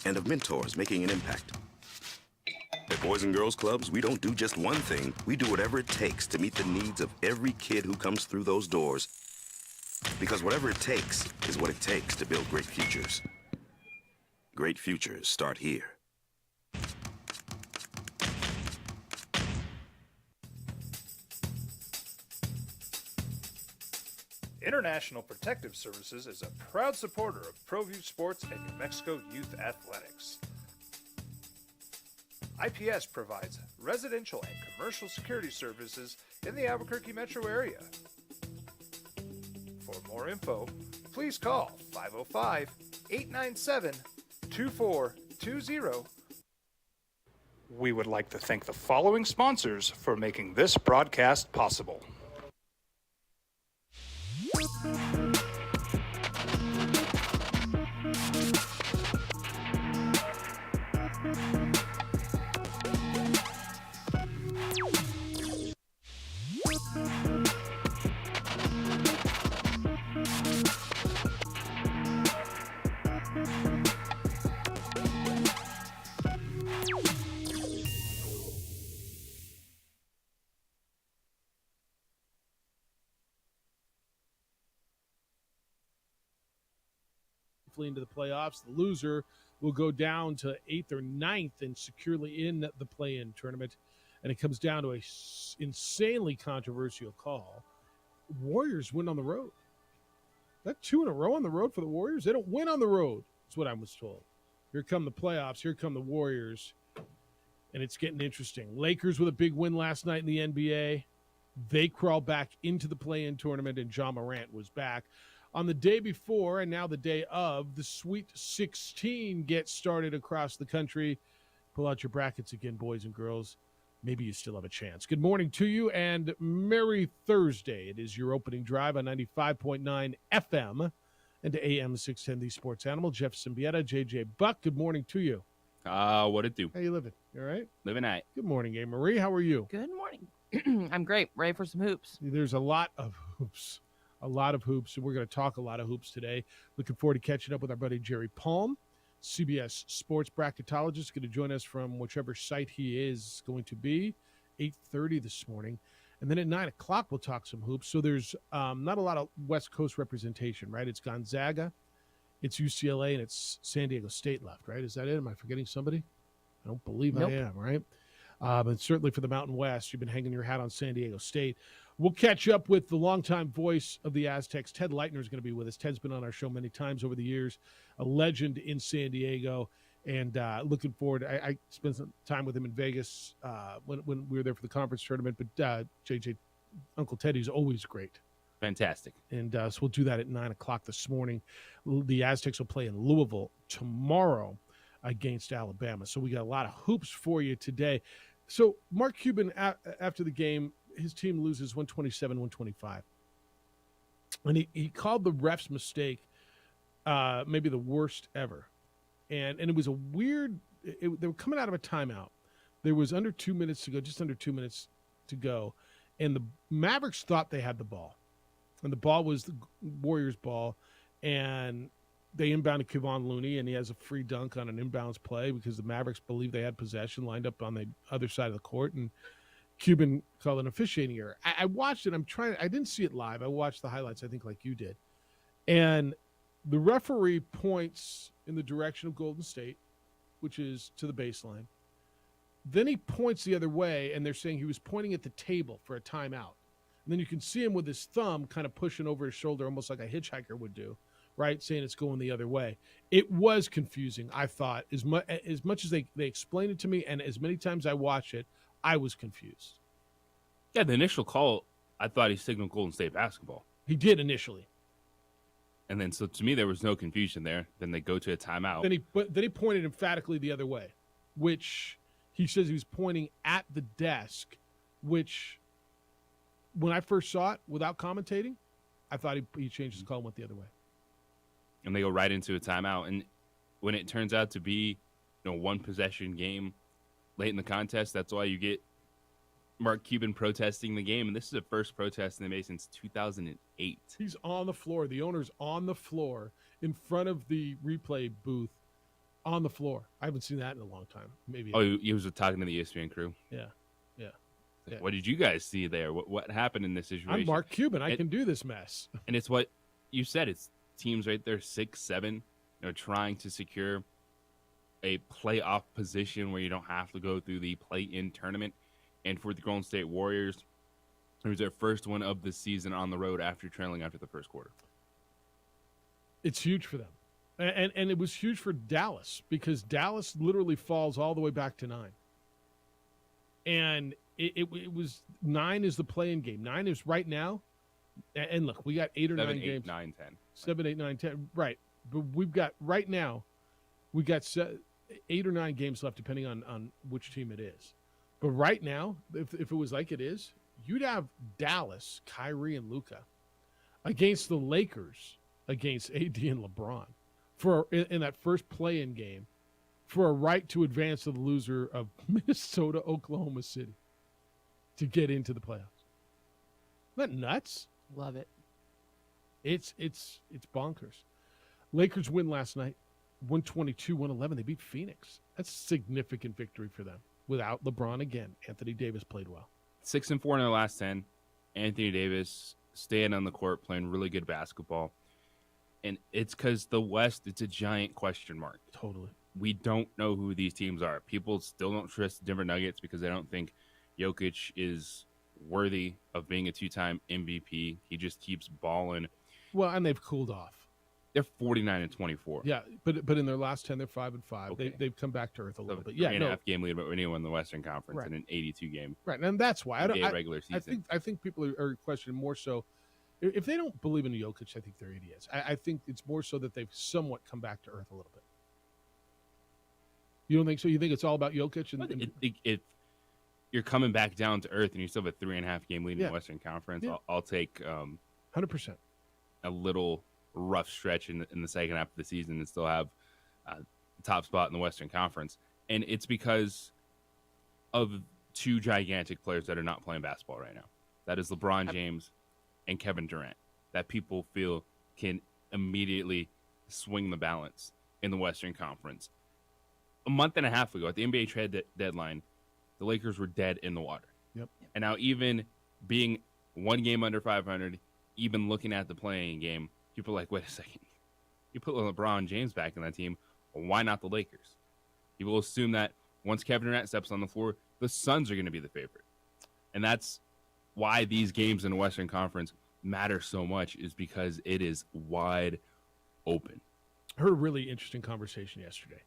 and of mentors making an impact. At Boys and Girls Clubs, we don't do just one thing. We do whatever it takes to meet the needs of every kid who comes through those doors. Because whatever it takes is what it takes to build great futures. Great futures start here. International Protective Services is a proud supporter of ProView Sports and New Mexico Youth Athletics. IPS provides residential and commercial security services in the Albuquerque metro area. For more info, please call 505-897-2420. We would like to thank the following sponsors for making this broadcast possible. Into the playoffs. The loser will go down to 8th or 9th and securely in the play-in tournament. And it comes down to a insanely controversial call. Warriors win on the road. That 2 in a row on the road for the Warriors? They don't win on the road. That's what I was told. Here come the playoffs. Here come the Warriors. And it's getting interesting. Lakers with a big win last night in the NBA. They crawl back into the play-in tournament, and Ja Morant was back. On the day before and now the day of, the Sweet 16 gets started across the country. Pull out your brackets again, boys and girls. Maybe you still have a chance. Good morning to you and Merry Thursday. It is your opening drive on 95.9 FM and AM 610, the Sports Animal. Jeff Symbieta, JJ Buck. Good morning to you. What it do? How you living? You all right? Living at. Good morning, A. Marie. How are you? Good morning. I'm great. Ready for some hoops. There's a lot of hoops. A lot of hoops, and we're going to talk a lot of hoops today. Looking forward to catching up with our buddy Jerry Palm, CBS sports bracketologist, going to join us from whichever site he is going to be, 8:30 this morning. And then at 9 o'clock, we'll talk some hoops. So there's not a lot of West Coast representation, right? It's Gonzaga, it's UCLA, and it's San Diego State left, right? Is that it? Am I forgetting somebody? I don't believe Nope. I am, right? But certainly for the Mountain West, you've been hanging your hat on San Diego State. We'll catch up with the longtime voice of the Aztecs. Ted Leitner is going to be with us. Ted's been on our show many times over the years, a legend in San Diego, and looking forward. I spent some time with him in Vegas when we were there for the conference tournament, but JJ, Uncle Teddy's always great. Fantastic. And so we'll do that at 9 o'clock this morning. The Aztecs will play in Louisville tomorrow against Alabama. So we got a lot of hoops for you today. So Mark Cuban, after the game, his team loses 127-125. And he called the ref's mistake maybe the worst ever. And it was a weird – they were coming out of a timeout. There was under 2 minutes to go, just under 2 minutes to go. And the Mavericks thought they had the ball. And the ball was the Warriors' ball. And they inbounded Kevon Looney, and he has a free dunk on an inbounds play because the Mavericks believed they had possession, lined up on the other side of the court, and Cuban called an officiating error. I watched it. I didn't see it live. I watched the highlights, I think, like you did. And the referee points in the direction of Golden State, which is to the baseline. Then he points the other way, and they're saying he was pointing at the table for a timeout. And then you can see him with his thumb kind of pushing over his shoulder, almost like a hitchhiker would do, right, saying it's going the other way. It was confusing, I thought. As much as they explained it to me, and as many times I watched it, I was confused. Yeah, the initial call, I thought he signaled Golden State basketball. He did initially. And then, so to me, there was no confusion there. Then they go to a timeout. Then he pointed emphatically the other way, which he says he was pointing at the desk, which when I first saw it without commentating, I thought he changed his call and went the other way. And they go right into a timeout. And when it turns out to be, one possession game late in the contest, that's why you get Mark Cuban protesting the game. And this is the first protest they made since 2008. He's on the floor. The owner's on the floor in front of the replay booth, on the floor. I haven't seen that in a long time. Maybe. Oh, he was talking to the ESPN crew. Yeah. What did you guys see there? What happened in this situation? I'm Mark Cuban. I can do this mess. And it's what you said. It's teams right there, 6-7, trying to secure a playoff position where you don't have to go through the play-in tournament. And for the Golden State Warriors, it was their first one of the season on the road after trailing after the first quarter. It's huge for them. And it was huge for Dallas because Dallas literally falls all the way back to 9. And it was 9 is the play-in game. 9 is right now. And look, we got 8 or 9 games. 9, 10. 7, 8, 9, 10. Right. But we've got right now, we got 8 or 9 games left, depending on which team it is. But right now, if it was like it is, you'd have Dallas, Kyrie, and Luka against the Lakers, against AD and LeBron in that first play-in game for a right to advance to the loser of Minnesota, Oklahoma City to get into the playoffs. Isn't that nuts? Love it. It's bonkers. Lakers win last night, 122-111. They beat Phoenix. That's a significant victory for them. Without LeBron again, Anthony Davis played well. 6-4 in their last 10. Anthony Davis staying on the court, playing really good basketball. And it's because the West, it's a giant question mark. Totally. We don't know who these teams are. People still don't trust Denver Nuggets because they don't think Jokic is worthy of being a 2-time MVP. He just keeps balling. Well, and they've cooled off. They're 49-24. Yeah, but in their last 10, they're 5-5. Okay. They've come back to earth a little So bit. Yeah, 3.5 game lead over anyone in the Western Conference Right. in an 82 game right, and that's why I regular season. I think people are questioning more so. If they don't believe in Jokic, I think they're idiots. I think it's more so that they've somewhat come back to earth a little bit. You don't think so? You think it's all about Jokic? If you're coming back down to earth and you still have a 3.5 game lead in Yeah. the Western Conference, Yeah. I'll take 100%. a little rough stretch in the second half of the season and still have top spot in the Western Conference. And it's because of 2 gigantic players that are not playing basketball right now. That is LeBron James and Kevin Durant, that people feel can immediately swing the balance in the Western Conference. A month and a half ago at the NBA trade deadline, the Lakers were dead in the water. Yep. And now even being 1 game under 500, even looking at the playing game, people are like, wait a second. You put LeBron James back in that team, why not the Lakers? People assume that once Kevin Durant steps on the floor, the Suns are going to be the favorite. And that's why these games in the Western Conference matter so much, is because it is wide open. I heard a really interesting conversation yesterday.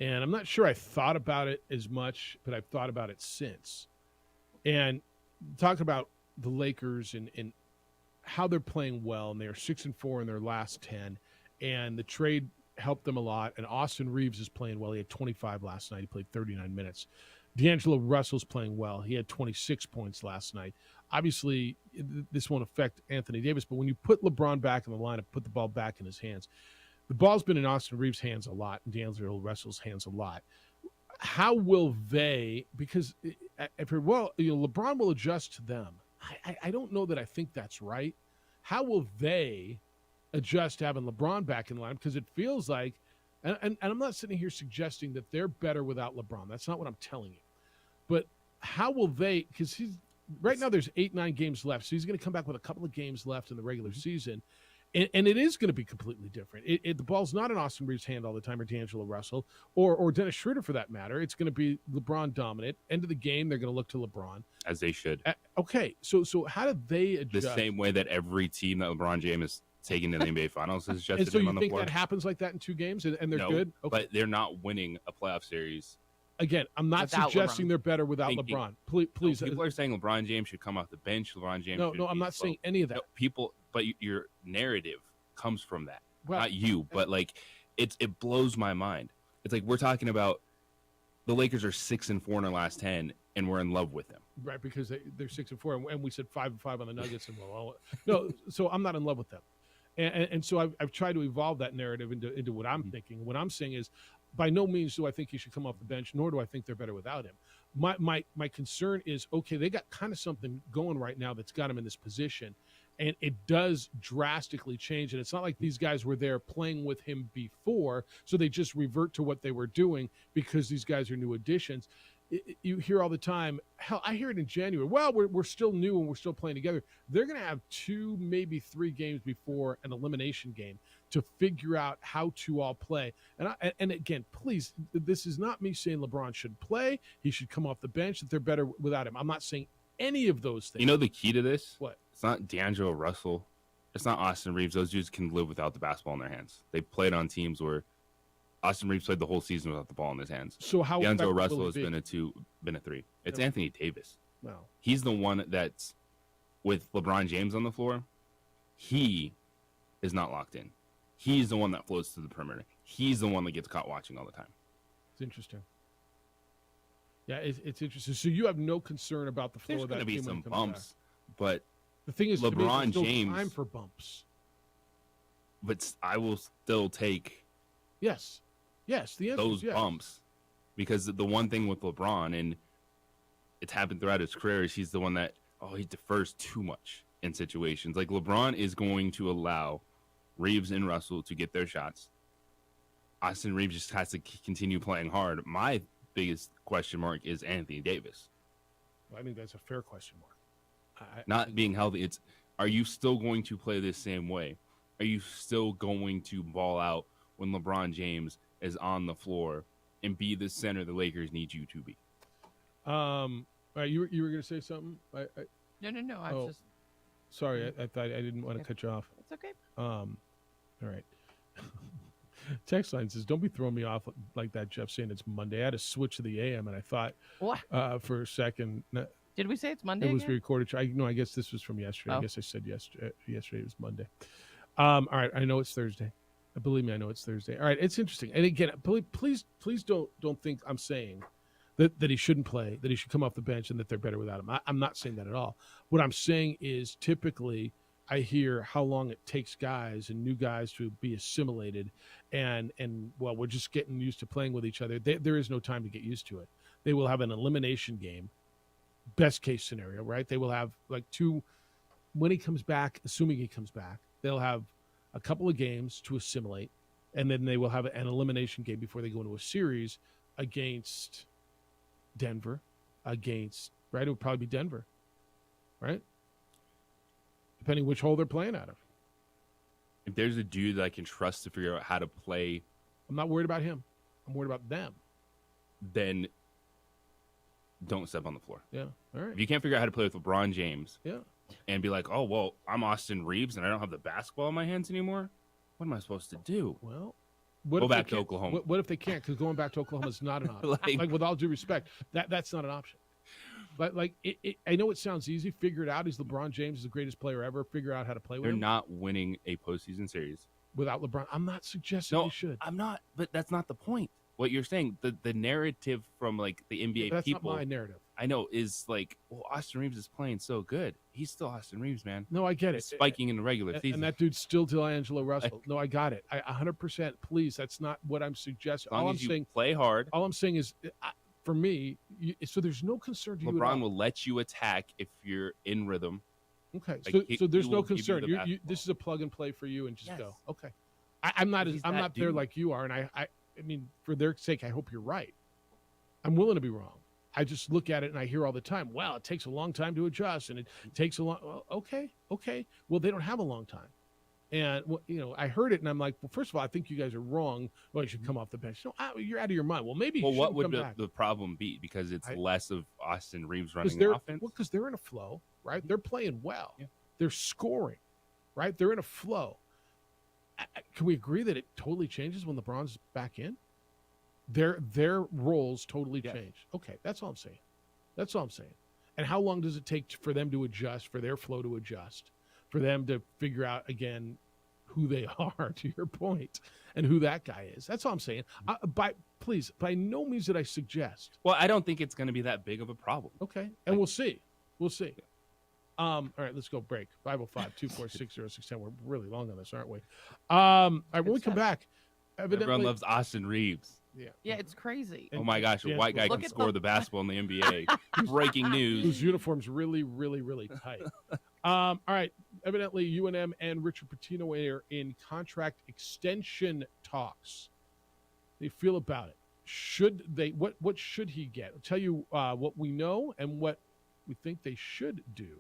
And I'm not sure I thought about it as much, but I've thought about it since. And talking about the Lakers and how they're playing well, and they're 6-4 in their last 10, and the trade helped them a lot. And Austin Reeves is playing well. He had 25 last night. He played 39 minutes. D'Angelo Russell's playing well. He had 26 points last night. Obviously, this won't affect Anthony Davis, but when you put LeBron back in the lineup, put the ball back in his hands, the ball's been in Austin Reeves' hands a lot and D'Angelo Russell's hands a lot. How will they, because I've heard, LeBron will adjust to them. I don't know that I think that's right. How will they adjust to having LeBron back in the lineup? Because it feels like, and I'm not sitting here suggesting that they're better without LeBron. That's not what I'm telling you. But how will they, because right now there's 8-9 games left, so he's going to come back with a couple of games left in the regular season. And it is going to be completely different. The ball's not in Austin Reeves' hand all the time, or D'Angelo Russell, or Dennis Schroeder for that matter. It's going to be LeBron dominant. End of the game, they're going to look to LeBron. As they should. Okay, so how do they adjust? The same way that every team that LeBron James is taking to the NBA Finals has adjusted and so him you on the think floor. that happens like that in 2 games, and they're No, good? Okay. but they're not winning a playoff series. Again, I'm not Without suggesting LeBron. they're better without Thinking- LeBron. Please. People are saying LeBron James should come off the bench. LeBron James. No, should I'm be not saying slow. any of that. No, people, but your narrative comes from that. Well, Not you, but like it blows my mind. It's like we're talking about the Lakers are 6-4 in their last 10, and we're in love with them. right, because they're 6-4, and we said 5-5 on the Nuggets, and no, so I'm not in love with them, and so I've tried to evolve that narrative into what I'm thinking. What I'm saying is, by no means do I think he should come off the bench, nor do I think they're better without him. My concern is, okay, they got kind of something going right now that's got him in this position, And it does drastically change. And it's not like these guys were there playing with him before, so they just revert to what they were doing because these guys are new additions. You hear all the time, hell, I hear it in January. Well, we're still new and we're still playing together. They're going to have 2, maybe 3 games before an elimination game to figure out how to all play. And again, please, this is not me saying LeBron should play. He should come off the bench, that they're better without him. I'm not saying any of those things. You know the key to this? What? It's not D'Angelo Russell. It's not Austin Reeves. Those dudes can live without the basketball in their hands. They played on teams where Austin Reeves played the whole season without the ball in his hands. So how D'Angelo effective Russell will has it be? been a 3. It's Yeah. Anthony Davis. Well, He's the one that's with LeBron James on the floor. He is not locked in. He's the one that floats to the perimeter. He's the one that gets caught watching all the time. it's interesting. Yeah, it's interesting. So you have no concern about the flow There's of that going to be team when some it comes back. bumps, but The thing is, to me, there's LeBron still James- time for bumps. I will still take Yes. Yes, the answer those is yes. bumps because the one thing with LeBron, and it's happened throughout his career, is he's the one that he defers too much in situations. Like LeBron is going to allow Reeves and Russell to get their shots. Austin Reeves just has to continue playing hard. My biggest question mark is Anthony Davis I think that's a fair question mark. not being healthy. It's, are you still going to play this same way? Are you still going to ball out when LeBron James is on the floor and be the center the Lakers need you to be? All right, you were going to say something? No. I Oh. was just. Sorry, I thought I didn't want to cut you off. It's okay. All right. Text line says, "Don't be throwing me off like that, Jeff, saying it's Monday." I had to switch to the AM, and I thought What? for a second Did we say it's Monday? it was again? recorded. I guess this was from yesterday. I Oh. guess I said yesterday. Yesterday was Monday. All right, I know it's Thursday. Believe me, I know it's Thursday. All right, it's interesting. And again, please don't think I'm saying that he shouldn't play, that he should come off the bench, and that they're better without him. I'm not saying that at all. What I'm saying is typically I hear how long it takes guys and new guys to be assimilated, and well, we're just getting used to playing with each other. There is no time to get used to it. They will have an elimination game, best case scenario, right? They will have like 2 when he comes back, assuming he comes back. They'll have a couple of games to assimilate, and then they will have an elimination game before they go into a series against Denver. Right? It would probably be Denver, right? Depending which hole they're playing out of. If there's a dude that I can trust to figure out how to play, I'm not worried about him. I'm worried about them. then don't step on the floor. Yeah. All right. If you can't figure out how to play with LeBron James Yeah. and be like, oh, well, I'm Austin Reeves and I don't have the basketball in my hands anymore, what am I supposed to do? Well, what Go if they back to can't- Oklahoma. What if they can't? Because going back to Oklahoma is not an option. Like- like with all due respect, that's not an option. But like, I know it sounds easy. Figure it out. He's LeBron James, is the greatest player ever. Figure out how to play with They're him not winning a postseason series. without LeBron. I'm not suggesting No, they should. I'm not, but that's not the point. What you're saying, the narrative from like the NBA That's people, not my narrative. I know, is like, well, Austin Reeves is playing so good. He's still Austin Reeves, man. No, I get He's it. spiking in the regular season. And that dude's still D'Angelo Russell. No, I got it. I 100%. Please, that's not what I'm suggesting. as long All I'm as you saying, play hard, all I'm saying is, for me, so there's no concern to you at LeBron all. will let you attack if you're in rhythm. Okay, Like, so there's he no will give you concern. the You, basketball. this is a plug and play for you, and just Yes. go. Okay, I'm not He's I'm that not there dude. like you are, and I mean, for their sake, I hope you're right. I'm willing to be wrong. I just look at it and I hear all the time, well, it takes a long time to adjust, and it takes a long. Well, okay. Well, they don't have a long time, and I heard it, and I'm like, well, first of all, I think you guys are wrong. Well, you should come off the bench. No, you're out of your mind. Well, maybe. You Well, what shouldn't would come back. the problem be? Because it's less of Austin Reeves running they're the offense. because they're in a flow, right? They're playing well. Yeah. They're scoring, right? They're in a flow. Can we agree that it totally changes when LeBron's back in? Their roles totally Yes. change. Okay, that's all I'm saying. That's all I'm saying. And how long does it take for them to adjust, for their flow to adjust, for them to figure out again who they are, to your point, and who that guy is? That's all I'm saying. Please, by no means did I suggest. Well, I don't think it's going to be that big of a problem. Okay, and we'll see. We'll see. All right, let's go break. 505-246-0610. We're really long on this, aren't we? All right, when we come back, Everyone evidently, loves Austin Reeves. Yeah, it's crazy. And Oh my gosh, a D'Angelo white guy Look can at score the- the basketball in the NBA. Breaking whose news. uniform's really, really, really tight. All right, Evidently, UNM and Richard Pitino are in contract extension talks. They feel about it. Should they? What should he get? I'll tell you what we know and what we think they should do.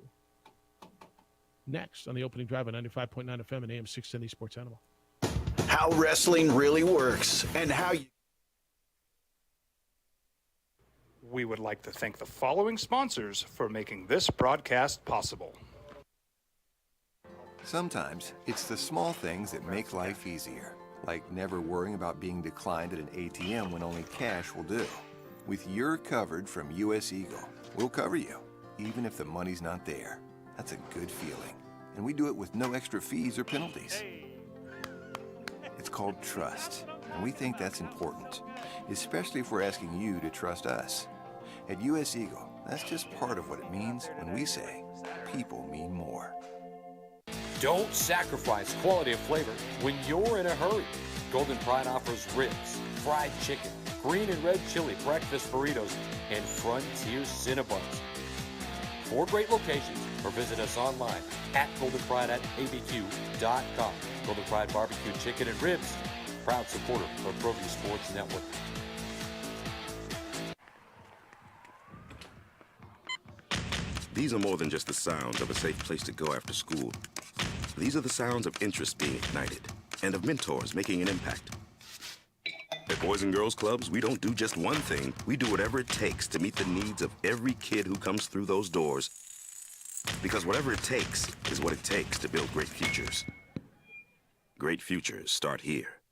Next on the opening drive on 95.9 FM and AM 610 Sports Animal. How wrestling really works and how you. We would like to thank the following sponsors for making this broadcast possible. Sometimes it's the small things that make life easier, like never worrying about being declined at an ATM when only cash will do. With your covered from US Eagle, we'll cover you, even if the money's not there. That's a good feeling. And we do it with no extra fees or penalties. It's called trust, and we think that's important, especially if we're asking you to trust us. At US Eagle, that's just part of what it means when we say people mean more. Don't sacrifice quality of flavor when you're in a hurry. Golden Pride offers ribs, fried chicken, green and red chili breakfast burritos, and Frontier Cinnabons. 4 great locations, or visit us online at goldenpride@abq.com. Golden Pride Barbecue Chicken and Ribs, proud supporter of ProView Sports Network. These are more than just the sounds of a safe place to go after school. These are the sounds of interest being ignited and of mentors making an impact. At Boys and Girls Clubs, we don't do just one thing. We do whatever it takes to meet the needs of every kid who comes through those doors. Because whatever it takes is what it takes to build great futures. Great futures start here.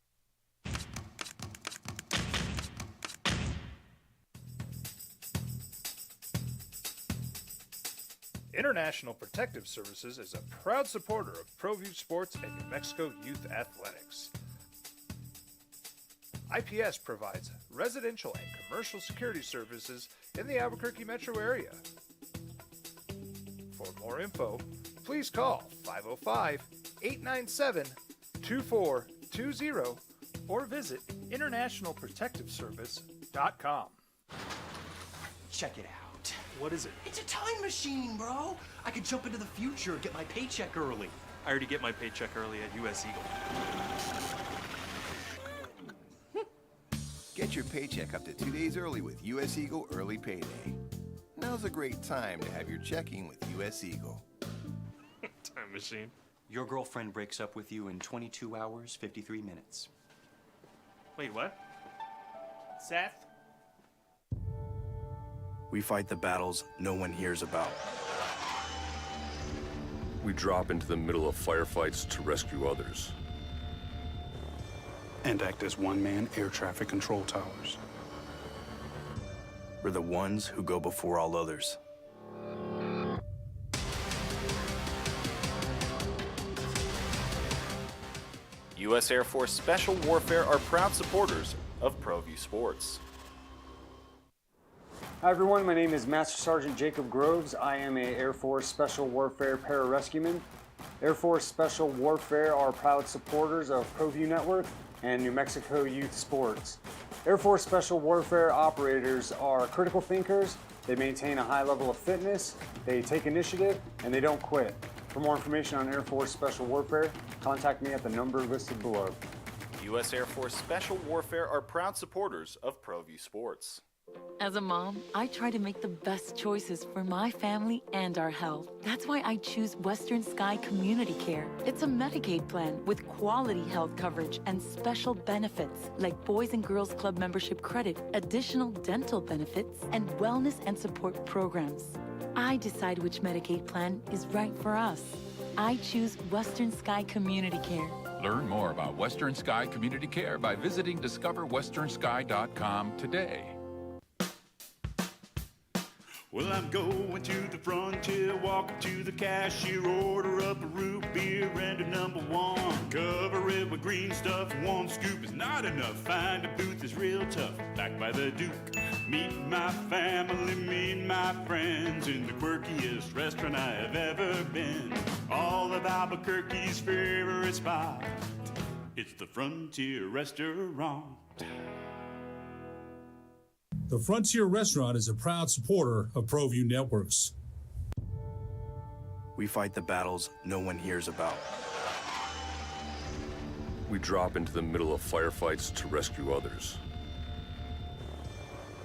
International Protective Services is a proud supporter of ProView Sports and New Mexico Youth Athletics. IPS provides residential and commercial security services in the Albuquerque metro area. For more info, please call 505-897-2420 or visit internationalprotectiveservice.com. Check it out. What is it? It's a time machine, bro. I could jump into the future, get my paycheck early. I already get my paycheck early at US Eagle. Get your paycheck up to 2 days early with US Eagle Early Payday. Now's a great time to have your checking with US Eagle. Time machine. Your girlfriend breaks up with you in 22 hours, 53 minutes. Wait, what? Seth? We fight the battles no one hears about. We drop into the middle of firefights to rescue others. And act as one-man air traffic control towers. We're the ones who go before all others. U.S. Air Force Special Warfare are proud supporters of ProView Sports. Hi everyone, my name is Master Sergeant Jacob Groves. I am a Air Force Special Warfare pararescueman. Air Force Special Warfare are proud supporters of ProView Network and New Mexico Youth Sports. Air Force Special Warfare operators are critical thinkers. They maintain a high level of fitness, they take initiative, and they don't quit. For more information on Air Force Special Warfare, contact me at the number listed below. U.S. Air Force Special Warfare are proud supporters of ProView Sports. As a mom, I try to make the best choices for my family and our health. That's why I choose Western Sky Community Care. It's a Medicaid plan with quality health coverage and special benefits like Boys and Girls Club membership credit, additional dental benefits, and wellness and support programs. I decide which Medicaid plan is right for us. I choose Western Sky Community Care. Learn more about Western Sky Community Care by visiting discoverwesternsky.com today. Well, I'm going to the frontier, walk up to the cashier, order up a root beer and a number one. Cover it with green stuff, one scoop is not enough. Find a booth that's real tough, backed by the Duke. Meet my family, meet my friends in the quirkiest restaurant I have ever been. All of Albuquerque's favorite spot, it's the Frontier Restaurant. The Frontier Restaurant is a proud supporter of ProView Networks. We fight the battles no one hears about. We drop into the middle of firefights to rescue others.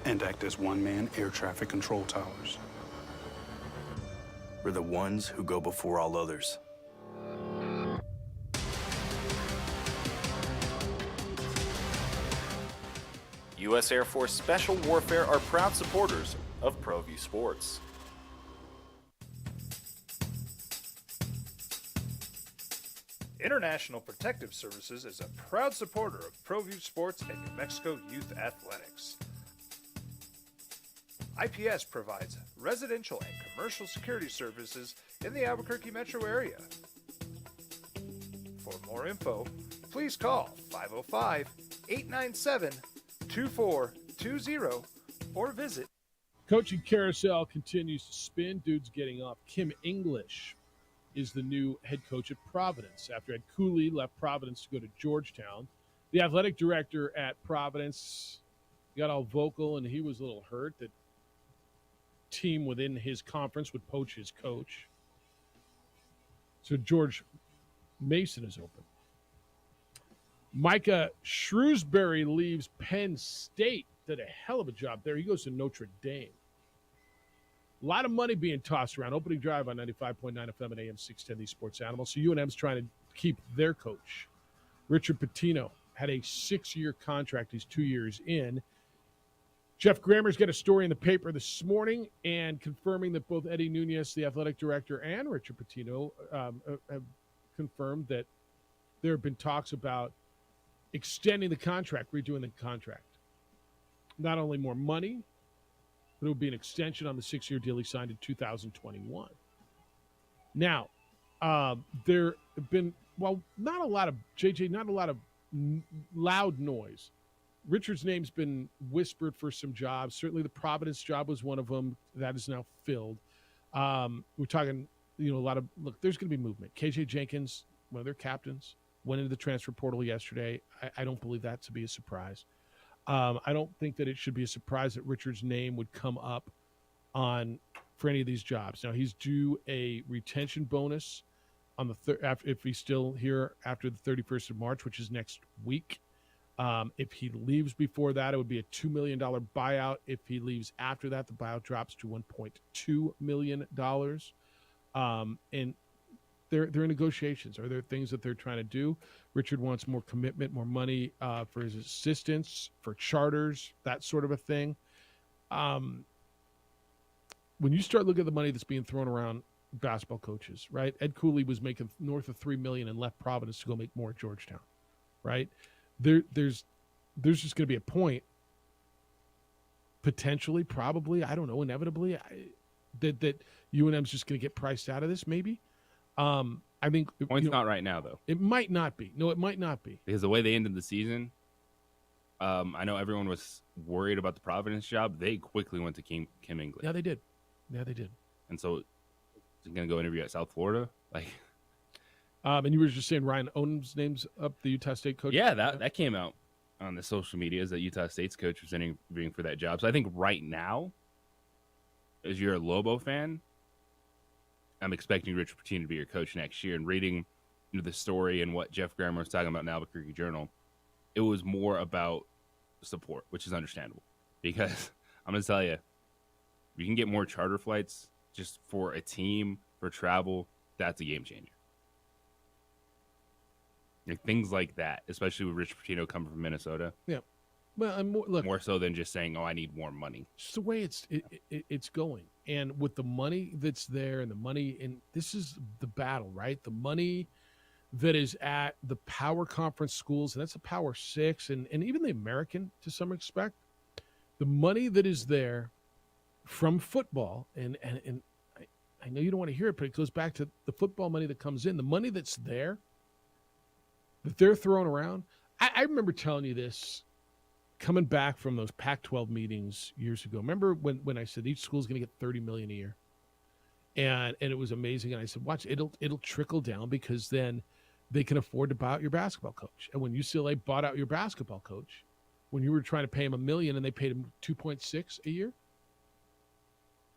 And act as one-man air traffic control towers. We're the ones who go before all others. U.S. Air Force Special Warfare are proud supporters of ProView Sports. International Protective Services is a proud supporter of ProView Sports and New Mexico Youth Athletics. IPS provides residential and commercial security services in the Albuquerque metro area. For more info, please call 505-897-2420 or visit. Coaching carousel continues to spin. Dude's getting off. Kim English is the new head coach at Providence after Ed Cooley left Providence to go to Georgetown. The athletic director at Providence got all vocal, and he was a little hurt that team within his conference would poach his coach. So George Mason is open. Micah Shrewsbury leaves Penn State. Did a hell of a job there. He goes to Notre Dame. A lot of money being tossed around. Opening drive on 95.9 FM and AM 610, these sports animals. So UNM's trying to keep their coach. Richard Pitino had a 6-year contract. He's 2 years in. Jeff Grammer's got a story in the paper this morning and confirming that both Eddie Nunez, the athletic director, and Richard Pitino have confirmed that there have been talks about extending the contract, redoing the contract. Not only more money, but it would be an extension on the 6-year deal he signed in 2021. Now, there have been, not a lot of loud noise. Richard's name's been whispered for some jobs. Certainly the Providence job was one of them. That is now filled. We're talking, a lot of, look, there's going to be movement. KJ Jenkins, one of their captains, went into the transfer portal yesterday. I don't believe that to be a surprise. I don't think that it should be a surprise that Richard's name would come up for any of these jobs. Now, he's due a retention bonus on the if he's still here after the 31st of March, which is next week. If he leaves before that, it would be a $2 million buyout. If he leaves after that, the buyout drops to $1.2 million. And they're in negotiations. Are there things that they're trying to do? Richard wants more commitment, more money for his assistants, for charters, that sort of a thing. When you start looking at the money that's being thrown around basketball coaches, right? Ed Cooley was making north of $3 million and left Providence to go make more at Georgetown, right? There's just going to be a point, potentially, probably, I don't know, inevitably, that UNM's just going to get priced out of this, maybe. I think the point's not right now, though. It might not be. No, it might not be. Because the way they ended the season, I know everyone was worried about the Providence job. They quickly went to Kim English. Yeah, they did. And so, is he going to go interview at South Florida? And you were just saying Ryan Odom's name's up, the Utah State coach? Yeah, that came out on the social medias that Utah State's coach was interviewing for that job. So I think right now, as you're a Lobo fan, I'm expecting Richard Pitino to be your coach next year. And reading the story and what Jeff Grammer was talking about in the Albuquerque Journal, it was more about support, which is understandable. Because I'm going to tell you, if you can get more charter flights just for a team, for travel, that's a game changer. Things like that, especially with Rich Pitino coming from Minnesota. Yeah. Well, more so than just saying, I need more money. It's the way it's going. And with the money that's there and the money, and this is the battle, right? The money that is at the power conference schools, and that's the Power 6, and even the American to some respect, the money that is there from football, and I know you don't want to hear it, but it goes back to the football money that comes in, the money that's there, that they're throwing around. I remember telling you this coming back from those Pac-12 meetings years ago. Remember when I said each school's going to get $30 million a year, and it was amazing. And I said, watch, it'll trickle down because then they can afford to buy out your basketball coach. And when UCLA bought out your basketball coach, when you were trying to pay him $1 million and they paid him $2.6 a year,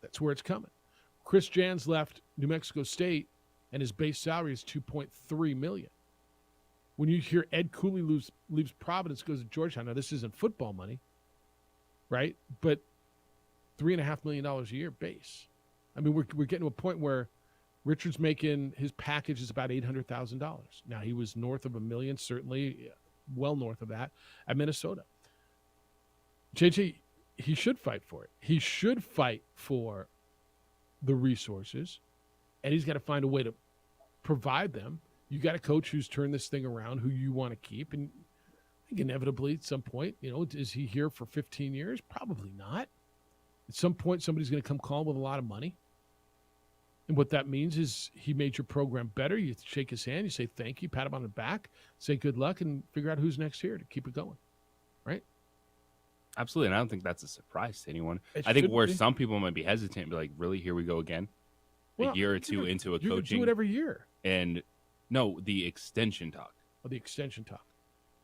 that's where it's coming. Chris Jans left New Mexico State, and his base salary is $2.3 million. When you hear Ed Cooley leaves Providence, goes to Georgetown, now this isn't football money, right? But $3.5 million a year base. I mean, we're getting to a point where Richard's making, his package is about $800,000. Now, he was north of $1 million, certainly well north of that at Minnesota. JJ, he should fight for it. He should fight for the resources, and he's got to find a way to provide them. You got a coach who's turned this thing around, who you want to keep, and I think inevitably at some point, is he here for 15 years? Probably not. At some point, somebody's going to come call with a lot of money. And what that means is he made your program better. You shake his hand, you say thank you, pat him on the back, say good luck, and figure out who's next here to keep it going. Right? Absolutely. And I don't think that's a surprise to anyone. It I think should where be. some people might be hesitant, be like, really, here we go again? Well, a year or two into a you coaching. do it every year. And no, the extension talk. Oh, the extension talk.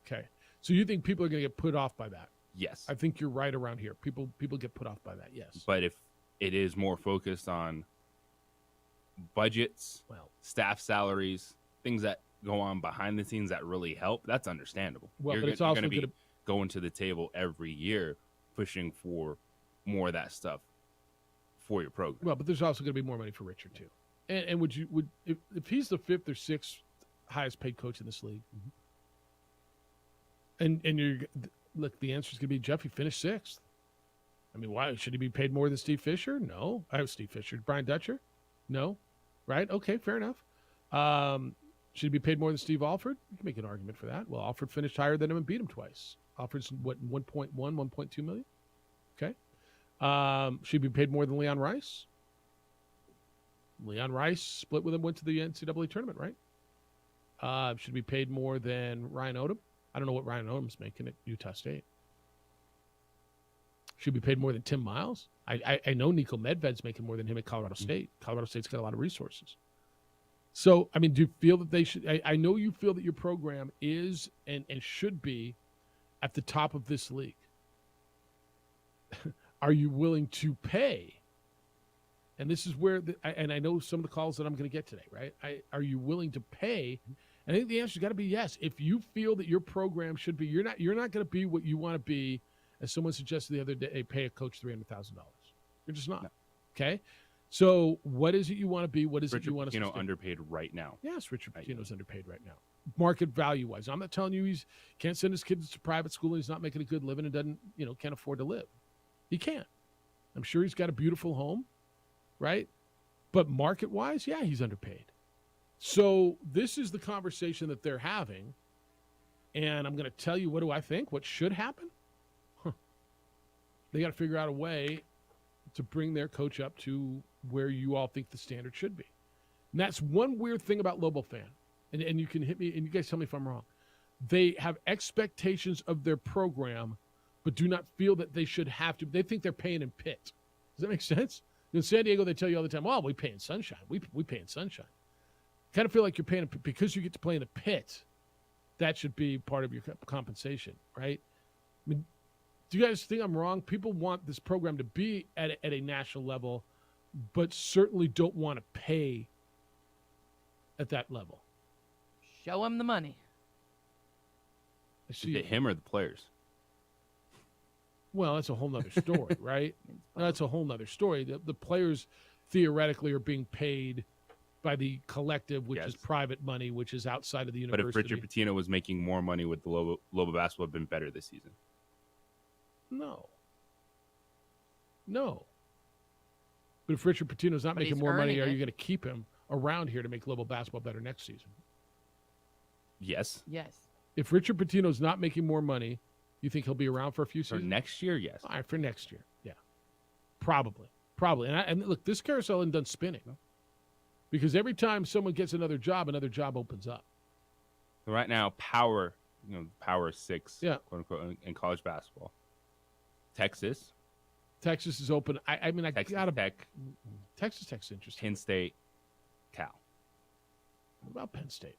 Okay. So you think people are going to get put off by that? Yes. I think you're right around here. People get put off by that, yes. But if it is more focused on budgets, staff salaries, things that go on behind the scenes that really help, that's understandable. Well, you're but it's you're also gonna be gonna- going to the table every year pushing for more of that stuff for your program. Well, but there's also going to be more money for Richard, too. And would if he's the fifth or sixth highest paid coach in this league, and you're look, the answer is going to be Jeff. He finished sixth. I mean, why should he be paid more than Steve Fisher? No, I have Steve Fisher. Brian Dutcher? No, right? Okay, fair enough. Should he be paid more than Steve Alford? You can make an argument for that. Well, Alford finished higher than him and beat him twice. Alford's what 1.1, 1.2 million. Okay, should he be paid more than Leon Rice? Leon Rice split with him, went to the NCAA tournament, right? Should be paid more than Ryan Odom. I don't know what Ryan Odom's making at Utah State. Should be paid more than Tim Miles. I know Nico Medved's making more than him at Colorado State. Colorado State's got a lot of resources. So, I mean, do you feel that they should? I know you feel that your program is and should be at the top of this league. Are you willing to pay? And this is where, and I know some of the calls that I'm going to get today, right? Are you willing to pay? And I think the answer's got to be yes. If you feel that your program should be, you're not going to be what you want to be, as someone suggested the other day, pay a coach $300,000. You're just not. No. Okay? So what is it you want to be? What is it you want to Pitino underpaid right now. Yes, Richard Pitino's underpaid right now. Market value-wise. I'm not telling you he can't send his kids to private school and he's not making a good living and doesn't, can't afford to live. He can't. I'm sure he's got a beautiful home. Right? But market-wise, yeah, he's underpaid. So this is the conversation that they're having. And I'm going to tell you, what do I think? What should happen? They got to figure out a way to bring their coach up to where you all think the standard should be. And that's one weird thing about Lobo Fan. And you can hit me, and you guys tell me if I'm wrong. They have expectations of their program, but do not feel that they should have to. They think they're paying in Pitt. Does that make sense? In San Diego, they tell you all the time, well, we pay in Sunshine. We pay in Sunshine. Kind of feel like you're paying because you get to play in the Pit. That should be part of your compensation, right? I mean, do you guys think I'm wrong? People want this program to be at a national level, but certainly don't want to pay at that level. Show him the money. Is it him or the players? Well, that's a whole nother story, right? That's a whole nother story. The players theoretically are being paid by the collective, which is private money, which is outside of the university. But if Richard Pitino was making more money with the Lobo basketball, have been better this season. No. But if Richard Pitino's not making more money, are you going to keep him around here to make Lobo basketball better next season? Yes. Yes. If Richard Pitino's not making more money, you think he'll be around for a few seasons? For next year, yes. All right, for next year, yeah. Probably. And look, this carousel isn't done spinning. Because every time someone gets another job opens up. Right now, power 6, yeah, quote unquote, in college basketball. Texas is open. I mean, Texas Tech's interesting. Penn State, Cal. What about Penn State?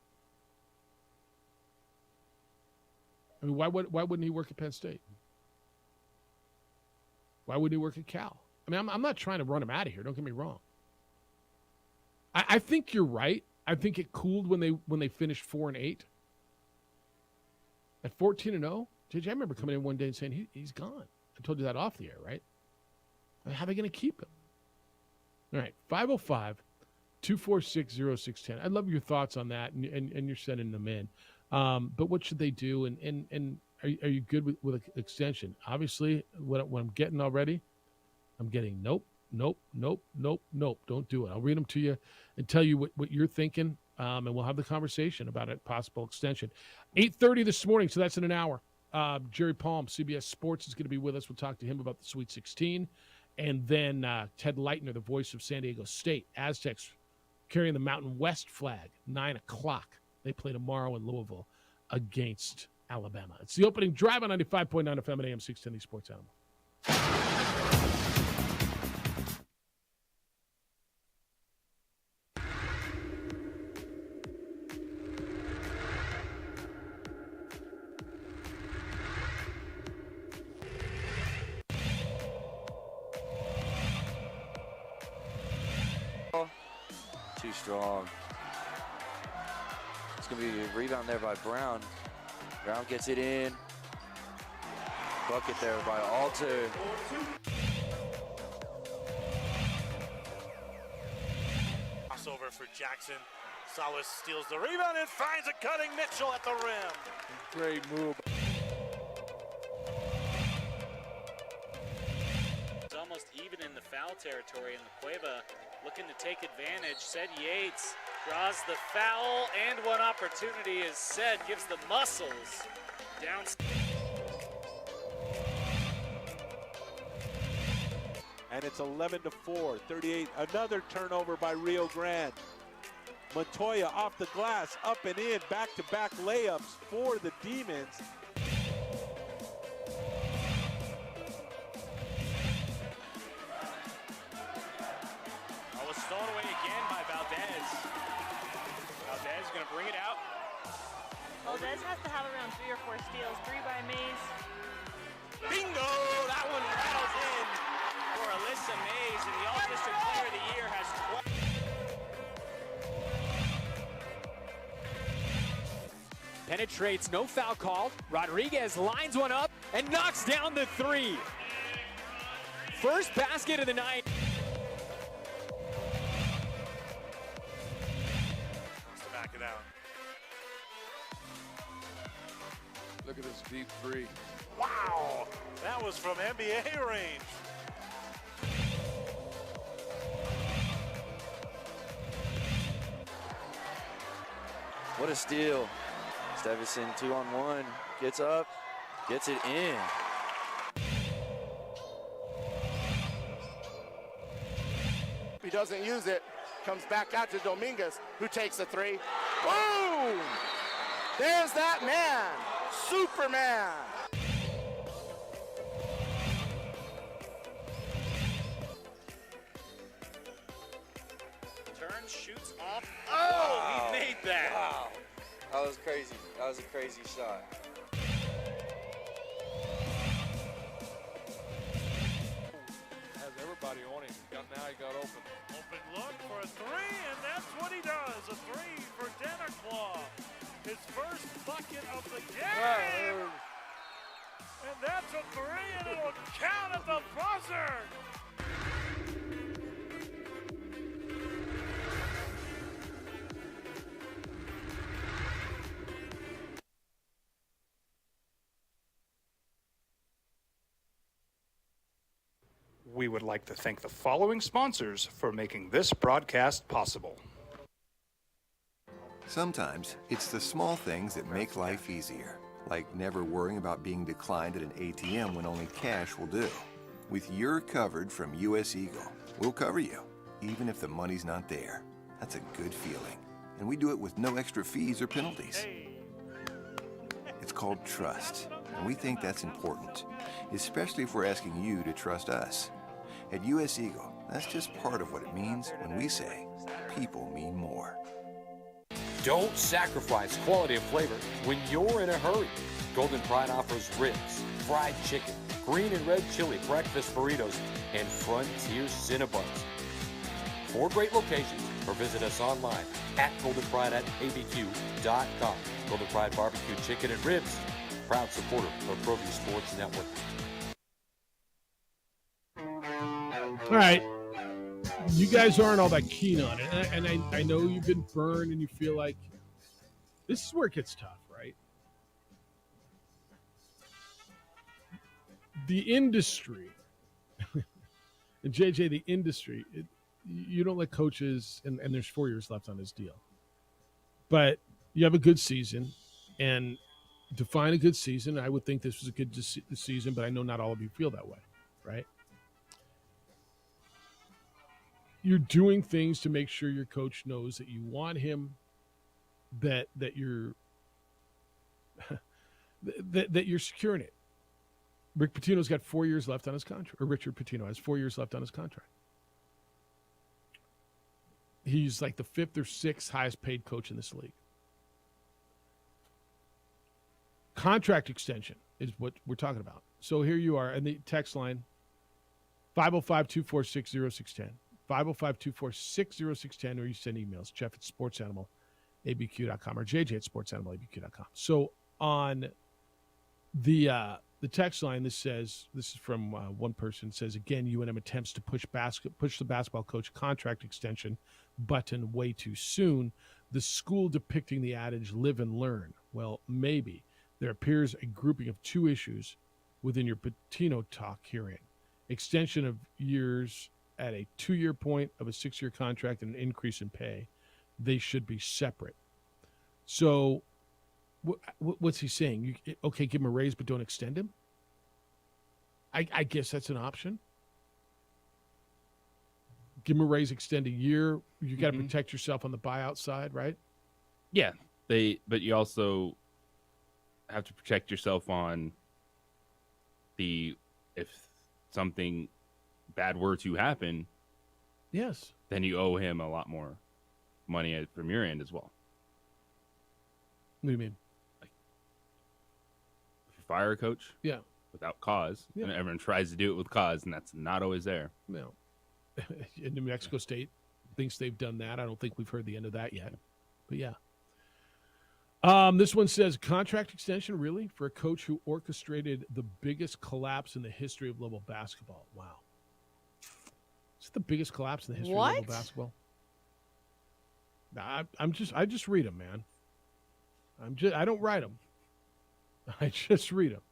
I mean, why wouldn't he work at Penn State? Why wouldn't he work at Cal? I mean, I'm not trying to run him out of here. Don't get me wrong. I think you're right. I think it cooled when they finished 4-8. At 14-0, JJ, I remember coming in one day and saying he's gone. I told you that off the air, right? How are they going to keep him? All right, 505-246-0610. I'd love your thoughts on that, and you're sending them in. But what should they do? And are you good with an extension? Obviously, what I'm getting already, I'm getting nope. Don't do it. I'll read them to you and tell you what you're thinking, and we'll have the conversation about a possible extension. 8:30 this morning, so that's in an hour. Jerry Palm, CBS Sports, is going to be with us. We'll talk to him about the Sweet 16. And then Ted Leitner, the voice of San Diego State. Aztecs carrying the Mountain West flag, 9 o'clock. They play tomorrow in Louisville against Alabama. It's the opening drive on 95.9 FM and AM 610, the Sports Animal. Too strong. It's going to be a rebound there by Brown. Brown gets it in. Bucket there by Alter. Crossover for Jackson. Salas steals the rebound and finds a cutting Mitchell at the rim. Great move. It's almost even in the foul territory, and the Cueva looking to take advantage. Said Yates draws the foul, and one opportunity is said, gives the muscles down. And it's 11-4, 38. Another turnover by Rio Grande. Montoya off the glass, up and in, back-to-back layups for the Demons. Stolen away again by Valdez. Valdez is going to bring it out. Valdez has to have around 3 or 4 steals. 3 by Mays. Bingo! That one rattles in for Alyssa Mays, and the All-District Player of the Year has 12. Penetrates, no foul called. Rodriguez lines one up and knocks down the 3. First basket of the night. It out. Look at this deep 3. Wow! That was from NBA range. What a steal. Stevison 2-on-1. Gets up. Gets it in. He doesn't use it. Comes back out to Dominguez, who takes a 3. Boom! There's that man, Superman. Turns, shoots off. Oh, wow. He made that. Wow. That was crazy. That was a crazy shot. Has everybody on him. Now he got open. Open look for a 3, and that's what he does. A 3 for Dennerclaw. His first bucket of the game. And that's a 3, and it'll count at the buzzer. We would like to thank the following sponsors for making this broadcast possible. Sometimes it's the small things that make life easier, like never worrying about being declined at an ATM when only cash will do. With You're Covered from US Eagle, we'll cover you, even if the money's not there. That's a good feeling. And we do it with no extra fees or penalties. It's called trust, and we think that's important, especially if we're asking you to trust us. At US Eagle, that's just part of what it means when we say people mean more. Don't sacrifice quality of flavor when you're in a hurry. Golden Pride offers ribs, fried chicken, green and red chili breakfast burritos, and Frontier Cinnabons. 4 great locations or visit us online at goldenpride@abq.com. Golden Pride Barbecue Chicken and Ribs, proud supporter of ProView Sports Network. All right. You guys aren't all that keen on it. And I know you've been burned and you feel like this is where it gets tough, right? The industry, and JJ, the industry, you don't let coaches, and there's 4 years left on his deal. But you have a good season, and define a good season. I would think this was a good season, but I know not all of you feel that way, right? You're doing things to make sure your coach knows that you want him, that you're that you're securing it. Rick Pitino's got 4 years left on his contract, or Richard Pitino has 4 years left on his contract. He's like the 5th or 6th highest paid coach in this league. Contract extension is what we're talking about. So here you are, and the text line, 505-246-0610. 505-246-0610, or you send emails, Jeff@sportsanimалabq.com or JJ@sportsanimалabq.com. So on the text line, this is from one person, says, again, UNM attempts to push the basketball coach contract extension button way too soon. The school depicting the adage, live and learn. Well, maybe. There appears a grouping of 2 issues within your Pitino talk hearing. Extension of years at a 2-year point of a 6-year contract and an increase in pay. They should be separate. So what's he saying? Okay, give him a raise, but don't extend him? I guess that's an option. Give him a raise, extend a year. You got to protect yourself on the buyout side, right? Yeah, but you also have to protect yourself on if something bad were to happen, yes, then you owe him a lot more money from your end as well. What do you mean? Like, if you fire a coach, yeah, without cause, and everyone tries to do it with cause, and that's not always there. No. And New Mexico State thinks they've done that. I don't think we've heard the end of that yet. But yeah. This one says, contract extension, really? For a coach who orchestrated the biggest collapse in the history of Louisville basketball. Wow. Is it the biggest collapse in the history of Louisville basketball? I just read them, man. I don't write them. I just read them.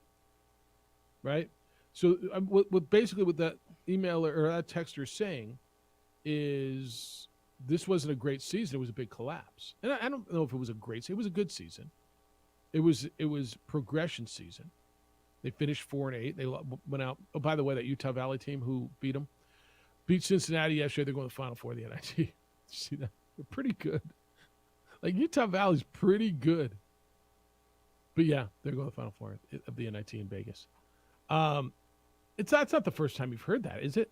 Right? So what basically what that emailer or that texter is saying is this wasn't a great season. It was a big collapse. And I don't know if it was a great season. It was a good season. It was progression season. They finished 4-8. They went out. Oh, by the way, that Utah Valley team who beat Cincinnati yesterday. They're going to the Final Four of the NIT. See that? They're pretty good. Like Utah Valley's pretty good. But yeah, they're going to the Final Four of the NIT in Vegas. That's not the first time you've heard that, is it?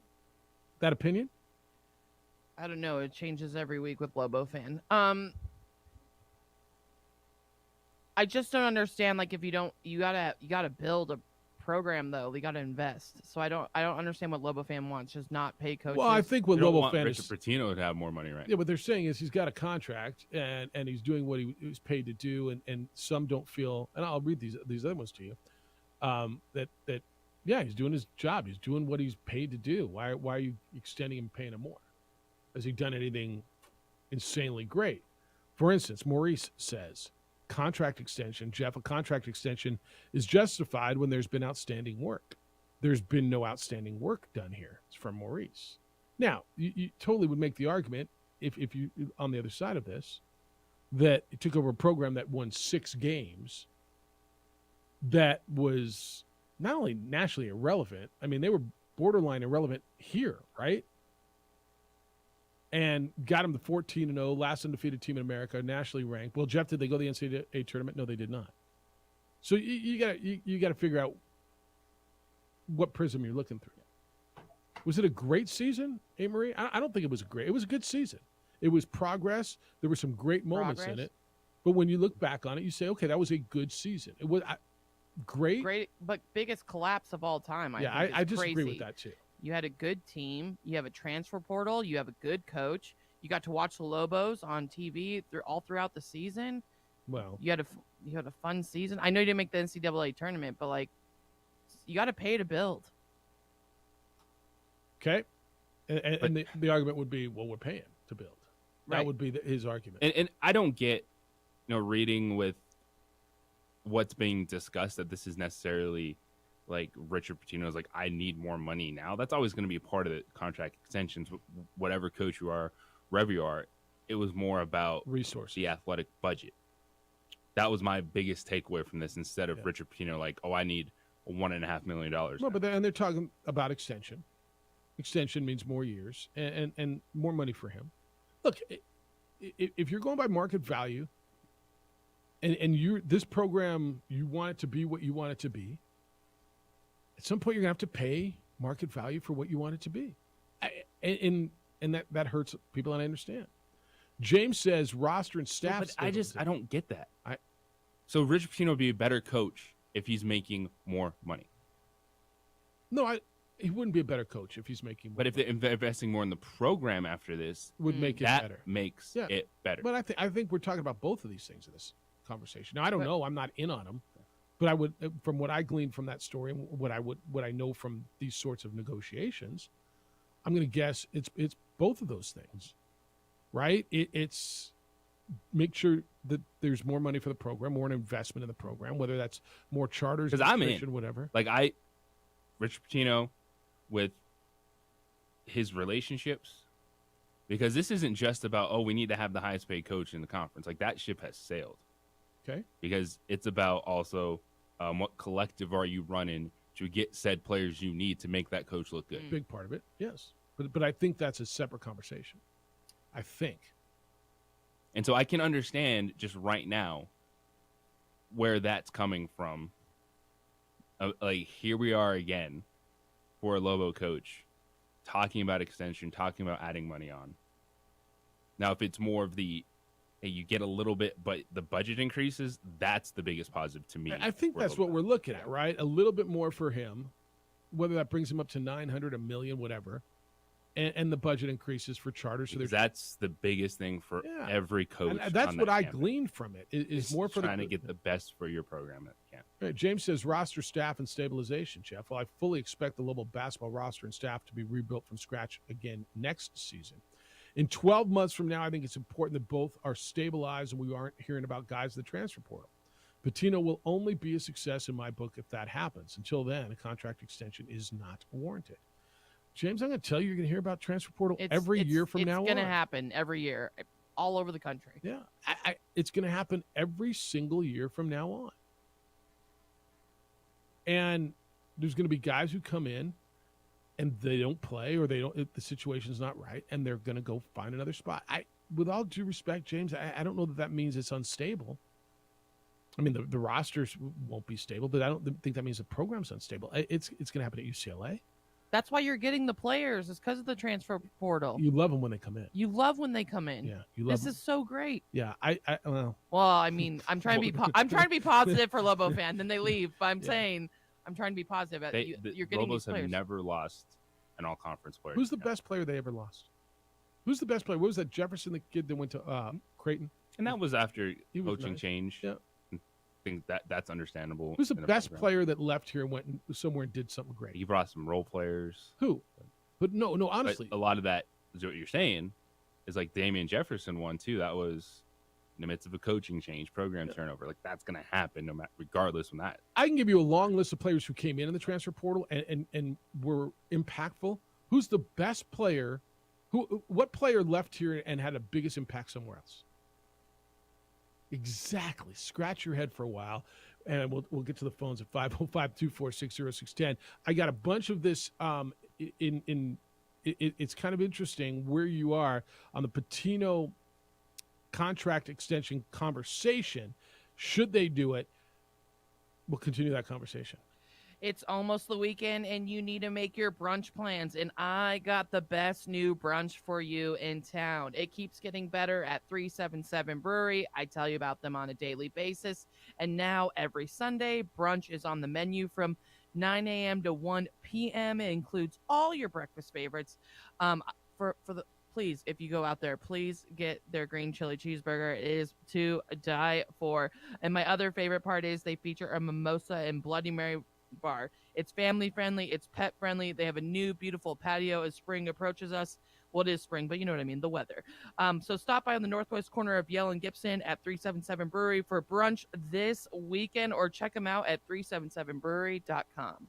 That opinion? I don't know. It changes every week with Lobo fan. I just don't understand. Like, if you gotta build a program though. You gotta invest. So I don't understand what Lobo fan wants. Just not pay coaches. Well, I think what Lobo fan Richard Pitino to have more money, right? Yeah, what they're saying is he's got a contract and he's doing what he was paid to do, and some don't feel. And I'll read these other ones to you. That he's doing his job. He's doing what he's paid to do. Why are you extending him, paying him more? Has he done anything insanely great? For instance, Maurice says, contract extension. Jeff, a contract extension is justified when there's been outstanding work. There's been no outstanding work done here. It's from Maurice. Now, you totally would make the argument, if you on the other side of this, that it took over a program that won 6 games that was not only nationally irrelevant, I mean, they were borderline irrelevant here, right? And got them to 14-0, last undefeated team in America, nationally ranked. Well, Jeff, did they go to the NCAA tournament? No, they did not. So you got to figure out what prism you're looking through. Was it a great season, A-Marie? I don't think it was great. It was a good season. It was progress. There were some great moments in it. But when you look back on it, you say, okay, that was a good season. It was great, but biggest collapse of all time. I disagree with that too. You had a good team. You have a transfer portal. You have a good coach. You got to watch the Lobos on TV all throughout the season. Well, you had a fun season. I know you didn't make the NCAA tournament, but like, you got to pay to build. Okay, and the argument would be, well, we're paying to build. That Right. would be his argument. And I don't get, reading with what's being discussed that this is necessarily like Richard Pitino's like, I need more money now. That's always going to be a part of the contract extensions, whatever coach you are, wherever you are. It was more about resources, the athletic budget. That was my biggest takeaway from this, instead of Richard Pitino like, oh, I need $1.5 million. Well, but they're talking about extension. Extension means more years and more money for him. Look, if you're going by market value, and this program, you want it to be what you want it to be, at some point you're gonna have to pay market value for what you want it to be, and that hurts people, and I understand. James says roster and staff. But I don't get that. So Richard Pitino would be a better coach if he's making more money. No, he wouldn't be a better coach if he's making more. But if they're investing more in the program after this, would make it that better. Makes it better. But I think we're talking about both of these things in this conversation. Now, I don't know. I'm not in on them, but I would, from what I gleaned from that story and what I know from these sorts of negotiations, I'm going to guess it's both of those things, right? It's make sure that there's more money for the program, more an investment in the program, whether that's more charters, because I'm in, whatever. Like Richard Pitino, with his relationships, because this isn't just about, oh, we need to have the highest paid coach in the conference. Like, that ship has sailed. Okay. Because it's about also what collective are you running to get said players you need to make that coach look good. Big part of it, yes. But I think that's a separate conversation. I think. And so I can understand just right now where that's coming from. Like, here we are again for a Lobo coach talking about extension, talking about adding money on. Now, if it's more of the, hey, you get a little bit, but the budget increases, that's the biggest positive to me. I think that's what we're looking at, right? A little bit more for him, whether that brings him up to 900, $1 million, whatever. And the budget increases for charters. So that's the biggest thing for every coach. And that's what I gleaned from it. Is more for trying to get the best for your program that you can. Right, James says roster, staff, and stabilization, Jeff. Well, I fully expect the Lobo basketball roster and staff to be rebuilt from scratch again next season. In 12 months from now, I think it's important that both are stabilized and we aren't hearing about guys in the transfer portal. Pitino will only be a success in my book if that happens. Until then, a contract extension is not warranted. James, I'm going to tell you, you're going to hear about transfer portal every year from now on. It's going to happen every year, all over the country. Yeah, it's going to happen every single year from now on. And there's going to be guys who come in and they don't play, or the situation's not right, and they're going to go find another spot. With all due respect, James, I don't know that means it's unstable. I mean, the rosters won't be stable, but I don't think that means the program's unstable. It's going to happen at UCLA. That's why you're getting the players. It's because of the transfer portal. You love them when they come in. You love when they come in. Yeah, you love this them. is so great. Yeah, well, I mean, I'm trying to be positive for Lobo fan. Then they leave, but I'm saying I'm trying to be positive. You're getting Lobos these players. have never lost an all-conference player. Who's the best player they ever lost? Who's the best player? What was that, Jefferson, the kid that went to Creighton? And that was after was coaching nice. change. Yeah. I think that's understandable. Who's the in a best program. player that left here and went somewhere and did something great? He brought some role players. Who? But no, honestly. But a lot of that is what you're saying is like Damian Jefferson won too. That was in the midst of a coaching change, program turnover. Like, that's going to happen regardless from that. I can give you a long list of players who came in the transfer portal and were impactful. Who's the best player? What player left here and had the biggest impact somewhere else? Exactly. Scratch your head for a while, and we'll get to the phones at 505-246-0610. I got a bunch of this it's kind of interesting where you are on the Pitino contract extension conversation. Should they do it? We'll continue that conversation. It's almost the weekend, and you need to make your brunch plans. And I got the best new brunch for you in town. It keeps getting better at 377 Brewery. I tell you about them on a daily basis. And now every Sunday, brunch is on the menu from 9 a.m. to 1 p.m. It includes all your breakfast favorites. For please, if you go out there, please get their green chili cheeseburger. It is to die for. And my other favorite part is they feature a mimosa and Bloody Mary bar. It's family friendly. It's pet friendly. They have a new beautiful patio as spring approaches us. Well, it is spring, but you know what I mean, the weather. So stop by on the northwest corner of Yale and Gibson at 377 Brewery for brunch this weekend, or check them out at 377brewery.com.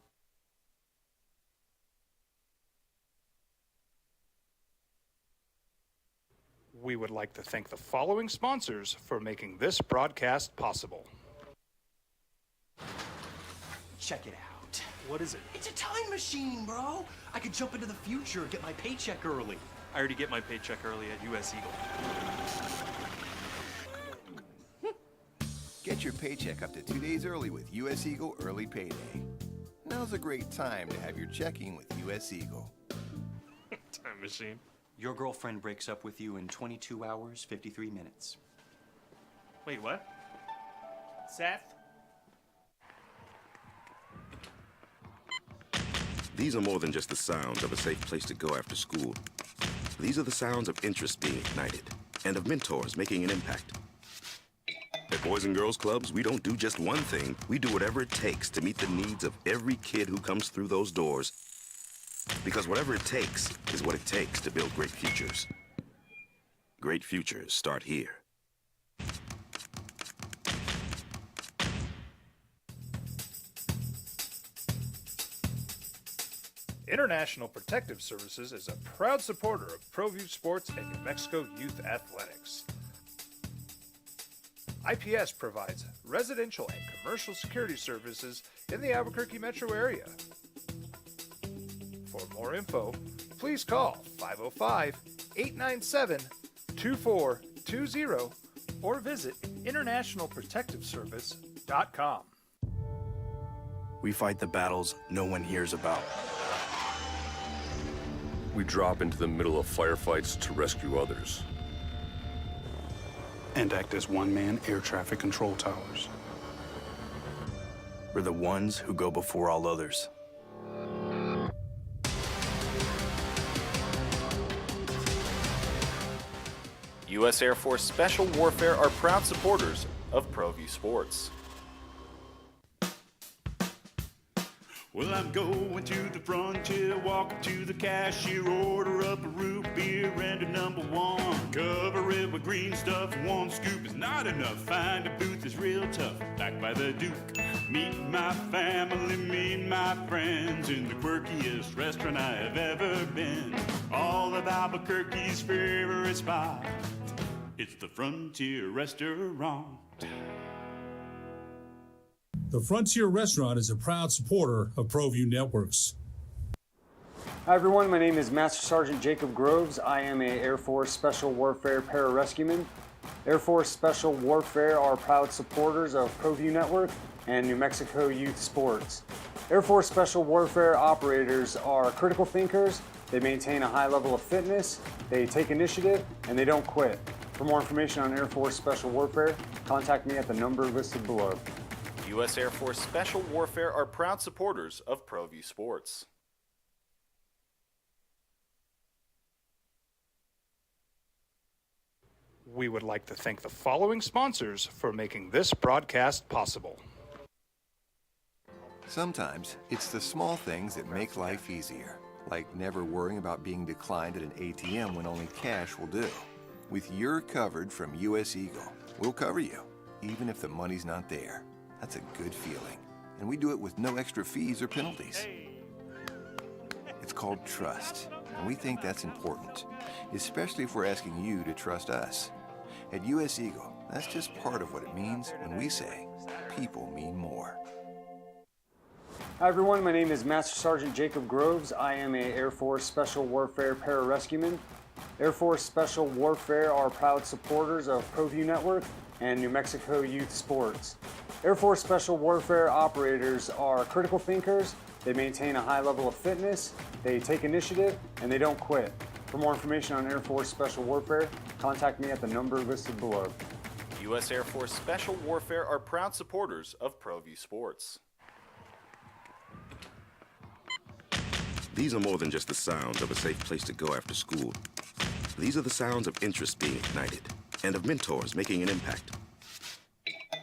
We would like to thank the following sponsors for making this broadcast possible. Check it out. What is it? It's a time machine, bro. I could jump into the future, get my paycheck early. I already get my paycheck early at US Eagle. Get your paycheck up to 2 days early with US Eagle Early Payday. Now's a great time to have your checking with US Eagle. Time machine. Your girlfriend breaks up with you in 22 hours, 53 minutes. Wait, what? Seth? These are more than just the sounds of a safe place to go after school. These are the sounds of interest being ignited and of mentors making an impact. At Boys and Girls Clubs, we don't do just one thing. We do whatever it takes to meet the needs of every kid who comes through those doors. Because whatever it takes is what it takes to build great futures. Great futures start here. International Protective Services is a proud supporter of ProView Sports and New Mexico Youth Athletics. IPS provides residential and commercial security services in the Albuquerque metro area. For more info, please call 505-897-2420 or visit internationalprotectiveservice.com. We fight the battles no one hears about. We drop into the middle of firefights to rescue others. And act as one-man air traffic control towers. We're the ones who go before all others. U.S. Air Force Special Warfare are proud supporters of ProView Sports. Well, I'm going to the frontier, walking to the cashier, order up a root beer and a number one. Cover it with green stuff, one scoop is not enough. Find a booth that's real tough, backed by the Duke. Meet my family, meet my friends in the quirkiest restaurant I have ever been. All of Albuquerque's favorite spot, it's the Frontier Restaurant. The Frontier Restaurant is a proud supporter of ProView Networks. Hi everyone, my name is Master Sergeant Jacob Groves. I am a Air Force Special Warfare pararescueman. Air Force Special Warfare are proud supporters of ProView Network and New Mexico Youth Sports. Air Force Special Warfare operators are critical thinkers. They maintain a high level of fitness, they take initiative, and they don't quit. For more information on Air Force Special Warfare, contact me at the number listed below. U.S. Air Force Special Warfare are proud supporters of ProView Sports. We would like to thank the following sponsors for making this broadcast possible. Sometimes it's the small things that make life easier, like never worrying about being declined at an ATM when only cash will do. With your covered from US Eagle, we'll cover you, even if the money's not there. That's a good feeling, and we do it with no extra fees or penalties. It's called trust, and we think that's important, especially if we're asking you to trust us. At US Eagle, that's just part of what it means when we say people mean more. Hi everyone, my name is Master Sergeant Jacob Groves. I am a Air Force Special Warfare pararescueman. Air Force Special Warfare are proud supporters of ProView Network and New Mexico Youth Sports. Air Force Special Warfare operators are critical thinkers. They maintain a high level of fitness, they take initiative, and they don't quit. For more information on Air Force Special Warfare, contact me at the number listed below. U.S. Air Force Special Warfare are proud supporters of ProView Sports. These are more than just the sounds of a safe place to go after school. These are the sounds of interest being ignited and of mentors making an impact.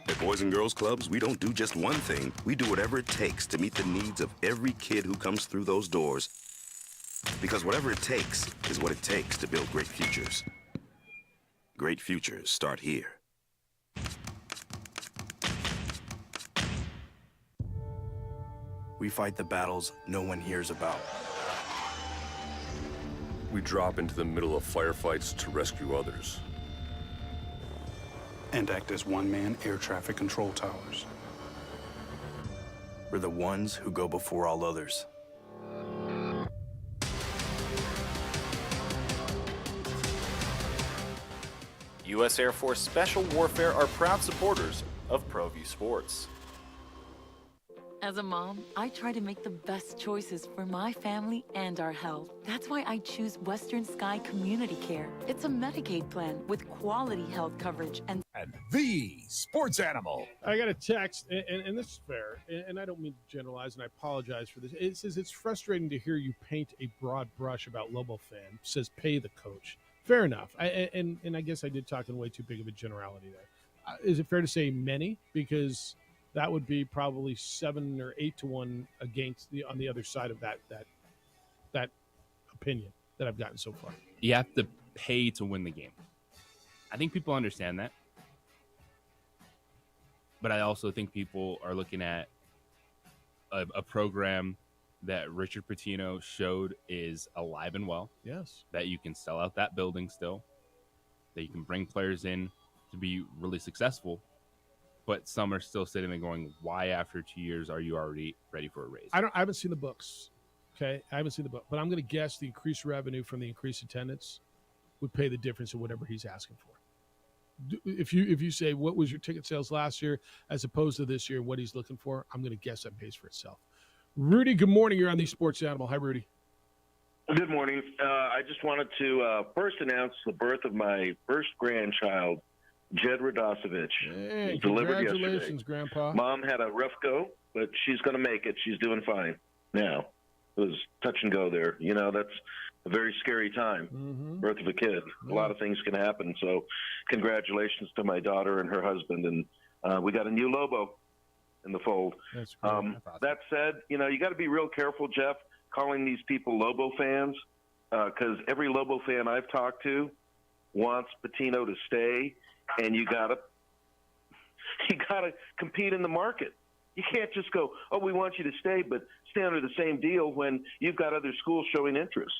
At Boys and Girls Clubs, we don't do just one thing. We do whatever it takes to meet the needs of every kid who comes through those doors. Because whatever it takes is what it takes to build great futures. Great futures start here. We fight the battles no one hears about. We drop into the middle of firefights to rescue others. And act as one-man air traffic control towers. We're the ones who go before all others. U.S. Air Force Special Warfare are proud supporters of ProView Sports. As a mom, I try to make the best choices for my family and our health. That's why I choose Western Sky Community Care. It's a Medicaid plan with quality health coverage and the sports animal. I got a text, and this is fair, and I don't mean to generalize, and I apologize for this. It says, it's frustrating to hear you paint a broad brush about Lobo fan. It says, pay the coach. Fair enough. And I guess I did talk in way too big of a generality there. Is it fair to say many? Because that would be probably 7 or 8 to 1 against on the other side of that opinion that I've gotten so far. You have to pay to win the game. I think people understand that. But I also think people are looking at a program that Richard Pitino showed is alive and well. Yes. That you can sell out that building still. That you can bring players in to be really successful. But some are still sitting there going, why after 2 years are you already ready for a raise? I haven't seen the books. Okay. I haven't seen the book, but I'm going to guess the increased revenue from the increased attendance would pay the difference in whatever he's asking for. If you say, what was your ticket sales last year as opposed to this year, what he's looking for, I'm going to guess that pays for itself. Rudy, good morning. You're on the Sports Animal. Hi, Rudy. Good morning. I just wanted to first announce the birth of my first grandchild, Jed Radosevich. Hey, delivered congratulations, yesterday. Grandpa. Mom had a rough go, but she's going to make it. She's doing fine now. It was touch and go there. You know, that's a very scary time, birth of a kid. A lot of things can happen. So congratulations to my daughter and her husband. And we got a new Lobo in the fold. That's great. That said, you know, you got to be real careful, Jeff, calling these people Lobo fans, because every Lobo fan I've talked to wants Pitino to stay, and you gotta compete in the market. You can't just go, oh, we want you to stay, but stay under the same deal when you've got other schools showing interest.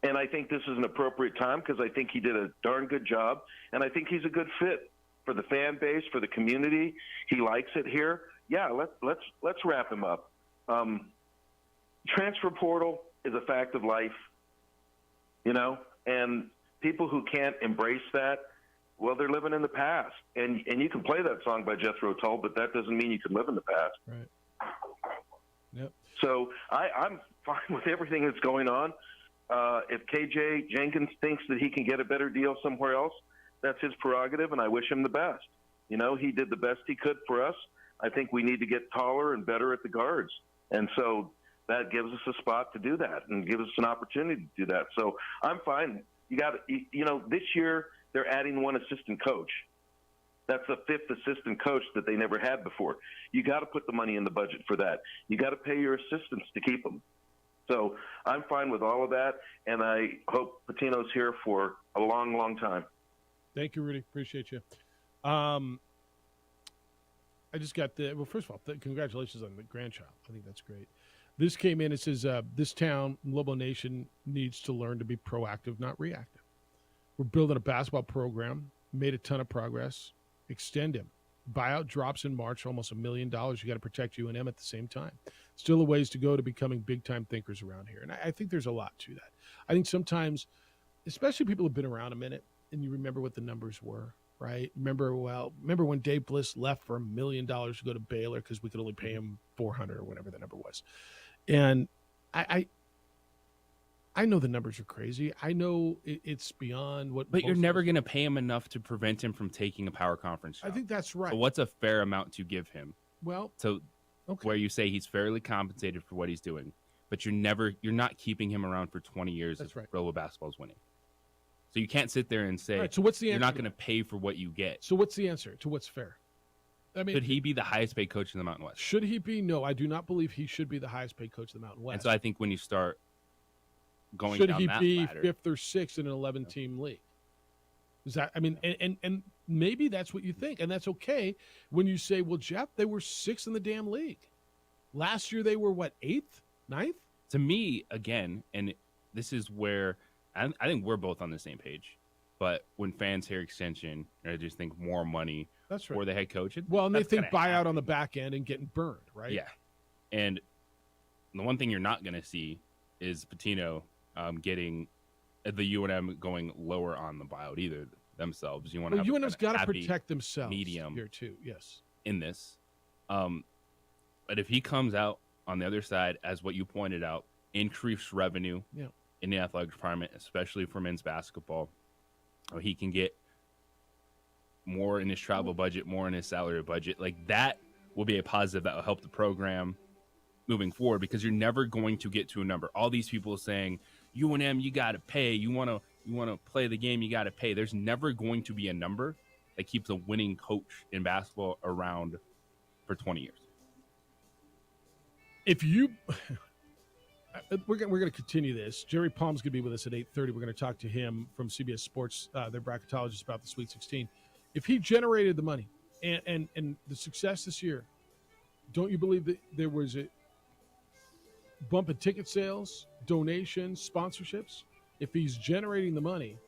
And I think this is an appropriate time because I think he did a darn good job, and I think he's a good fit for the fan base, for the community. He likes it here. Yeah, let's wrap him up. Transfer portal is a fact of life, you know, and people who can't embrace that, well, they're living in the past. And you can play that song by Jethro Tull, but that doesn't mean you can live in the past. Right. Yep. So I'm fine with everything that's going on. If KJ Jenkins thinks that he can get a better deal somewhere else, that's his prerogative, and I wish him the best. You know, he did the best he could for us. I think we need to get taller and better at the guards. And so that gives us a spot to do that and gives us an opportunity to do that. So I'm fine. You know, this year they're adding one assistant coach. That's the 5th assistant coach that they never had before. You got to put the money in the budget for that. You got to pay your assistants to keep them. So I'm fine with all of that, and I hope Pitino's here for a long, long time. Thank you, Rudy. Appreciate you. I just got first of all, congratulations on the grandchild. I think that's great. This came in, it says, this town, Lobo Nation, needs to learn to be proactive, not reactive. We're building a basketball program, made a ton of progress, extend him. Buyout drops in March, almost $1 million. You got to protect UNM at the same time. Still a ways to go to becoming big-time thinkers around here. And I think there's a lot to that. I think sometimes, especially people who've been around a minute, and you remember what the numbers were, right? Remember when Dave Bliss left for $1 million to go to Baylor because we could only pay him $400 or whatever the number was. And I know the numbers are crazy. I know it's beyond what. But you're never going to pay him enough to prevent him from taking a power conference job. I think that's right. So what's a fair amount to give him? Well, where you say he's fairly compensated for what he's doing, but you're not keeping him around for 20 years. That's right. Robo basketball's winning. So you can't sit there and say, All right, so what's the you're answer not to going to pay for what you get. So what's the answer to what's fair? I mean, Should he be the highest paid coach in the Mountain West? Should he be? No, I do not believe he should be the highest paid coach of the Mountain West. And so I think when you start going should down he that be ladder, fifth or sixth in an 11-team league? Is that? I mean, and maybe that's what you think, and that's okay. When you say, "Well, Jeff, they were sixth in the damn league last year. They were what, eighth, ninth?" to me, again, and this is where I think we're both on the same page. But when fans hear extension, I just think more money That's right. for the head coach. Well, and they That's think gonna buyout on the back end and getting burned, right? Yeah. And the one thing you're not going to see is Pitino getting the UNM going lower on the buyout either themselves. You want to Well, have UNM's got to happy protect themselves medium here too. Yes. in this. But if he comes out on the other side, as what you pointed out, increased revenue Yeah. in the athletic department, especially for men's basketball, he can get more in his travel budget, more in his salary budget. Like that will be a positive that will help the program moving forward, because you're never going to get to a number. All these people saying, UNM, you got to pay. You want to play the game, you got to pay. There's never going to be a number that keeps a winning coach in basketball around for 20 years. If you, we're going to continue this. Jerry Palm's going to be with us at 8:30. We're going to talk to him from CBS Sports, their bracketologist, about the Sweet 16. If he generated the money and the success this year, don't you believe that there was a bump in ticket sales, donations, sponsorships? If he's generating the money,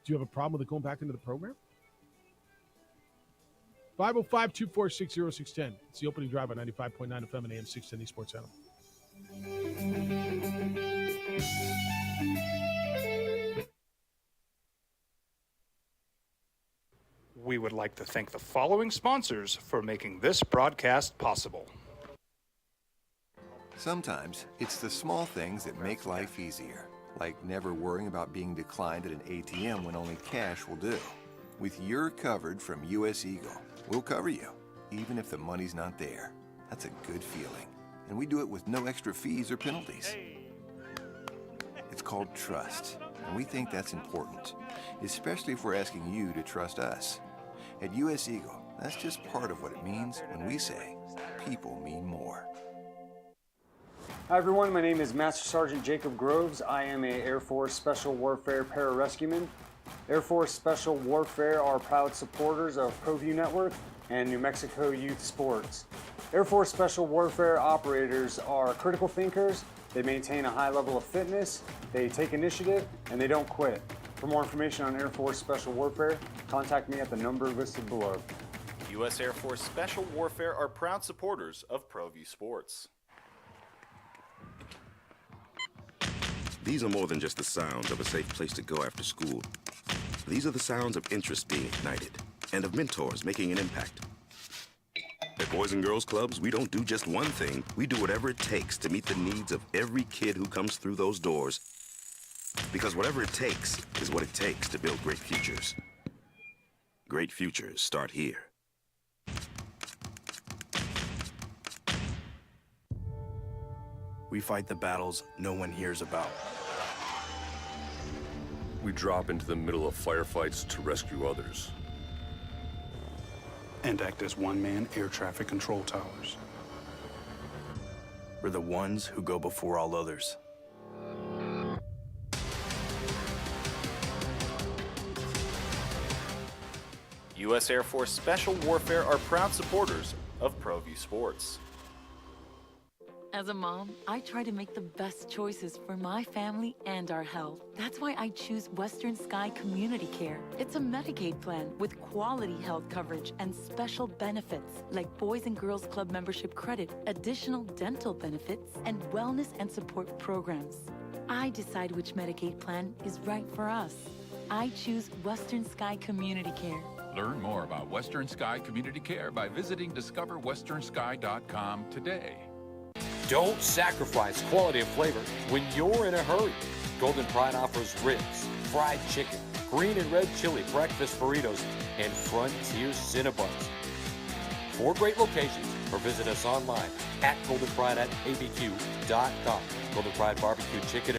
do you have a problem with it going back into the program? 505-246-0610. It's the opening drive on 95.9 FM and AM 610 Sports Center. We would like to thank the following sponsors for making this broadcast possible. Sometimes it's the small things that make life easier, like never worrying about being declined at an ATM when only cash will do. With You're Covered from US Eagle, we'll cover you, even if the money's not there. That's a good feeling. And we do it with no extra fees or penalties. It's called trust, and we think that's important, especially if we're asking you to trust us. At US Eagle, that's just part of what it means when we say people mean more. Hi everyone, my name is Master Sergeant Jacob Groves. I am a Air Force Special Warfare Pararescueman. Air Force Special Warfare are proud supporters of ProView Network and New Mexico Youth Sports. Air Force Special Warfare operators are critical thinkers. They maintain a high level of fitness, they take initiative, and they don't quit. For more information on Air Force Special Warfare, contact me at the number listed below. U.S. Air Force Special Warfare are proud supporters of ProView Sports. These are more than just the sounds of a safe place to go after school. These are the sounds of interest being ignited and of mentors making an impact. At Boys and Girls Clubs, we don't do just one thing. We do whatever it takes to meet the needs of every kid who comes through those doors. Because whatever it takes is what it takes to build great futures. Great futures start here. We fight the battles no one hears about. We drop into the middle of firefights to rescue others. And act as one-man air traffic control towers. We're the ones who go before all others. U.S. Air Force Special Warfare are proud supporters of ProView Sports. As a mom, I try to make the best choices for my family and our health. That's why I choose Western Sky Community Care. It's a Medicaid plan with quality health coverage and special benefits like Boys and Girls Club membership credit, additional dental benefits, and wellness and support programs. I decide which Medicaid plan is right for us. I choose Western Sky Community Care. Learn more about Western Sky Community Care by visiting discoverwesternsky.com today. Don't sacrifice quality of flavor when you're in a hurry. Golden Pride offers ribs, fried chicken, green and red chili breakfast burritos, and Frontier Cinnabons. 4 great locations, or visit us online at goldenpride@abq.com. Golden Pride Barbecue Chicken.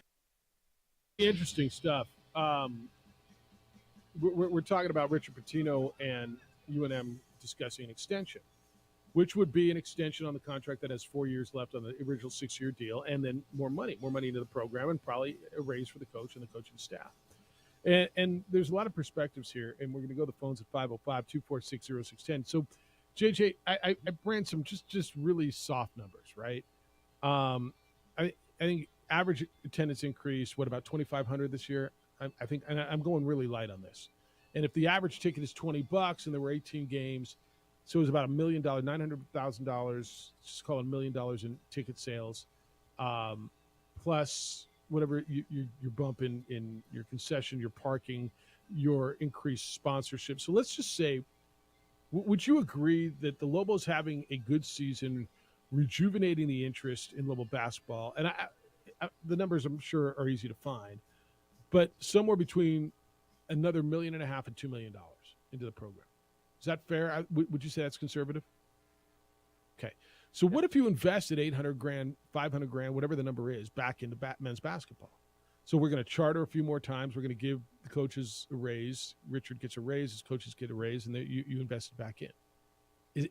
Interesting stuff. we're talking about Richard Pitino and UNM discussing an extension, which would be an extension on the contract that has 4 years left on the original 6-year deal, and then more money into the program, and probably a raise for the coach and the coaching staff. And there's a lot of perspectives here, and we're going to go to the phones at 505-246-0610. So, JJ, I ran some just really soft numbers, right? I think average attendance increase, about 2,500 this year? I think, and I'm going really light on this. And if the average ticket is $20 and there were 18 games, so it was about $1 million, $900,000, just call it $1 million in ticket sales, plus whatever you bump in your concession, your parking, your increased sponsorship. So let's just say, would you agree that the Lobos having a good season, rejuvenating the interest in Lobo basketball, and the numbers I'm sure are easy to find, but somewhere between another $1.5 million and $2 million into the program? Is that fair? Would you say that's conservative? Okay. So what if you invested $800,000, $500,000, whatever the number is, back into men's basketball? So we're going to charter a few more times. We're going to give the coaches a raise. Richard gets a raise. His coaches get a raise, and you invest it back in.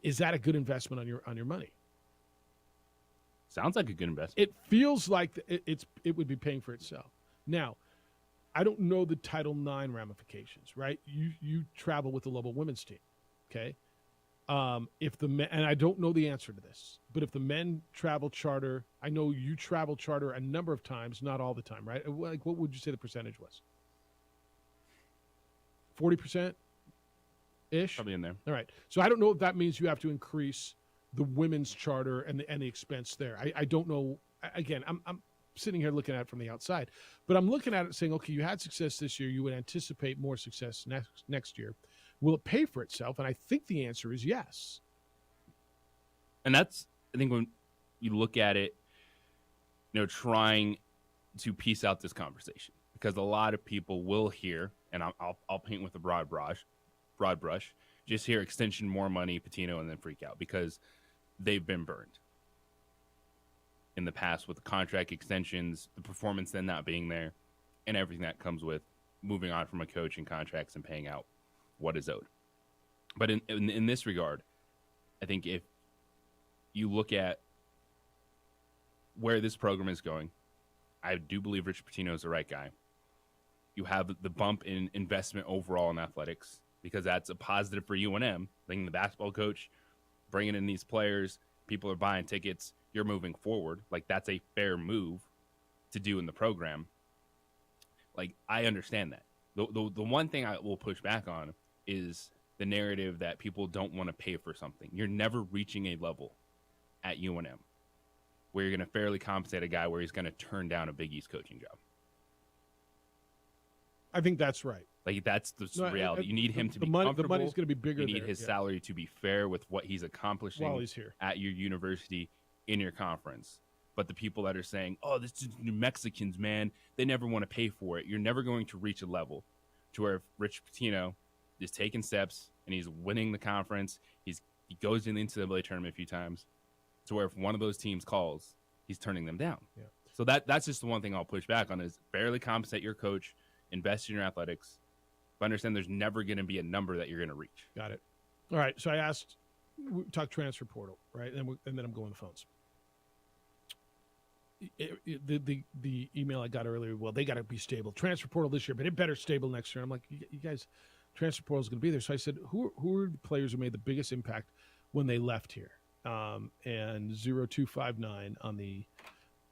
Is that a good investment on your money? Sounds like a good investment. It feels like it would be paying for itself. Now, I don't know the Title IX ramifications, right? You travel with the Lobo women's team, okay? If the men, and I don't know the answer to this, but if the men travel charter, I know you travel charter a number of times, not all the time, right? Like, what would you say the percentage was? 40% ish? Probably in there. All right. So I don't know if that means you have to increase the women's charter and the expense there. I don't know. Again, I'm sitting here looking at it from the outside, but I'm looking at it saying, okay, you had success this year. You would anticipate more success next year. Will it pay for itself? And I think the answer is yes. And that's, I think, when you look at it, trying to piece out this conversation, because a lot of people will hear, and I'll paint with a broad brush, just hear extension, more money, Pitino, and then freak out because they've been burned in the past with the contract extensions, the performance then not being there, and everything that comes with moving on from a coach and contracts and paying out what is owed. But in this regard, I think if you look at where this program is going, I do believe Richard Pitino is the right guy. You have the bump in investment overall in athletics, because that's a positive for UNM. Being the basketball coach, bringing in these players, people are buying tickets, you're moving forward. Like, that's a fair move to do in the program. Like, I understand that. The one thing I will push back on is the narrative that people don't want to pay for something. You're never reaching a level at UNM where you're going to fairly compensate a guy where he's going to turn down a Big East coaching job. I think that's right. Like, that's the reality. You need him to be comfortable. The money's going to be bigger. You need his salary to be fair with what he's accomplishing while he's here at your university, in your conference. But the people that are saying, oh, this is New Mexicans, man, they never want to pay for it. You're never going to reach a level to where if Rich Pitino is taking steps and he's winning the conference, he goes in the NCAA tournament a few times, to where if one of those teams calls, he's turning them down. Yeah. So that's just the one thing I'll push back on, is fairly compensate your coach, invest in your athletics, but understand there's never going to be a number that you're going to reach. Got it. All right. So I asked, we talked transfer portal, right? And then I'm going to the phones. The email I got earlier, well, they got to be stable. Transfer portal this year, but it better stable next year. I'm like, you guys, transfer portal is going to be there. So I said, who are the players who made the biggest impact when they left here? And 0259 on the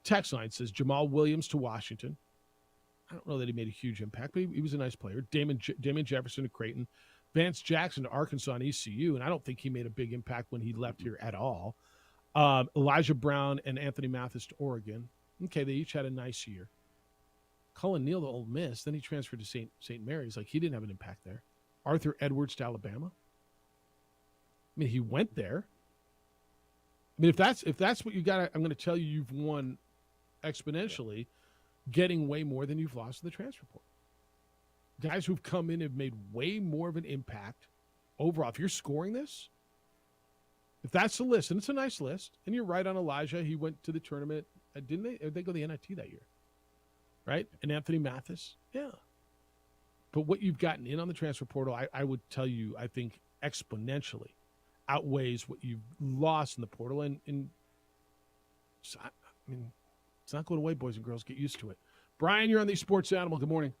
text line says Jamal Williams to Washington. I don't know that he made a huge impact, but he was a nice player. Damon Jefferson to Creighton. Vance Jackson to Arkansas and ECU, and I don't think he made a big impact when he left here at all. Elijah Brown and Anthony Mathis to Oregon. Okay, they each had a nice year. Cullen Neal to Ole Miss, then he transferred to St. Mary's. Like, he didn't have an impact there. Arthur Edwards to Alabama. I mean, he went there. I mean, if that's what you got, I'm going to tell you you've won exponentially, getting way more than you've lost in the transfer portal. Guys who've come in have made way more of an impact overall. If you're scoring this, if that's the list, and it's a nice list, and you're right on Elijah, he went to the tournament. Didn't they? They go to the NIT that year, right? And Anthony Mathis, yeah. But what you've gotten in on the transfer portal, I would tell you, I think exponentially outweighs what you've lost in the portal. And I mean, it's not going away, boys and girls. Get used to it. Brian, you're on the Sports Animal. Good morning.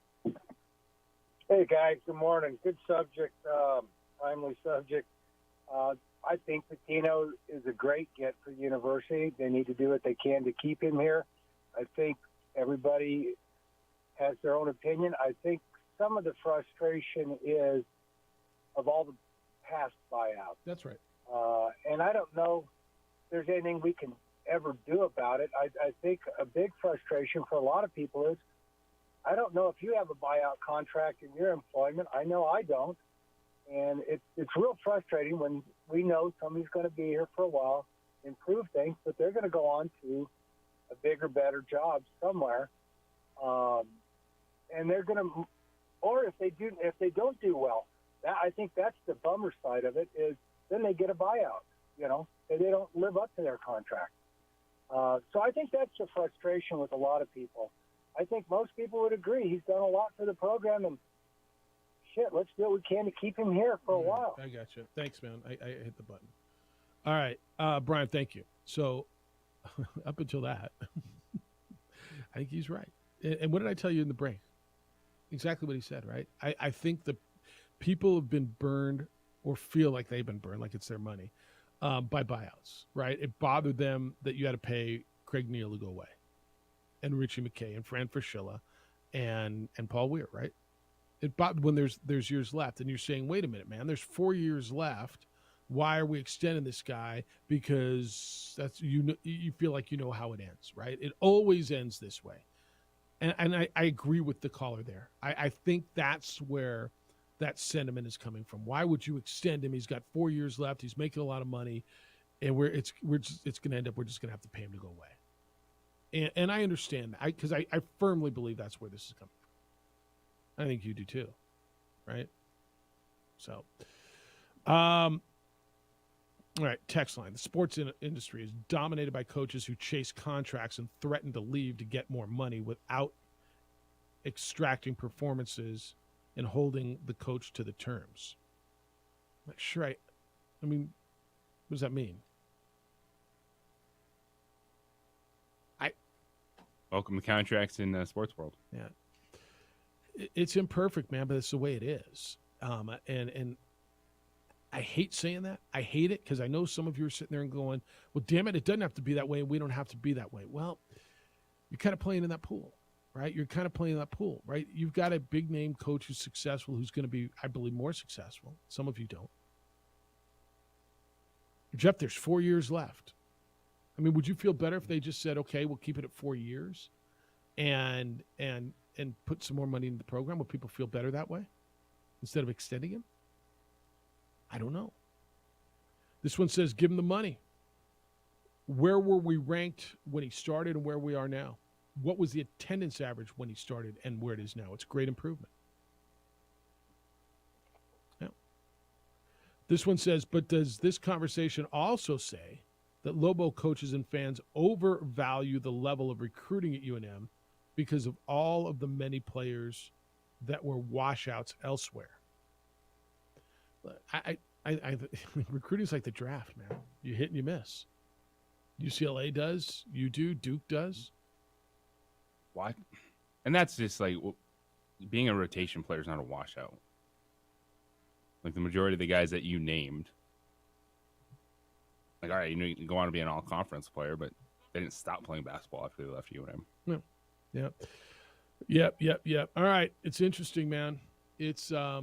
Hey, guys. Good morning. Good subject, timely subject. I think Pitino is a great get for University. They need to do what they can to keep him here. I think everybody has their own opinion. I think some of the frustration is of all the past buyouts. That's right. And I don't know if there's anything we can ever do about it. I think a big frustration for a lot of people is, I don't know if you have a buyout contract in your employment. I know I don't. And it's real frustrating when we know somebody's going to be here for a while, improve things, but they're going to go on to a bigger, better job somewhere. And they're going to, or if they don't do well, I think that's the bummer side of it, is then they get a buyout, and they don't live up to their contract. So I think that's the frustration with a lot of people. I think most people would agree he's done a lot for the program, and shit, let's do what we can to keep him here for a while. I got you. Thanks, man. I hit the button. All right, Brian, thank you. So up until that, I think he's right. And what did I tell you in the break? Exactly what he said, right? I think the people have been burned or feel like they've been burned, like it's their money, by buyouts, right? It bothered them that you had to pay Craig Neal to go away, and Richie McKay, and Fran Fraschilla, and Paul Weir, right? It bothered when there's years left, and you're saying, wait a minute, man, there's 4 years left. Why are we extending this guy? Because that's you feel like you know how it ends, right? It always ends this way. And I agree with the caller there. I think that's where that sentiment is coming from. Why would you extend him? He's got 4 years left. He's making a lot of money, and it's going to end up we're just going to have to pay him to go away. And I understand that because I firmly believe that's where this is coming from. I think you do too, right? So, all right, text line. The sports industry is dominated by coaches who chase contracts and threaten to leave to get more money without extracting performances and holding the coach to the terms. Like, sure, I mean, what does that mean? Welcome to contracts in the sports world. Yeah. It's imperfect, man, but it's the way it is. And I hate saying that. I hate it because I know some of you are sitting there and going, well, damn it doesn't have to be that way, and we don't have to be that way. Well, you're kind of playing in that pool, right? You're kind of playing in that pool, right? You've got a big-name coach who's successful, who's going to be, I believe, more successful. Some of you don't. Jeff, there's 4 years left. I mean, would you feel better if they just said, okay, we'll keep it at 4 years and put some more money into the program? Would people feel better that way instead of extending him? I don't know. This one says, give him the money. Where were we ranked when he started and where we are now? What was the attendance average when he started and where it is now? It's a great improvement. Yeah. This one says, but does this conversation also say that Lobo coaches and fans overvalue the level of recruiting at UNM because of all of the many players that were washouts elsewhere? Recruiting is like the draft, man. You hit and you miss. UCLA does. You do. Duke does. Why? And that's just like being a rotation player is not a washout. Like the majority of the guys that you named, like, all right, you go on to be an all-conference player, but they didn't stop playing basketball after they left UNM. No. Yep. All right. It's interesting, man. It's I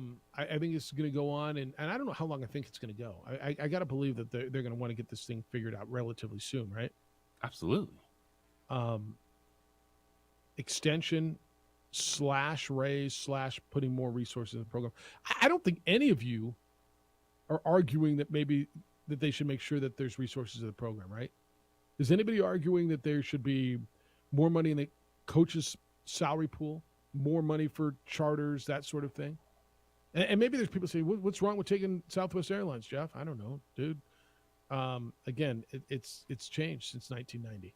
think it's going to go on, and I don't know how long I think it's going to go. I got to believe that they're going to want to get this thing figured out relatively soon, right? Absolutely. Extension / raise / putting more resources in the program. I don't think any of you are arguing that maybe that they should make sure that there's resources in the program, right? Is anybody arguing that there should be more money in the coach's salary pool? More money for charters, that sort of thing. And maybe there's people saying, what's wrong with taking Southwest Airlines, Jeff? I don't know, dude. Again, it's changed since 1990.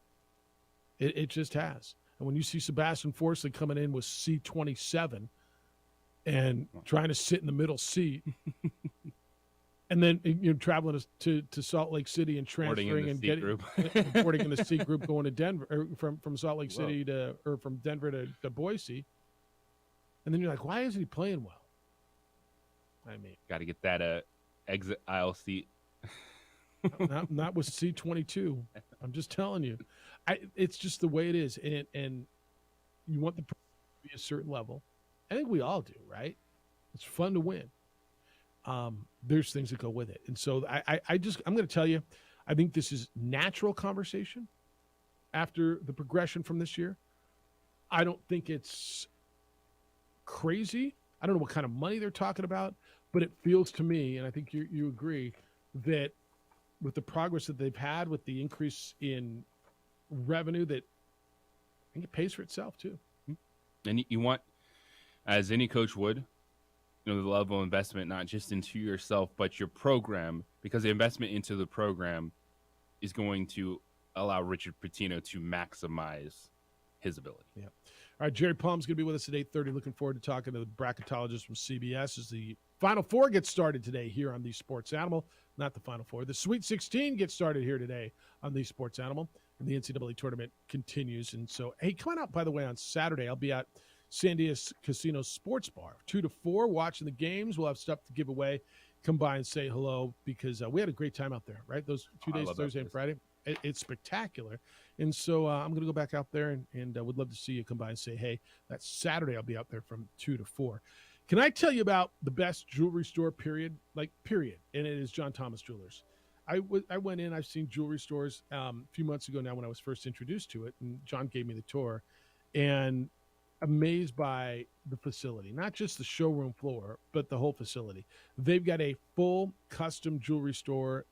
It just has. And when you see Sebastian Forsley coming in with C-27 and trying to sit in the middle seat. And then traveling to Salt Lake City and transferring and boarding in the C group, going to Denver, or from Salt Lake City from Denver to Boise. And then you're like, why isn't he playing well? I mean, got to get that exit aisle seat. not with C22. I'm just telling you, it's just the way it is, and you want the program to be a certain level. I think we all do, right? It's fun to win. There's things that go with it, and so I'm going to tell you, I think this is natural conversation after the progression from this year. I don't think it's crazy. I don't know what kind of money they're talking about, but it feels to me, and I think you agree, that with the progress that they've had, with the increase in revenue, that I think it pays for itself too. And you want, as any coach would, the level of investment, not just into yourself, but your program, because the investment into the program is going to allow Richard Pitino to maximize his ability. Yeah. All right, Jerry Palm's going to be with us at 8:30. Looking forward to talking to the bracketologist from CBS as the Final Four gets started today here on the Sports Animal. Not the Final Four. The Sweet 16 gets started here today on the Sports Animal, and the NCAA tournament continues. And so, hey, come on out, by the way, on Saturday. I'll be at San Diego Casino Sports Bar, 2 to 4, watching the games. We'll have stuff to give away. Come by and say hello, because we had a great time out there, right? Those 2 days, Thursday and Friday. It's spectacular. And so I'm going to go back out there and would love to see you come by and say, hey, that's Saturday. I'll be out there from 2 to 4. Can I tell you about the best jewelry store, period? Period. And it is John Thomas Jewelers. I went in, I've seen jewelry stores a few months ago now when I was first introduced to it, and John gave me the tour, and amazed by the facility, not just the showroom floor, but the whole facility. They've got a full custom jewelry store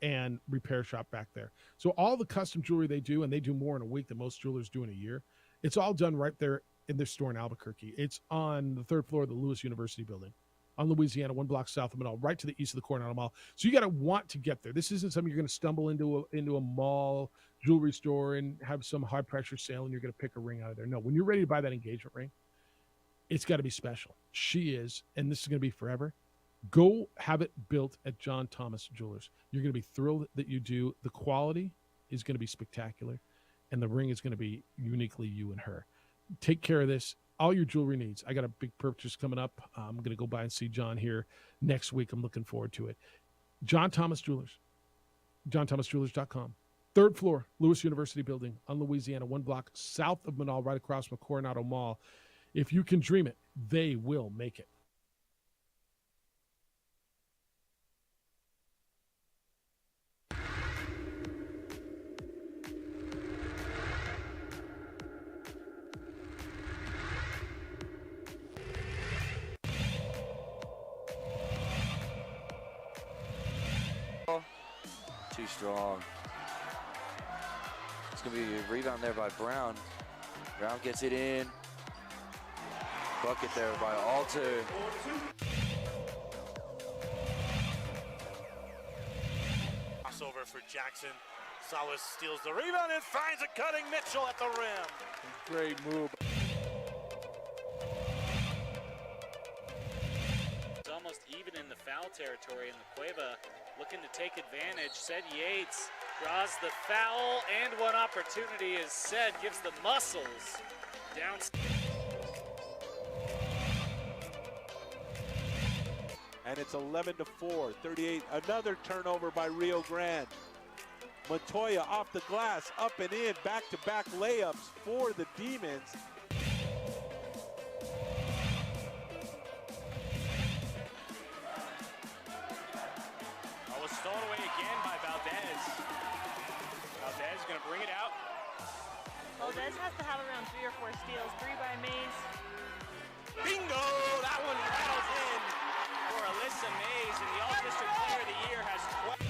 and repair shop back there. So all the custom jewelry they do, and they do more in a week than most jewelers do in a year, it's all done right there in their store in Albuquerque. It's on the 3rd floor of the Lewis University building on Louisiana, 1 block south of Manal, right to the east of the Coronado Mall. So you got to want to get there. This isn't something you're going to stumble into a mall jewelry store and have some high pressure sale and you're going to pick a ring out of there. No, when you're ready to buy that engagement ring, it's got to be special. She is, and this is going to be forever. Go have it built at John Thomas Jewelers. You're going to be thrilled that you do. The quality is going to be spectacular, and the ring is going to be uniquely you and her. Take care of this. All your jewelry needs. I got a big purchase coming up. I'm going to go by and see John here next week. I'm looking forward to it. John Thomas Jewelers. JohnThomasJewelers.com. 3rd floor, Lewis University building on Louisiana, 1 block south of Manal, right across from Coronado Mall. If you can dream it, they will make it. Too strong. It's going to be a rebound there by Brown. Brown gets it in. Bucket there by Alter. Crossover for Jackson. Salas steals the rebound and finds a cutting Mitchell at the rim. Great move. It's almost even in the foul territory, and the Cueva looking to take advantage. Said Yates draws the foul, and one opportunity is said, gives the muscles down. And it's 11-4, 38. Another turnover by Rio Grande. Montoya off the glass, up and in, back-to-back layups for the Demons. Stolen away again by Valdez. Valdez going to bring it out. Valdez has to have around 3 or 4 steals. 3 by Mays. Bingo! That one rattles in for Alyssa Mays, and the All-District Player of the Year has 12.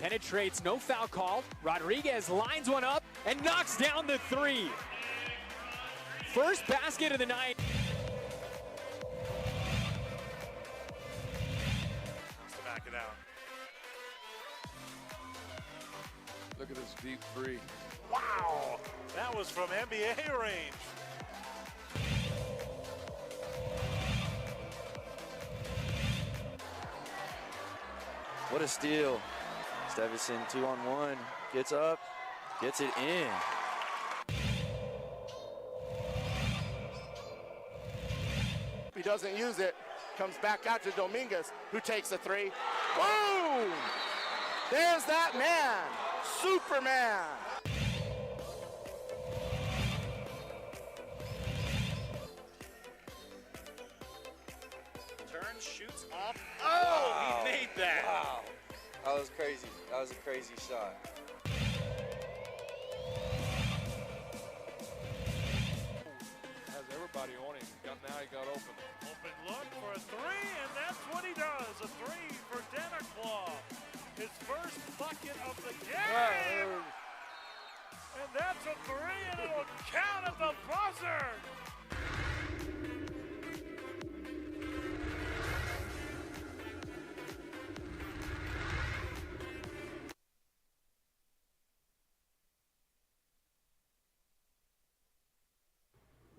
Penetrates, no foul called. Rodriguez lines one up and knocks down the 3. First basket of the night. Back it out. Look at this deep 3. Wow, that was from NBA range. What a steal. Stephenson 2-on-1, gets up, gets it in. He doesn't use it, comes back out to Dominguez, who takes a three. Boom! There's that man, Superman. Turns, shoots off. Oh, he made that. Wow. That was crazy. That was a crazy shot. Has everybody on him. Now he got open. Open look for a three, and that's what he does. A three for Denaclaw. His first bucket of the game. And that's a three, and it'll count at the buzzer.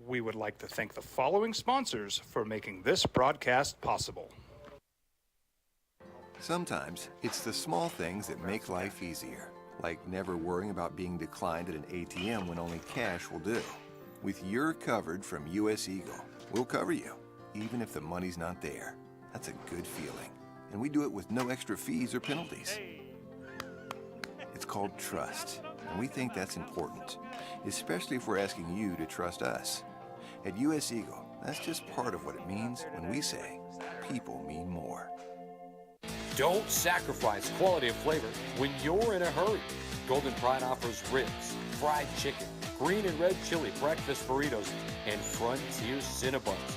We would like to thank the following sponsors for making this broadcast possible. Sometimes it's the small things that make life easier, like never worrying about being declined at an ATM when only cash will do. With You're Covered from US Eagle, we'll cover you, even if the money's not there. That's a good feeling. And we do it with no extra fees or penalties. It's called trust, and we think that's important, especially if we're asking you to trust us. At US Eagle, that's just part of what it means when we say people mean more. Don't sacrifice quality of flavor when you're in a hurry. Golden Pride offers ribs, fried chicken, green and red chili breakfast burritos, and Frontier Cinnabons.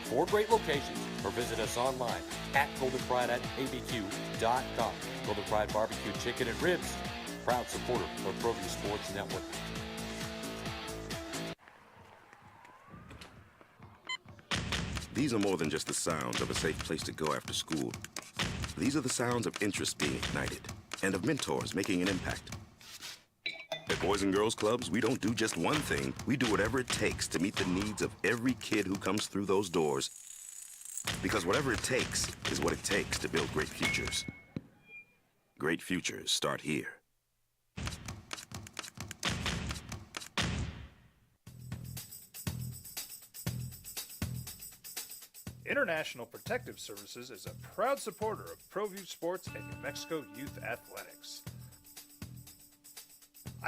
4 great locations, or visit us online at goldenpride@abq.com. Golden Pride Barbecue Chicken and Ribs, proud supporter of ProView Sports Network. These are more than just the sounds of a safe place to go after school. These are the sounds of interest being ignited and of mentors making an impact. At Boys and Girls Clubs, we don't do just one thing. We do whatever it takes to meet the needs of every kid who comes through those doors. Because whatever it takes is what it takes to build great futures. Great futures start here. International Protective Services is a proud supporter of ProView Sports and New Mexico Youth Athletics.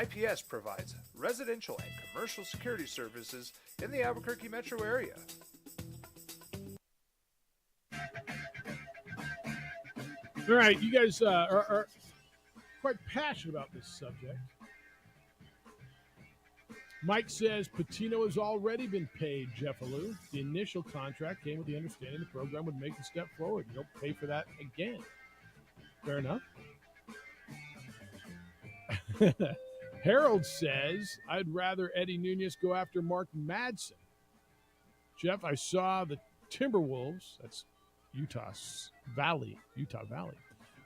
IPS provides residential and commercial security services in the Albuquerque metro area. All right, you guys are quite passionate about this subject. Mike says Patino has already been paid, Jeff Alou. The initial contract came with the understanding the program would make a step forward. You don't pay for that again. Fair enough. Harold says, I'd rather Eddie Nunez go after Mark Madsen. Jeff, I saw the Timberwolves, that's Utah Valley,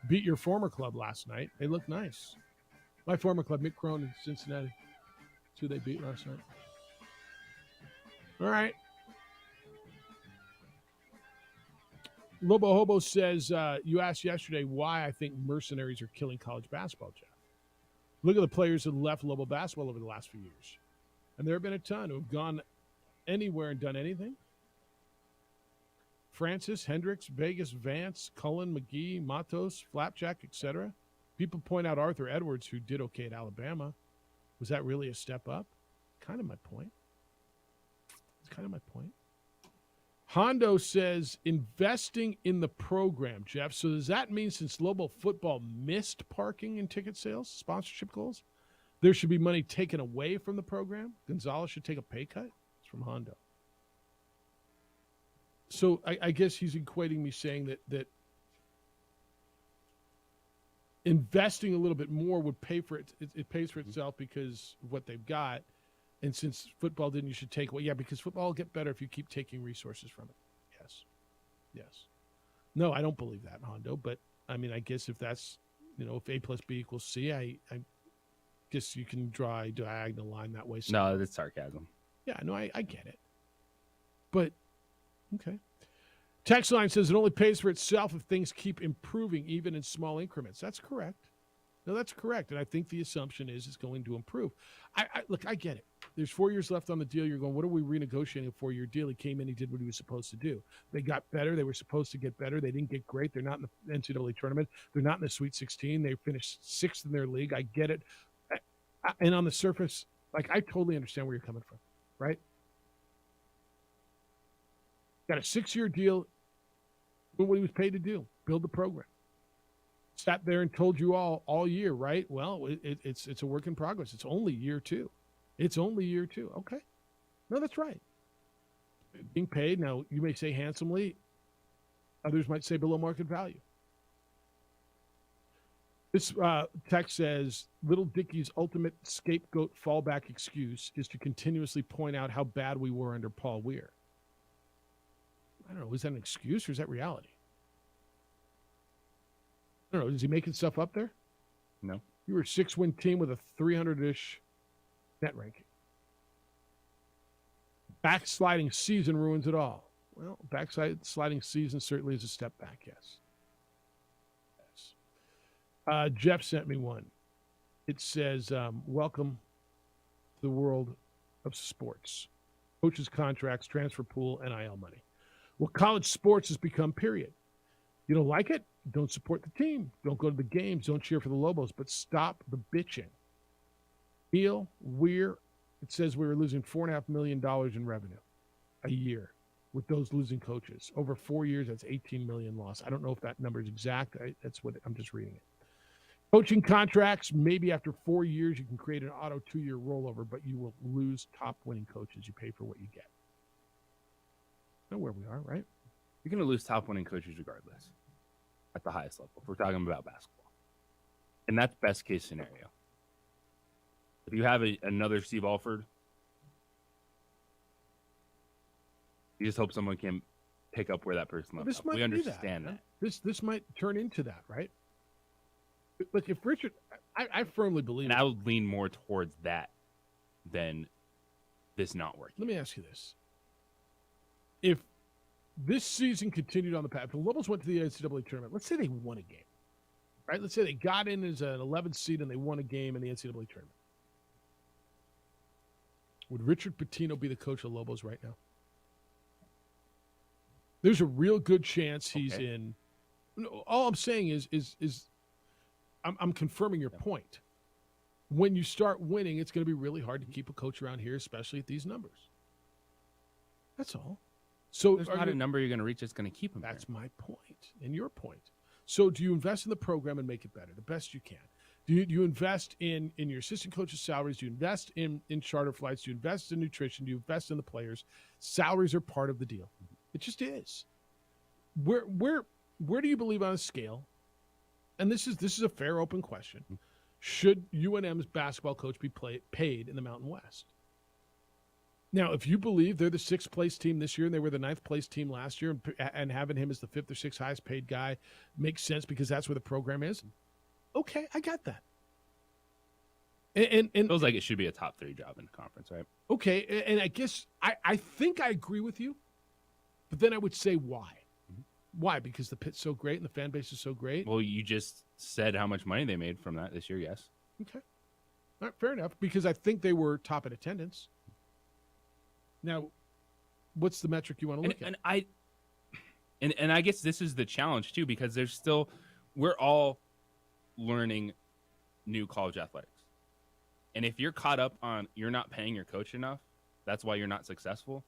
beat your former club last night. They look nice. My former club, Mick Crone in Cincinnati. That's who they beat last night. All right. Lobo Hobo says, you asked yesterday why I think mercenaries are killing college basketball, Jeff. Look at the players that left Lobo basketball over the last few years. And there have been a ton who have gone anywhere and done anything. Francis, Hendricks, Vegas, Vance, Cullen, McGee, Matos, Flapjack, etc. People point out Arthur Edwards, who did okay at Alabama. Was that really a step up? Kind of my point. It's kind of my point. Hondo says, investing in the program, Jeff. So does that mean since Lobo football missed parking and ticket sales, sponsorship goals, there should be money taken away from the program? Gonzalez should take a pay cut? It's from Hondo. So I guess he's equating me saying that investing a little bit more would pay for it. It pays for itself because of what they've got. And since football didn't, you should take away. Yeah, because football will get better if you keep taking resources from it. Yes. No, I don't believe that, Hondo. But, I mean, I guess if that's, if A plus B equals C, I Just you can draw a diagonal line that way. No, that's sarcasm. Yeah, no, I get it. But, okay. Text line says it only pays for itself if things keep improving, even in small increments. That's correct. No, that's correct. And I think the assumption is it's going to improve. Look, I get it. There's 4 years left on the deal. You're going, what are we renegotiating a 4-year deal? He came in, he did what he was supposed to do. They got better. They were supposed to get better. They didn't get great. They're not in the NCAA tournament. They're not in the Sweet 16. They finished 6th in their league. I get it. And on the surface, like, I totally understand where you're coming from, right? Got a 6-year deal. Doing what he was paid to do, build the program. Sat there and told you all year, right? Well, it's a work in progress. It's only year 2. It's only year 2. Okay. No, that's right. Being paid, now you may say handsomely, others might say below market value. This text says, Little Dickie's ultimate scapegoat fallback excuse is to continuously point out how bad we were under Paul Weir. I don't know, is that an excuse or is that reality? I don't know, is he making stuff up there? No. You were a 6-win team with a 300-ish net ranking. Backsliding season ruins it all. Well, backsliding season certainly is a step back, yes. Jeff sent me one. It says, welcome to the world of sports. Coaches' contracts, transfer pool, NIL money. Well, college sports has become, period. You don't like it? Don't support the team. Don't go to the games. Don't cheer for the Lobos. But stop the bitching. Neil, Weir, it says we were losing $4.5 million in revenue a year with those losing coaches. Over 4 years, that's $18 million loss. I don't know if that number is exact. That's what I'm just reading it. Coaching contracts, maybe after 4 years, you can create an auto 2-year rollover, but you will lose top winning coaches. You pay for what you get. Know where we are, right? You're going to lose top winning coaches regardless at the highest level. If we're talking about basketball. And that's best case scenario. If you have another Steve Alford, you just hope someone can pick up where that person left off. We understand that. This might turn into that, right? Look, if Richard, I firmly believe. And I would lean more towards that than this not working. Let me ask you this. If this season continued on the path, if the Lobos went to the NCAA tournament, let's say they won a game, right? Let's say they got in as an 11th seed and they won a game in the NCAA tournament. Would Richard Pitino be the coach of Lobos right now? There's a real good chance he's in. All I'm saying is I'm confirming your point. When you start winning, it's going to be really hard to keep a coach around here, especially at these numbers. That's all. So there's not a number you're going to reach that's going to keep him. That's my point and your point. So do you invest in the program and make it better the best you can? Do you invest in your assistant coaches' salaries? Do you invest in charter flights? Do you invest in nutrition? Do you invest in the players? Salaries are part of the deal. It just is. Where do you believe on a scale? And this is a fair, open question. Should UNM's basketball coach be paid in the Mountain West? Now, if you believe they're the 6th place team this year and they were the 9th place team last year, and having him as the 5th or 6th highest paid guy makes sense because that's where the program is, okay, I got that. And it feels like it should be a top 3 job in the conference, right? Okay, and I guess I think I agree with you, but then I would say why? Why? Because the pit's so great and the fan base is so great? Well, you just said how much money they made from that this year, yes. Okay. All right, fair enough, because I think they were top in attendance. Now, what's the metric you want to look at? And I guess this is the challenge, too, because we're all learning new college athletics. And if you're caught up on you're not paying your coach enough, that's why you're not successful,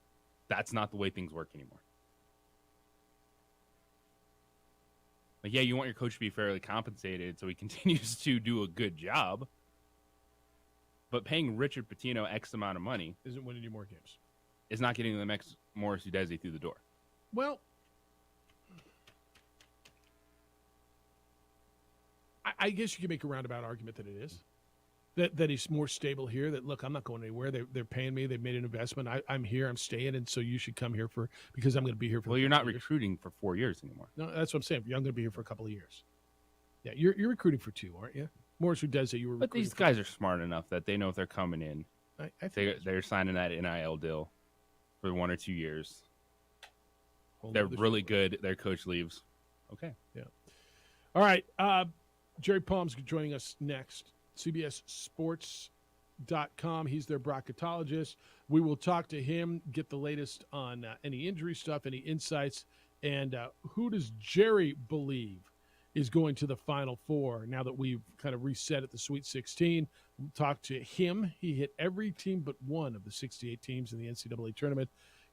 that's not the way things work anymore. Like, yeah, you want your coach to be fairly compensated so he continues to do a good job. But paying Richard Pitino X amount of money isn't winning you more games. Is not getting the next Morris Udeze through the door. Well, I guess you can make a roundabout argument that it is. That he's more stable here. That, look, I'm not going anywhere. They're paying me. They've made an investment. I'm here. I'm staying, and so you should come here because I'm going to be here for. Well, you're not recruiting for 4 years anymore. No, that's what I'm saying. I'm going to be here for a couple of years. Yeah, you're recruiting for 2, aren't you? Morris Udeze, you were. But these guys are smart enough that they know if they're coming in, I think they're signing that NIL deal for 1 or 2 years. Whole They're nother really story. good. Their coach leaves. Okay. Yeah. All right. Jerry Palm's joining us next. CBSSports.com. He's their bracketologist. We will talk to him, get the latest on any injury stuff, any insights, and who does Jerry believe is going to the Final Four now that we've kind of reset at the Sweet 16. We'll talk to him. He hit every team but one of the 68 teams in the NCAA tournament.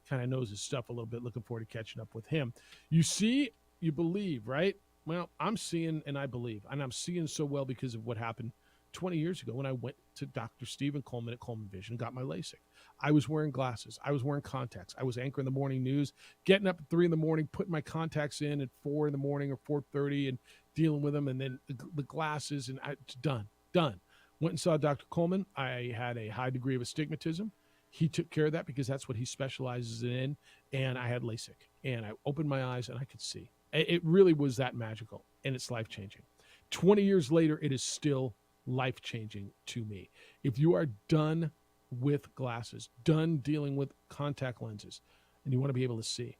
Kind of knows his stuff a little bit. Looking forward to catching up with him. You see, you believe, right? Well, I'm seeing and I believe. And I'm seeing so well because of what happened 20 years ago when I went to Dr. Stephen Coleman at Coleman Vision and got my LASIK. I was wearing glasses. I was wearing contacts. I was anchoring the morning news, getting up at 3 a.m, putting my contacts in at 4 a.m. or 4:30 and dealing with them. And then the glasses and it's done. Went and saw Dr. Coleman. I had a high degree of astigmatism. He took care of that because that's what he specializes in. And I had LASIK and I opened my eyes and I could see. It really was that magical and it's life-changing. 20 years later, it is still life-changing to me. If you are done with glasses, done dealing with contact lenses, and you want to be able to see,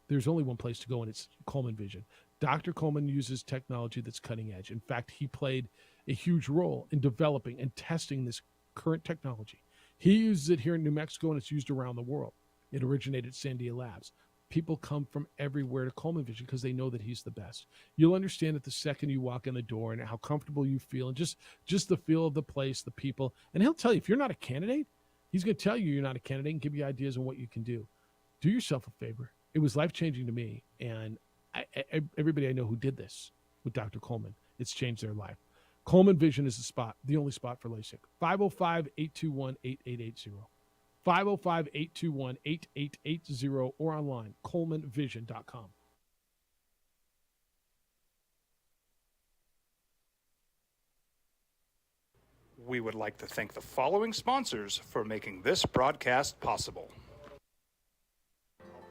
there's only one place to go, and it's Coleman Vision. Dr. Coleman uses technology that's cutting edge. In fact, he played a huge role in developing and testing this current technology. He uses it here in New Mexico, and it's used around the world. It originated at Sandia Labs. People come from everywhere to Coleman Vision because they know that he's the best. You'll understand it the second you walk in the door and how comfortable you feel and just the feel of the place, the people. And he'll tell you, if you're not a candidate, he's going to tell you you're not a candidate and give you ideas on what you can do. Do yourself a favor. It was life-changing to me. And everybody I know who did this with Dr. Coleman, it's changed their life. Coleman Vision is the spot, the only spot for LASIK. 505-821-8880. 505-821-8880 or online, colemanvision.com. We would like to thank the following sponsors for making this broadcast possible.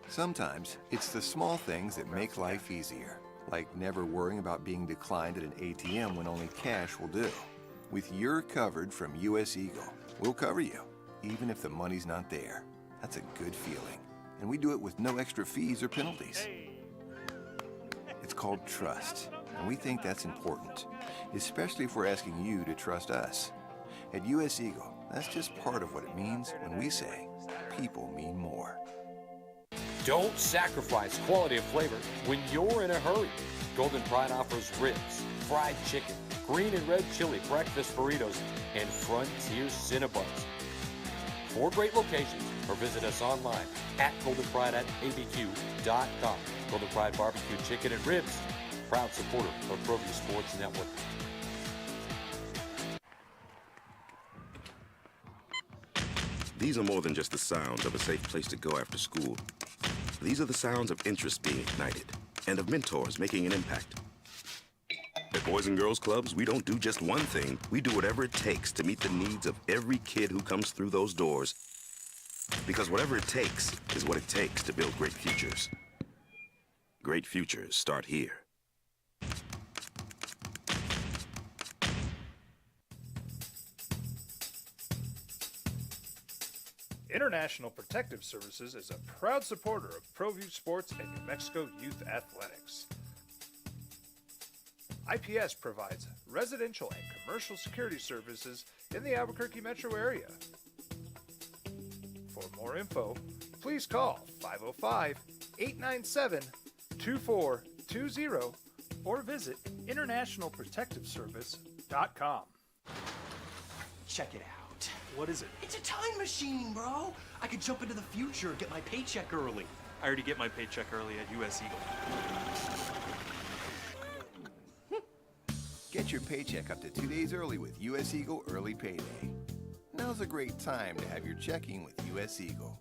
Sometimes it's the small things that make life easier, like never worrying about being declined at an ATM when only cash will do. With You're Covered from US Eagle, we'll cover you, even if the money's not there. That's a good feeling. And we do it with no extra fees or penalties. It's called trust, and we think that's important, especially if we're asking you to trust us. At US Eagle, that's just part of what it means when we say people mean more. Don't sacrifice quality of flavor when you're in a hurry. Golden Pride offers ribs, fried chicken, green and red chili breakfast burritos, and Frontier Cinnabons. 4 great locations, or visit us online at goldenpride@abq.com. Golden Pride Barbecue Chicken and Ribs, proud supporter of ProView Sports Network. These are more than just the sounds of a safe place to go after school. These are the sounds of interest being ignited and of mentors making an impact. At Boys and Girls Clubs, we don't do just one thing. We do whatever it takes to meet the needs of every kid who comes through those doors. Because whatever it takes is what it takes to build great futures. Great futures start here. International Protective Services is a proud supporter of ProView Sports and New Mexico Youth Athletics. IPS provides residential and commercial security services in the Albuquerque metro area. For more info, please call 505-897-2420 or visit internationalprotectiveservice.com. Check it out. What is it? It's a time machine, bro. I could jump into the future, get my paycheck early. I already get my paycheck early at US Eagle. Get your paycheck up to 2 days early with US Eagle Early Payday. Now's a great time to have your checking with US Eagle.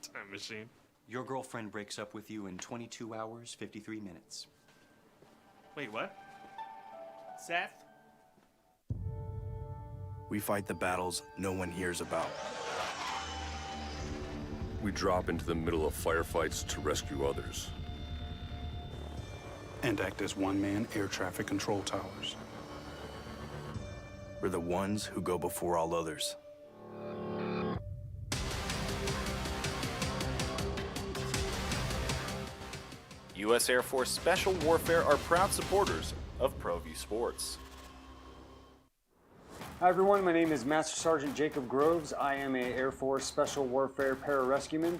Time machine. Your girlfriend breaks up with you in 22 hours, 53 minutes. Wait, what? Seth? We fight the battles no one hears about. We drop into the middle of firefights to rescue others. And act as one-man air traffic control towers. We're the ones who go before all others. U.S. Air Force Special Warfare are proud supporters of ProView Sports. Hi everyone, my name is Master Sergeant Jacob Groves. I am a Air Force Special Warfare pararescueman.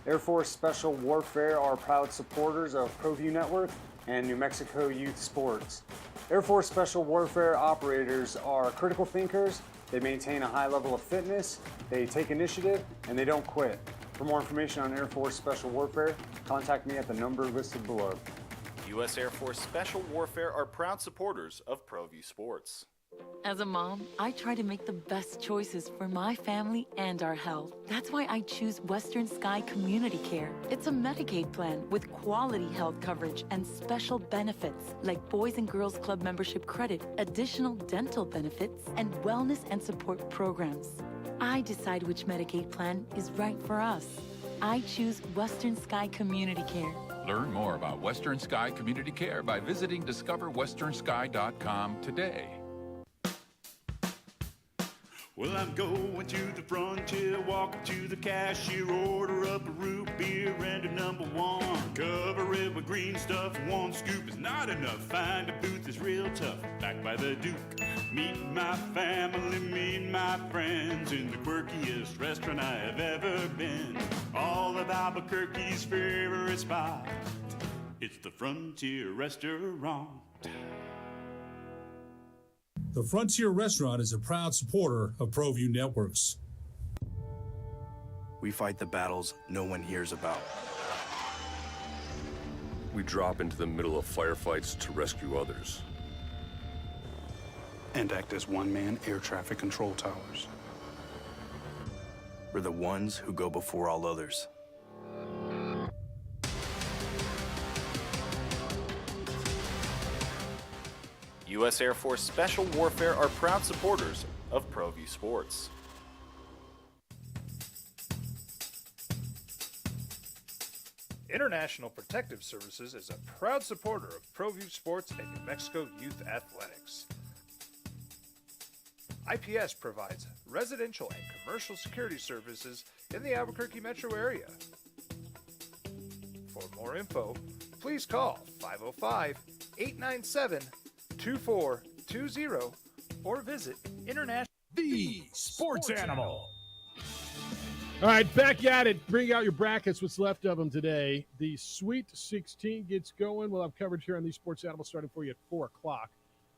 Air Force Special Warfare are proud supporters of ProView Network and New Mexico Youth Sports. Air Force Special Warfare operators are critical thinkers. They maintain a high level of fitness, they take initiative, and they don't quit. For more information on Air Force Special Warfare, contact me at the number listed below. U.S. Air Force Special Warfare are proud supporters of ProView Sports. As a mom, I try to make the best choices for my family and our health. That's why I choose Western Sky Community Care. It's a Medicaid plan with quality health coverage and special benefits like Boys and Girls Club membership credit, additional dental benefits, and wellness and support programs. I decide which Medicaid plan is right for us. I choose Western Sky Community Care. Learn more about Western Sky Community Care by visiting discoverwesternsky.com today. Well, I'm going to the frontier, walk up to the cashier, order up a root beer and a number one. Cover it with green stuff, one scoop is not enough. Find a booth is real tough, back by the Duke. Meet my family, meet my friends in the quirkiest restaurant I have ever been. All of Albuquerque's favorite spot, it's the Frontier Restaurant. The Frontier Restaurant is a proud supporter of ProView Networks. We fight the battles no one hears about. We drop into the middle of firefights to rescue others. And act as one-man air traffic control towers. We're the ones who go before all others. U.S. Air Force Special Warfare are proud supporters of ProView Sports. International Protective Services is a proud supporter of ProView Sports and New Mexico Youth Athletics. IPS provides residential and commercial security services in the Albuquerque metro area. For more info, please call 505-897-2420 or visit International. The Sports Animal. All right, back at it. Bring out your brackets, what's left of them today. The Sweet 16 gets going. We'll have coverage here on these Sports Animals starting for you at 4 o'clock.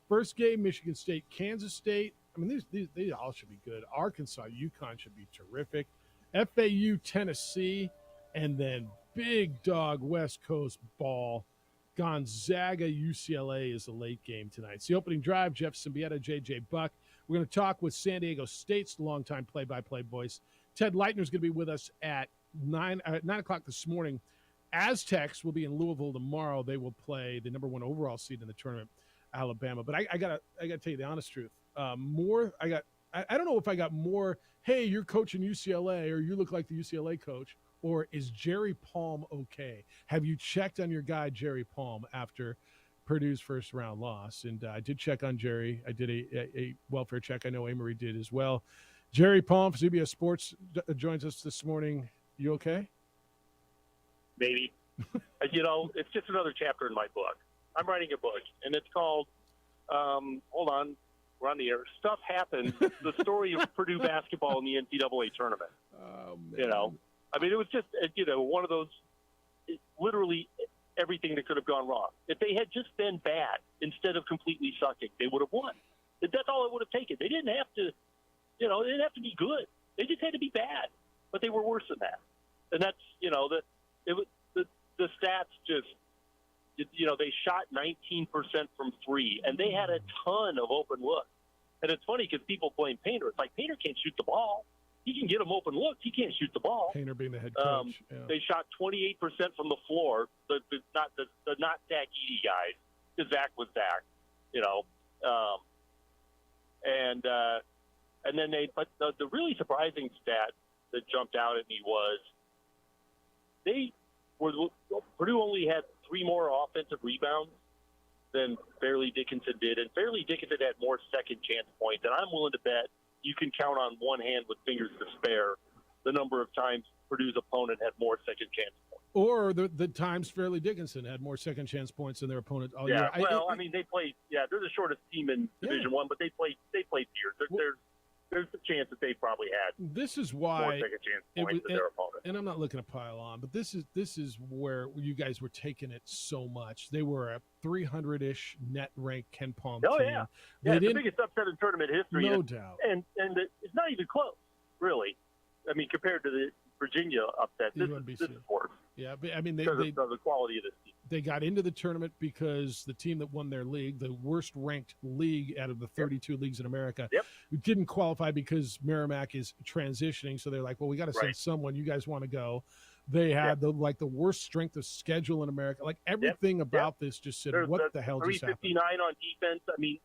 First game, Michigan State, Kansas State. I mean, these all should be good. Arkansas, UConn should be terrific. FAU, Tennessee, and then big dog West Coast ball. Gonzaga, UCLA is the late game tonight. It's the opening drive. Jeff Symbieta, J.J. Buck. We're going to talk with San Diego State's longtime play-by-play voice. Ted Leitner is going to be with us at 9 o'clock this morning. Aztecs will be in Louisville tomorrow. They will play the number 1 overall seed in the tournament, Alabama. But I gotta tell you the honest truth. I don't know if I got more, hey, you're coaching UCLA or you look like the UCLA coach, or is Jerry Palm okay? Have you checked on your guy, Jerry Palm, after Purdue's first round loss? And I did check on Jerry. I did a welfare check. I know Amory did as well. Jerry Palm, CBS Sports, joins us this morning. You okay? Maybe. It's just another chapter in my book. I'm writing a book, and it's called, hold on, we're on the air. Stuff Happened, the story of Purdue basketball in the NCAA tournament. Oh, man. It was just, one of those, literally everything that could have gone wrong. If they had just been bad instead of completely sucking, they would have won. That's all it would have taken. They didn't have to, they didn't have to be good. They just had to be bad. But they were worse than that. And that's, the stats just, they shot 19% from three, and they had a ton of open looks. And it's funny because people blame Painter. It's like, Painter can't shoot the ball. He can get them open looks. He can't shoot the ball. Painter being the head coach. They shot 28% from the floor. The not Zach Edey guys, because Zach was Zach, and then but the really surprising stat that jumped out at me was Purdue only had 3 more offensive rebounds than Fairleigh Dickinson did, and Fairleigh Dickinson had more second chance points. And I'm willing to bet you can count on one hand with fingers to spare the number of times Purdue's opponent had more second chance points. Or the times Fairleigh Dickinson had more second chance points than their opponent all year. I mean, they played. Yeah, they're the shortest team in Division One, but they played years. There's a chance that they probably had. This is why more second chance points than their opponent. And I'm not looking to pile on, but this is where you guys were taking it so much. They were a 300-ish net ranked Ken Palm team. Yeah, it's the biggest upset in tournament history. No doubt. And it's not even close, really. I mean, compared to the Virginia upset, this is worse. Yeah, but I mean, because of the quality of this team. They got into the tournament because the team that won their league, the worst ranked league out of the 32 leagues in America, didn't qualify because Merrimack is transitioning. So they're like, well, we got to send someone. You guys want to go? They had the worst strength of schedule in America. Like everything about this just said, what the hell just happened? 359 on defense. I mean,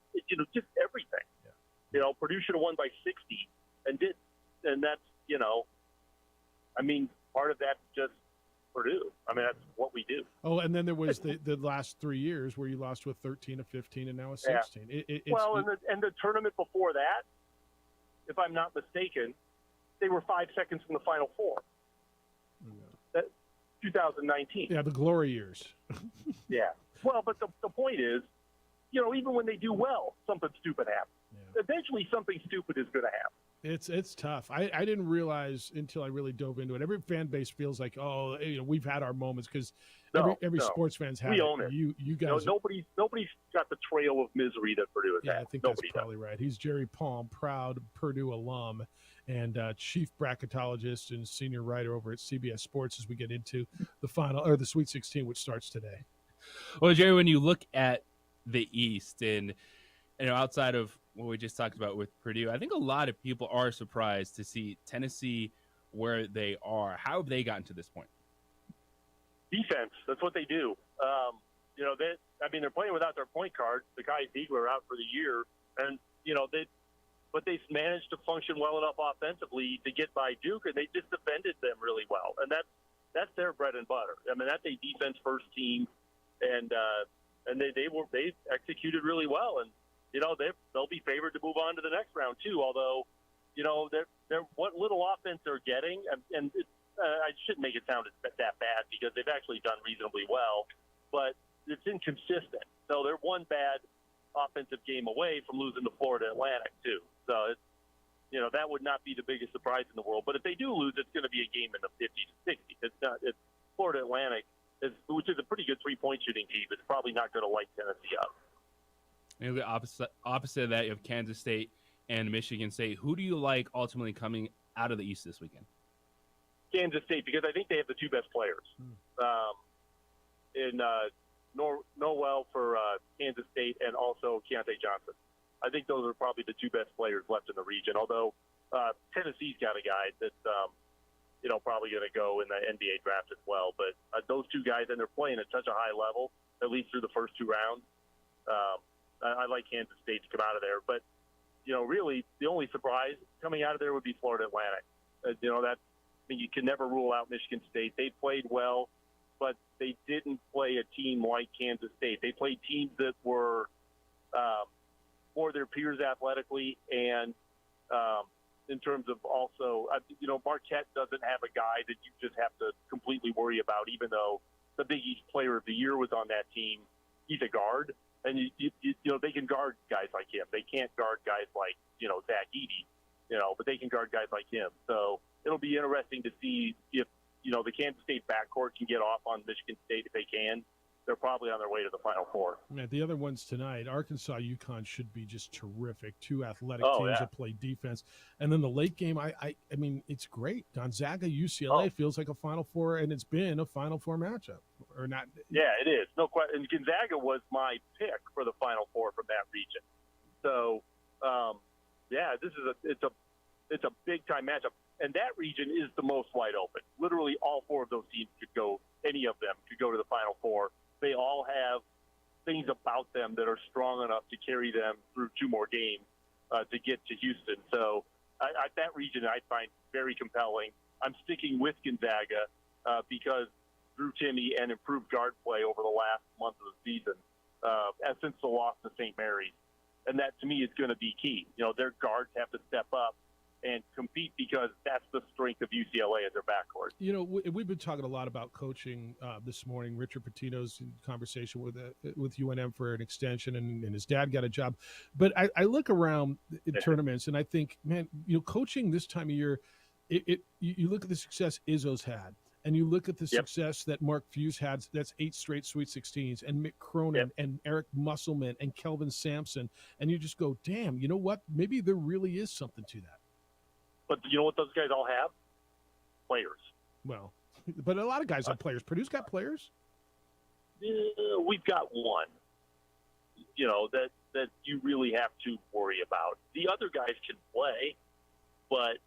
just everything. Yeah. You know, Purdue should have won by 60 and did, and that's I mean, part of that's just Purdue. I mean, that's what we do. Oh, and then there was the last 3 years where you lost with 13, a 15, and now a 16. Yeah. And the tournament before that, if I'm not mistaken, they were 5 seconds from the Final Four. That 2019. Yeah, the glory years. Yeah. Well, but the point is, even when they do well, something stupid happens. Yeah. Eventually, something stupid is going to happen. It's tough. I didn't realize until I really dove into it. Every fan base feels like, we've had our moments because every sports fan's had we own it. You guys. Nobody's got the trail of misery that Purdue has had. I think that's probably right. He's Jerry Palm, proud Purdue alum and chief bracketologist and senior writer over at CBS Sports as we get into the final or the Sweet 16, which starts today. Well, Jerry, when you look at the East and outside of what we just talked about with Purdue, I think a lot of people are surprised to see Tennessee where they are. How have they gotten to this point? Defense. That's what they do. They're playing without their point guard. The guy Ziegler out for the year, and they've managed to function well enough offensively to get by Duke, and they just defended them really well, and that's their bread and butter. I mean, that's a defense first team, and they executed really well, and they'll be favored to move on to the next round too. Although, they're what little offense they're getting, and I shouldn't make it sound that bad because they've actually done reasonably well, but it's inconsistent. So they're one bad offensive game away from losing to Florida Atlantic too. So it's, that would not be the biggest surprise in the world. But if they do lose, it's going to be a game in the 50 to 60. It's Florida Atlantic, which is a pretty good 3-point shooting team. It's probably not going to light Tennessee up. Maybe the opposite of that, you have Kansas State and Michigan State. Who do you like ultimately coming out of the East this weekend? Kansas State, because I think they have the two best players. In Noel for Kansas State and also Keontae Johnson. I think those are probably the two best players left in the region, although Tennessee's got a guy that's probably going to go in the NBA draft as well. But those two guys, and they're playing at such a high level, at least through the first two rounds, I like Kansas State to come out of there. But, really the only surprise coming out of there would be Florida Atlantic. You can never rule out Michigan State. They played well, but they didn't play a team like Kansas State. They played teams that were for their peers athletically and in terms of also, Marquette doesn't have a guy that you just have to completely worry about, even though the Big East Player of the Year was on that team. He's a guard. And they can guard guys like him. They can't guard guys like Zach Edey, but they can guard guys like him. So it'll be interesting to see if the Kansas State backcourt can get off on Michigan State. If they can, they're probably on their way to the Final Four. Yeah, the other ones tonight, Arkansas, UConn should be just terrific. Two athletic teams that play defense, and then the late game. I mean, it's great. Gonzaga, UCLA feels like a Final Four, and it's been a Final Four matchup, or not? Yeah, it is. No question. And Gonzaga was my pick for the Final Four from that region. So, it's a big time matchup, and that region is the most wide open. Literally, all four of those teams could go. Any of them could go to the Final Four. They all have things about them that are strong enough to carry them through two more games to get to Houston. So that region I find very compelling. I'm sticking with Gonzaga because Drew Timme and improved guard play over the last month of the season since the loss to St. Mary's. And that, to me, is going to be key. Their guards have to step up and compete because that's the strength of UCLA as their backcourt. We've been talking a lot about coaching this morning. Richard Pitino's in conversation with UNM for an extension, and his dad got a job. But I look around in tournaments, and I think, man, coaching this time of year, you look at the success Izzo's had, and you look at the success that Mark Fuse had. That's 8 straight Sweet 16s, and Mick Cronin and Eric Musselman and Kelvin Sampson, and you just go, damn, you know what? Maybe there really is something to that. But you know what those guys all have? Players. Well, but a lot of guys have players. Purdue's got players? We've got one, that you really have to worry about. The other guys can play, but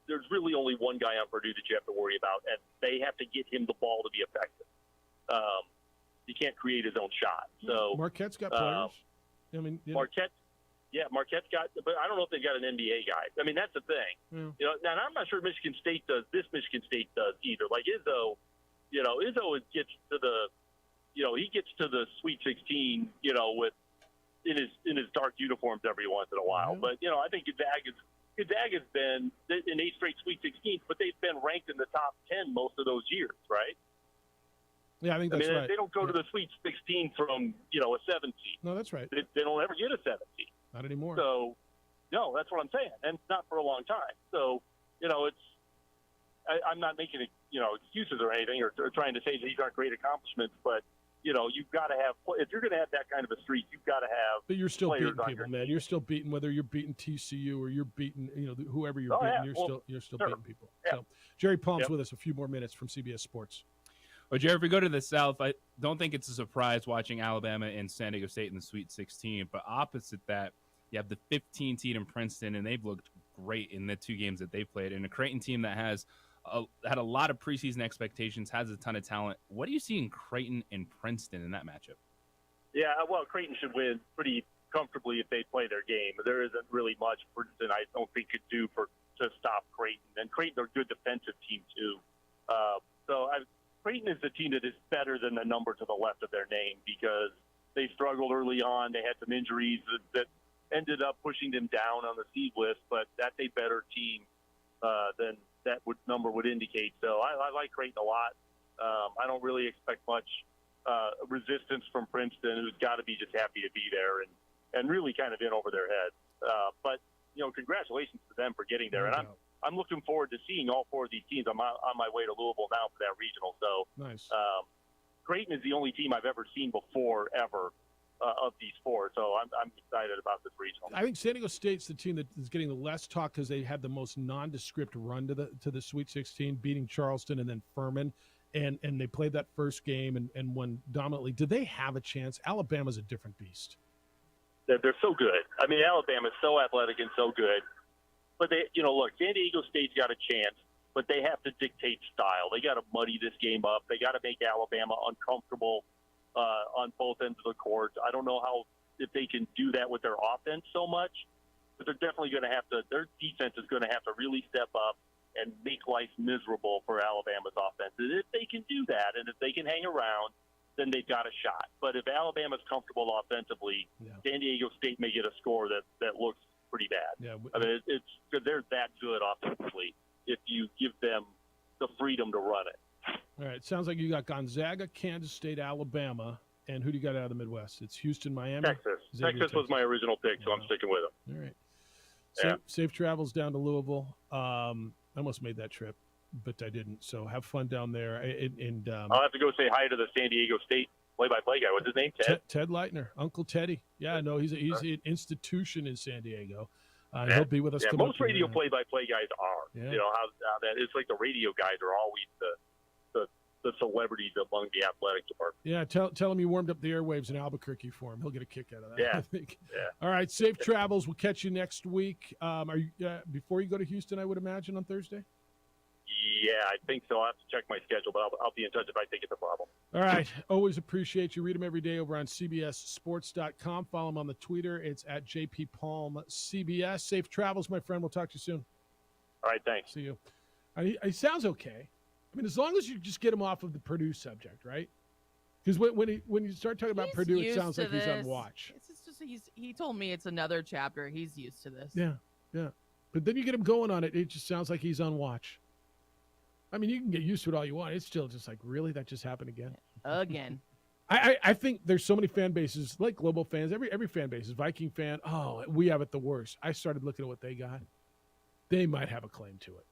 there's really only one guy on Purdue that you have to worry about, and they have to get him the ball to be effective. He can't create his own shot. So Marquette's got players. Marquette's got, but I don't know if they've got an NBA guy. I mean, that's the thing. Yeah. Now I'm not sure Michigan State does either. Like Izzo, Izzo gets to the, he gets to the Sweet 16, with in his dark uniforms every once in a while. But I think Gonzaga's been in 8 straight Sweet 16s, but they've been ranked in the top 10 most of those years, right? Yeah, I think that's right. They don't go to the Sweet 16 from a 7 seed. No, that's right. They don't ever get a 7 seed. Not anymore. So, no, that's what I'm saying, and not for a long time. So, I'm not making excuses or anything, or trying to say these aren't great accomplishments, but you've got to have, if you're going to have that kind of a streak, you've got to have. But you're still beating people, man. You're still beating, whether you're beating TCU or you're beating, whoever you're beating. You're still beating people. Yeah. So, Jerry Palm's with us. A few more minutes from CBS Sports. Well, Jerry, if we go to the South, I don't think it's a surprise watching Alabama and San Diego State in the Sweet 16. But opposite that, you have the 15 seed in Princeton, and they've looked great in the 2 games that they played. And a Creighton team that has had a lot of preseason expectations, has a ton of talent. What do you see in Creighton and Princeton in that matchup? Yeah, well, Creighton should win pretty comfortably if they play their game. There isn't really much Princeton, I don't think, could do to stop Creighton. And Creighton are a good defensive team, too. Creighton is the team that is better than the number to the left of their name because they struggled early on. They had some injuries that ended up pushing them down on the seed list, but that's a better team than that number would indicate. So I like Creighton a lot. I don't really expect much resistance from Princeton, who's got to be just happy to be there and really kind of in over their heads. But congratulations to them for getting there. And I'm looking forward to seeing all 4 of these teams. I'm on my way to Louisville now for that regional. So nice. Creighton is the only team I've ever seen before ever of these 4. So I'm excited about this regional. I think San Diego State's the team that is getting the less talk because they had the most nondescript run to the Sweet 16, beating Charleston and then Furman. And they played that first game and won dominantly. Did they have a chance? Alabama's a different beast. They're so good. I mean, Alabama's so athletic and so good. But look, San Diego State's got a chance, but they have to dictate style. They got to muddy this game up. They got to make Alabama uncomfortable on both ends of the court. I don't know if they can do that with their offense so much, but they're definitely going to have to. Their defense is going to have to really step up and make life miserable for Alabama's offense. And if they can do that, and if they can hang around, then they've got a shot. But if Alabama's comfortable offensively, San Diego State may get a score that looks pretty bad. Yeah, I mean, they're that good offensively if you give them the freedom to run it. All right, sounds like you got Gonzaga, Kansas State, Alabama, and who do you got out of the Midwest? It's Houston, Miami? Texas was my original pick, so I'm sticking with them. All right. Safe travels down to Louisville. I almost made that trip, but I didn't. So have fun down there. I'll have to go say hi to the San Diego State play-by-play guy. What's his name? Ted Leitner, Uncle Teddy. Yeah, no, he's an institution in San Diego. He'll be with us. Yeah, most radio play-by-play guys are. Yeah. You know how that it's like the radio guys are always the celebrities among the athletic department. Yeah, tell him you warmed up the airwaves in Albuquerque for him. He'll get a kick out of that. Yeah. I think. Yeah. All right, safe travels. We'll catch you next week. Are you before you go to Houston? I would imagine on Thursday. Yeah, I think so. I'll have to check my schedule, but I'll be in touch if I think it's a problem. All right. Always appreciate you. Read them every day over on CBSSports.com. Follow him on the Twitter. It's at JPPalmCBS. Safe travels, my friend. We'll talk to you soon. All right, thanks. See you. He sounds okay. I mean, as long as you just get him off of the Purdue subject, right? Because when you start talking about Purdue, it used sounds to like he's on this. watch. It's just he told me it's another chapter. He's used to this. Yeah. But then you get him going on it. It just sounds like he's on watch. I mean, you can get used to it all you want. It's still just like, really? That just happened again? Again. I think there's so many fan bases, like global fans, every fan base is Viking fan. Oh, we have it the worst. I started looking at what they got. They might have a claim to it.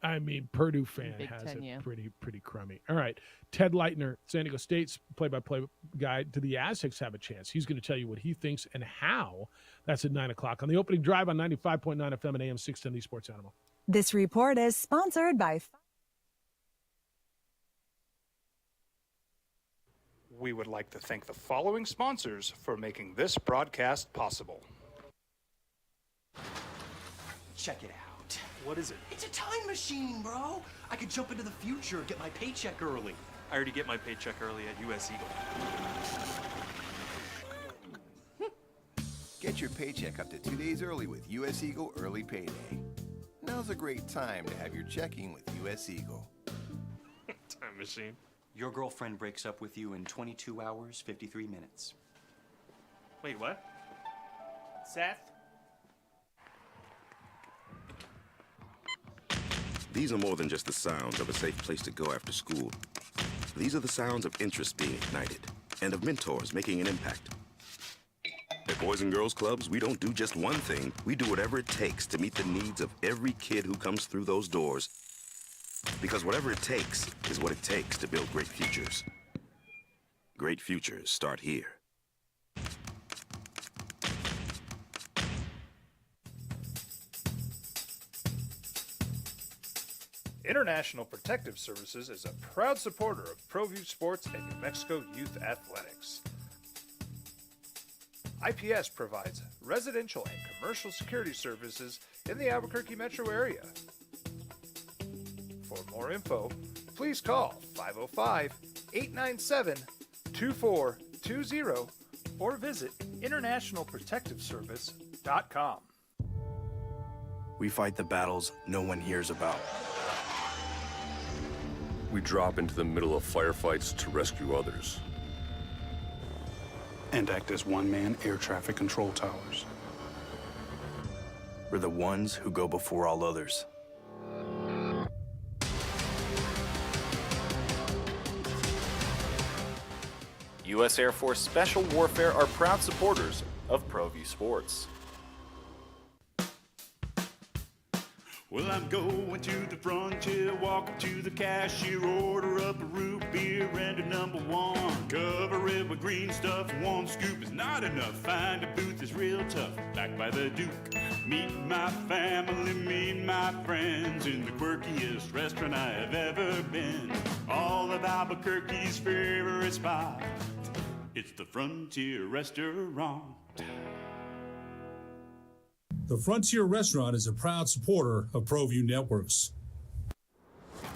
I mean, Purdue fan Big has Ten, it yeah. pretty crummy. All right. Ted Leitner, San Diego State's play-by-play guy. Do the Aztecs have a chance? He's going to tell you what he thinks and how. That's at 9 o'clock on the opening drive on 95.9 FM and AM 610, the Sports Animal. This report is sponsored by... We would like to thank the following sponsors for making this broadcast possible. Check it out. What is it? It's a time machine, bro. I could jump into the future, get my paycheck early. I already get my paycheck early at US Eagle. Get your paycheck up to 2 days early with US Eagle Early Payday. Now's a great time to have your checking with US Eagle. Time machine. Your girlfriend breaks up with you in 22 hours, 53 minutes. Wait, what? Seth? These are more than just the sounds of a safe place to go after school. These are the sounds of interest being ignited and of mentors making an impact. At Boys and Girls Clubs, we don't do just one thing. We do whatever it takes to meet the needs of every kid who comes through those doors. Because whatever it takes is what it takes to build great futures. Great futures start here. International Protective Services is a proud supporter of ProView Sports and New Mexico Youth Athletics. IPS provides residential and commercial security services in the Albuquerque metro area. For more info, please call 505-897-2420 or visit internationalprotectiveservice.com. We fight the battles no one hears about. We drop into the middle of firefights to rescue others. And act as one-man air traffic control towers. We're the ones who go before all others. U.S. Air Force Special Warfare are proud supporters of ProView Sports. Well, I'm going to the frontier, walk up to the cashier, order up a root beer and a number one. Cover it with green stuff, one scoop is not enough. Find a booth is real tough, back by the Duke. Meet my family, meet my friends in the quirkiest restaurant I have ever been. All of Albuquerque's favorite spot, it's the Frontier Restaurant. The Frontier Restaurant is a proud supporter of ProView Networks.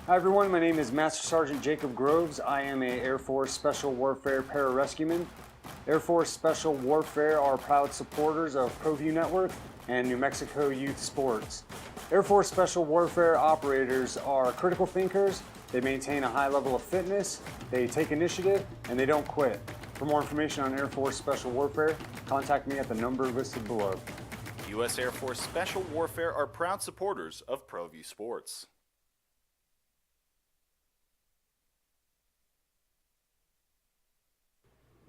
Hi everyone, my name is Master Sergeant Jacob Groves. I am a Air Force Special Warfare Pararescueman. Air Force Special Warfare are proud supporters of ProView Network and New Mexico Youth Sports. Air Force Special Warfare operators are critical thinkers. They maintain a high level of fitness, they take initiative, and they don't quit. For more information on Air Force Special Warfare, contact me at the number listed below. U.S. Air Force Special Warfare are proud supporters of ProView Sports.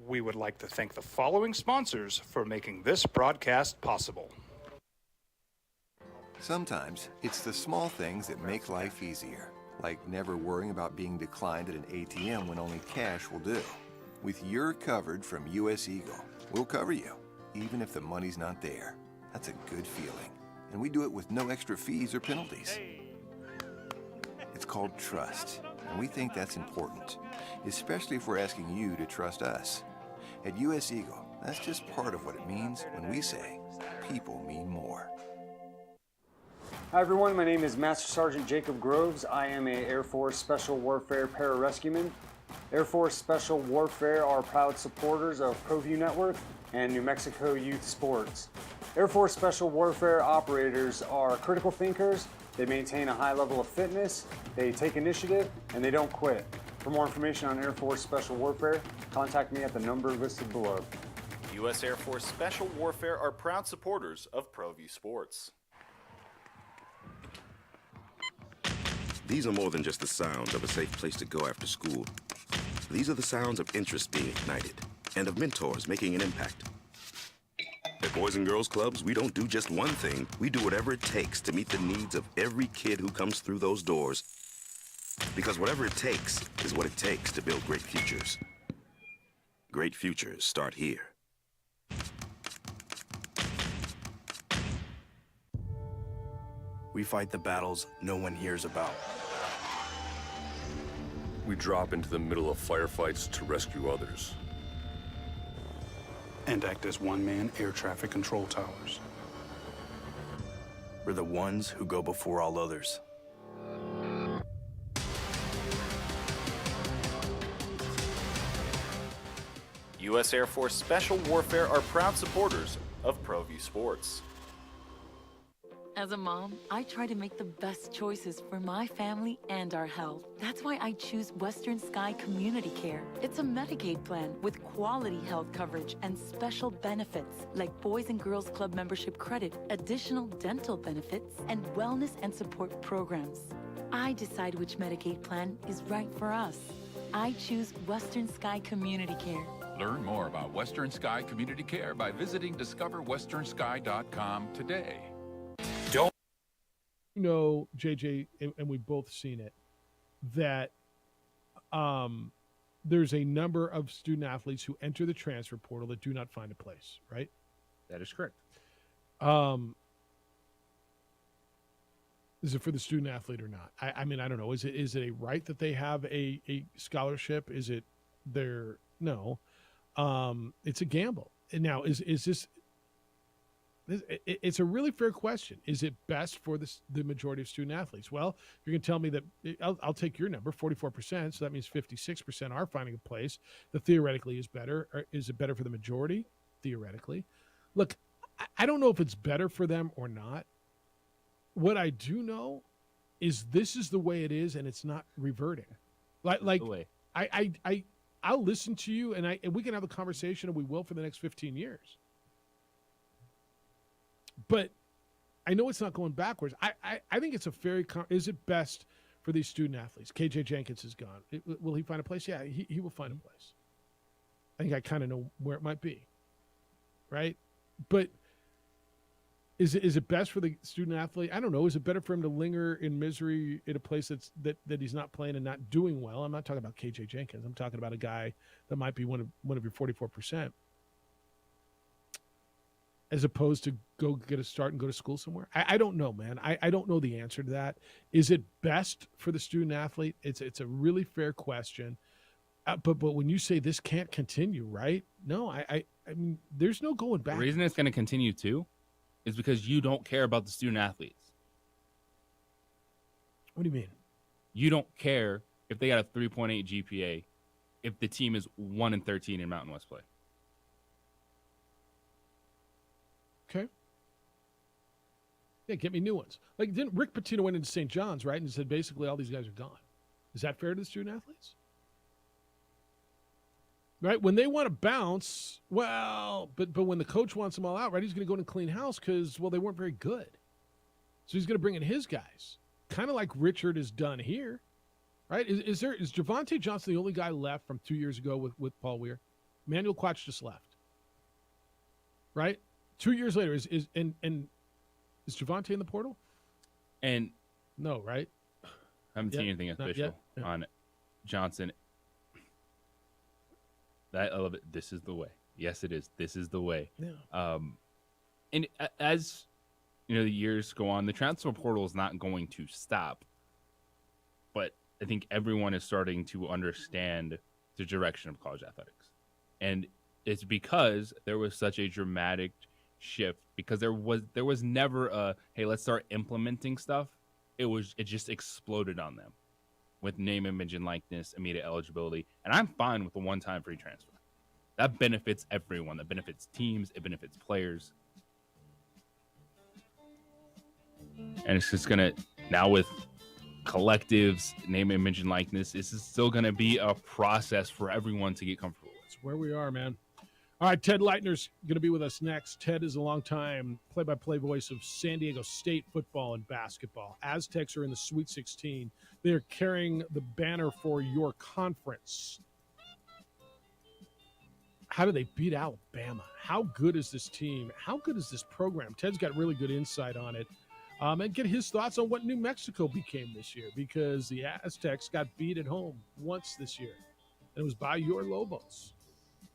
We would like to thank the following sponsors for making this broadcast possible. Sometimes it's the small things that make life easier, like never worrying about being declined at an ATM when only cash will do. With your covered from US Eagle, we'll cover you, even if the money's not there. That's a good feeling. And we do it with no extra fees or penalties. It's called trust, and we think that's important, especially if we're asking you to trust us. At US Eagle, that's just part of what it means when we say people mean more. Hi everyone, my name is Master Sergeant Jacob Groves. I am a Air Force Special Warfare Pararescueman. Air Force Special Warfare are proud supporters of ProView Network and New Mexico Youth Sports. Air Force Special Warfare operators are critical thinkers. They maintain a high level of fitness, they take initiative, and they don't quit. For more information on Air Force Special Warfare, contact me at the number listed below. U.S. Air Force Special Warfare are proud supporters of ProView Sports. These are more than just the sounds of a safe place to go after school. These are the sounds of interest being ignited and of mentors making an impact. At Boys and Girls Clubs, we don't do just one thing. We do whatever it takes to meet the needs of every kid who comes through those doors. Because whatever it takes is what it takes to build great futures. Great futures start here. We fight the battles no one hears about. We drop into the middle of firefights to rescue others. And act as one-man air traffic control towers. We're the ones who go before all others. U.S. Air Force Special Warfare are proud supporters of ProView Sports. As a mom, I try to make the best choices for my family and our health. That's why I choose Western Sky Community Care. It's a Medicaid plan with quality health coverage and special benefits like Boys and Girls Club membership credit, additional dental benefits, and wellness and support programs. I decide which Medicaid plan is right for us. I choose Western Sky Community Care. Learn more about Western Sky Community Care by visiting discoverwesternsky.com today. You know, JJ, and we've both seen it, that there's a number of student athletes who enter the transfer portal that do not find a place, right? That is correct. Is it for the student athlete or not? I mean, I don't know. Is it a right that they have a scholarship? Is it their no? It's a gamble. And now, is this? It's a really fair question. Is it best for the majority of student athletes? Well, you're going to tell me that I'll take your number, 44%. So that means 56% are finding a place that theoretically is better. Or is it better for the majority? Theoretically. Look, I don't know if it's better for them or not. What I do know is this is the way it is, and it's not reverting. Like I'll listen to you, and we can have a conversation, and we will for the next 15 years. But I know it's not going backwards. I think it's a very is it best for these student athletes? KJ Jenkins is gone. Will he find a place? Yeah, he will find a place. I think I kind of know where it might be, right? But is it best for the student athlete? I don't know. Is it better for him to linger in misery in a place that he's not playing and not doing well? I'm not talking about KJ Jenkins. I'm talking about a guy that might be one of your 44%. As opposed to go get a start and go to school somewhere? I don't know, man. I don't know the answer to that. Is it best for the student athlete? It's a really fair question. But when you say this can't continue, right? No, I mean, there's no going back. The reason it's going to continue too is because you don't care about the student athletes. What do you mean? You don't care if they got a 3.8 GPA if the team is 1-13 in Mountain West play. Okay. Yeah, get me new ones. Like, didn't Rick Pitino went into St. John's, right, and said basically all these guys are gone? Is that fair to the student athletes? Right? When they want to bounce, well, but when the coach wants them all out, right, he's going to go in and clean house because, well, they weren't very good. So he's going to bring in his guys, kind of like Richard has done here, right? Is Javonte Johnson the only guy left from 2 years ago with Paul Weir? Manuel Quach just left, right? 2 years later, is Javonte in the portal? And no, right? I haven't seen anything official on Johnson. I love it. This is the way. Yes, it is. This is the way. Yeah. And as you know, the years go on, the transfer portal is not going to stop. But I think everyone is starting to understand the direction of college athletics, and it's because there was such a dramatic shift. Because there was never a hey, let's start implementing stuff. It just exploded on them with name, image, and likeness, immediate eligibility. And I'm fine with the one-time free transfer. That benefits everyone. That benefits teams. It benefits players. And it's just going to, now with collectives, name, image, and likeness. This is still going to be a process for everyone to get comfortable with. It's where we are, man. All right, Ted Leitner's going to be with us next. Ted is a longtime play-by-play voice of San Diego State football and basketball. Aztecs are in the Sweet 16. They are carrying the banner for your conference. How do they beat Alabama? How good is this team? How good is this program? Ted's got really good insight on it. And get his thoughts on what New Mexico became this year, because the Aztecs got beat at home once this year. And it was by your Lobos.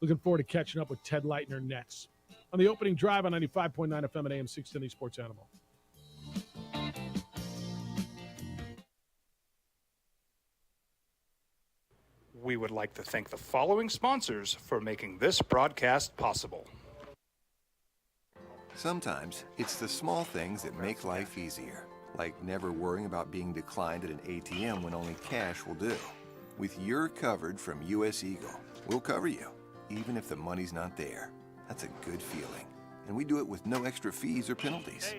Looking forward to catching up with Ted Leitner next on the opening drive on 95.9 FM and AM 610 Sports Animal. We would like to thank the following sponsors for making this broadcast possible. Sometimes it's the small things that make life easier, like never worrying about being declined at an ATM when only cash will do. With your covered from US Eagle, we'll cover you, even if the money's not there. That's a good feeling. And we do it with no extra fees or penalties.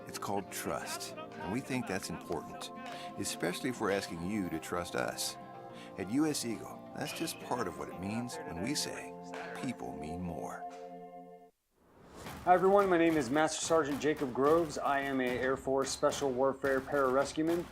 It's called trust, and we think that's important, especially if we're asking you to trust us. At US Eagle, that's just part of what it means when we say people mean more. Hi everyone, my name is Master Sergeant Jacob Groves. I am a Air Force Special Warfare Pararescueman.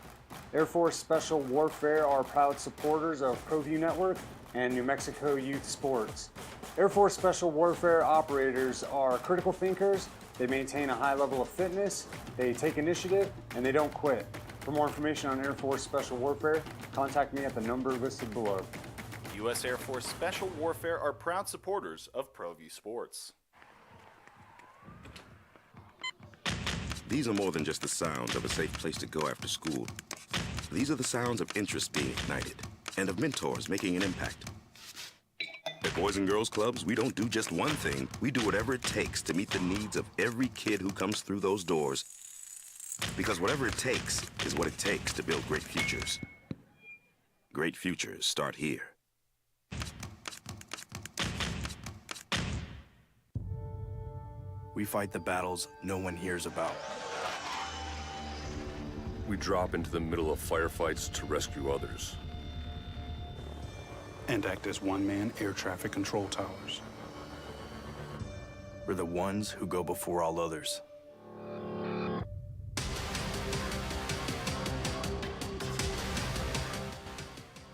Air Force Special Warfare are proud supporters of ProView Network and New Mexico Youth Sports. Air Force Special Warfare operators are critical thinkers. They maintain a high level of fitness, they take initiative, and they don't quit. For more information on Air Force Special Warfare, contact me at the number listed below. U.S. Air Force Special Warfare are proud supporters of ProView Sports. These are more than just the sounds of a safe place to go after school. These are the sounds of interest being ignited and of mentors making an impact. At Boys and Girls Clubs, we don't do just one thing. We do whatever it takes to meet the needs of every kid who comes through those doors. Because whatever it takes is what it takes to build great futures. Great futures start here. We fight the battles no one hears about. We drop into the middle of firefights to rescue others. And act as one-man air traffic control towers. We're the ones who go before all others.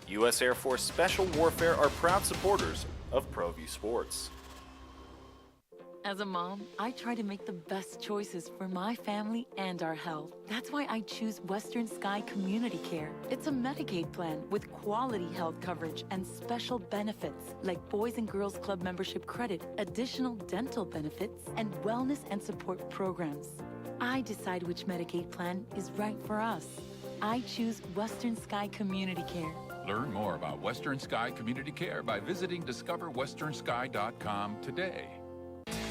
U.S. Air Force Special Warfare are proud supporters of ProView Sports. As a mom, I try to make the best choices for my family and our health. That's why I choose Western Sky Community Care. It's a Medicaid plan with quality health coverage and special benefits like Boys and Girls Club membership credit, additional dental benefits, and wellness and support programs. I decide which Medicaid plan is right for us. I choose Western Sky Community Care. Learn more about Western Sky Community Care by visiting discoverwesternsky.com today.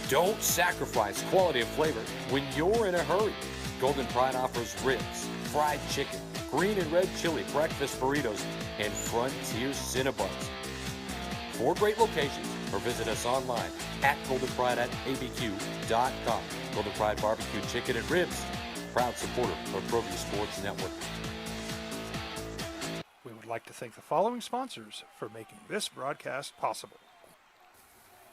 Don't sacrifice quality of flavor when you're in a hurry. Golden Pride offers ribs, fried chicken, green and red chili breakfast burritos, and Frontier Cinnabons. 4 great locations, or visit us online at goldenpride@abq.com. Golden Pride Barbecue Chicken and Ribs, proud supporter of ProView Sports Network. We would like to thank the following sponsors for making this broadcast possible.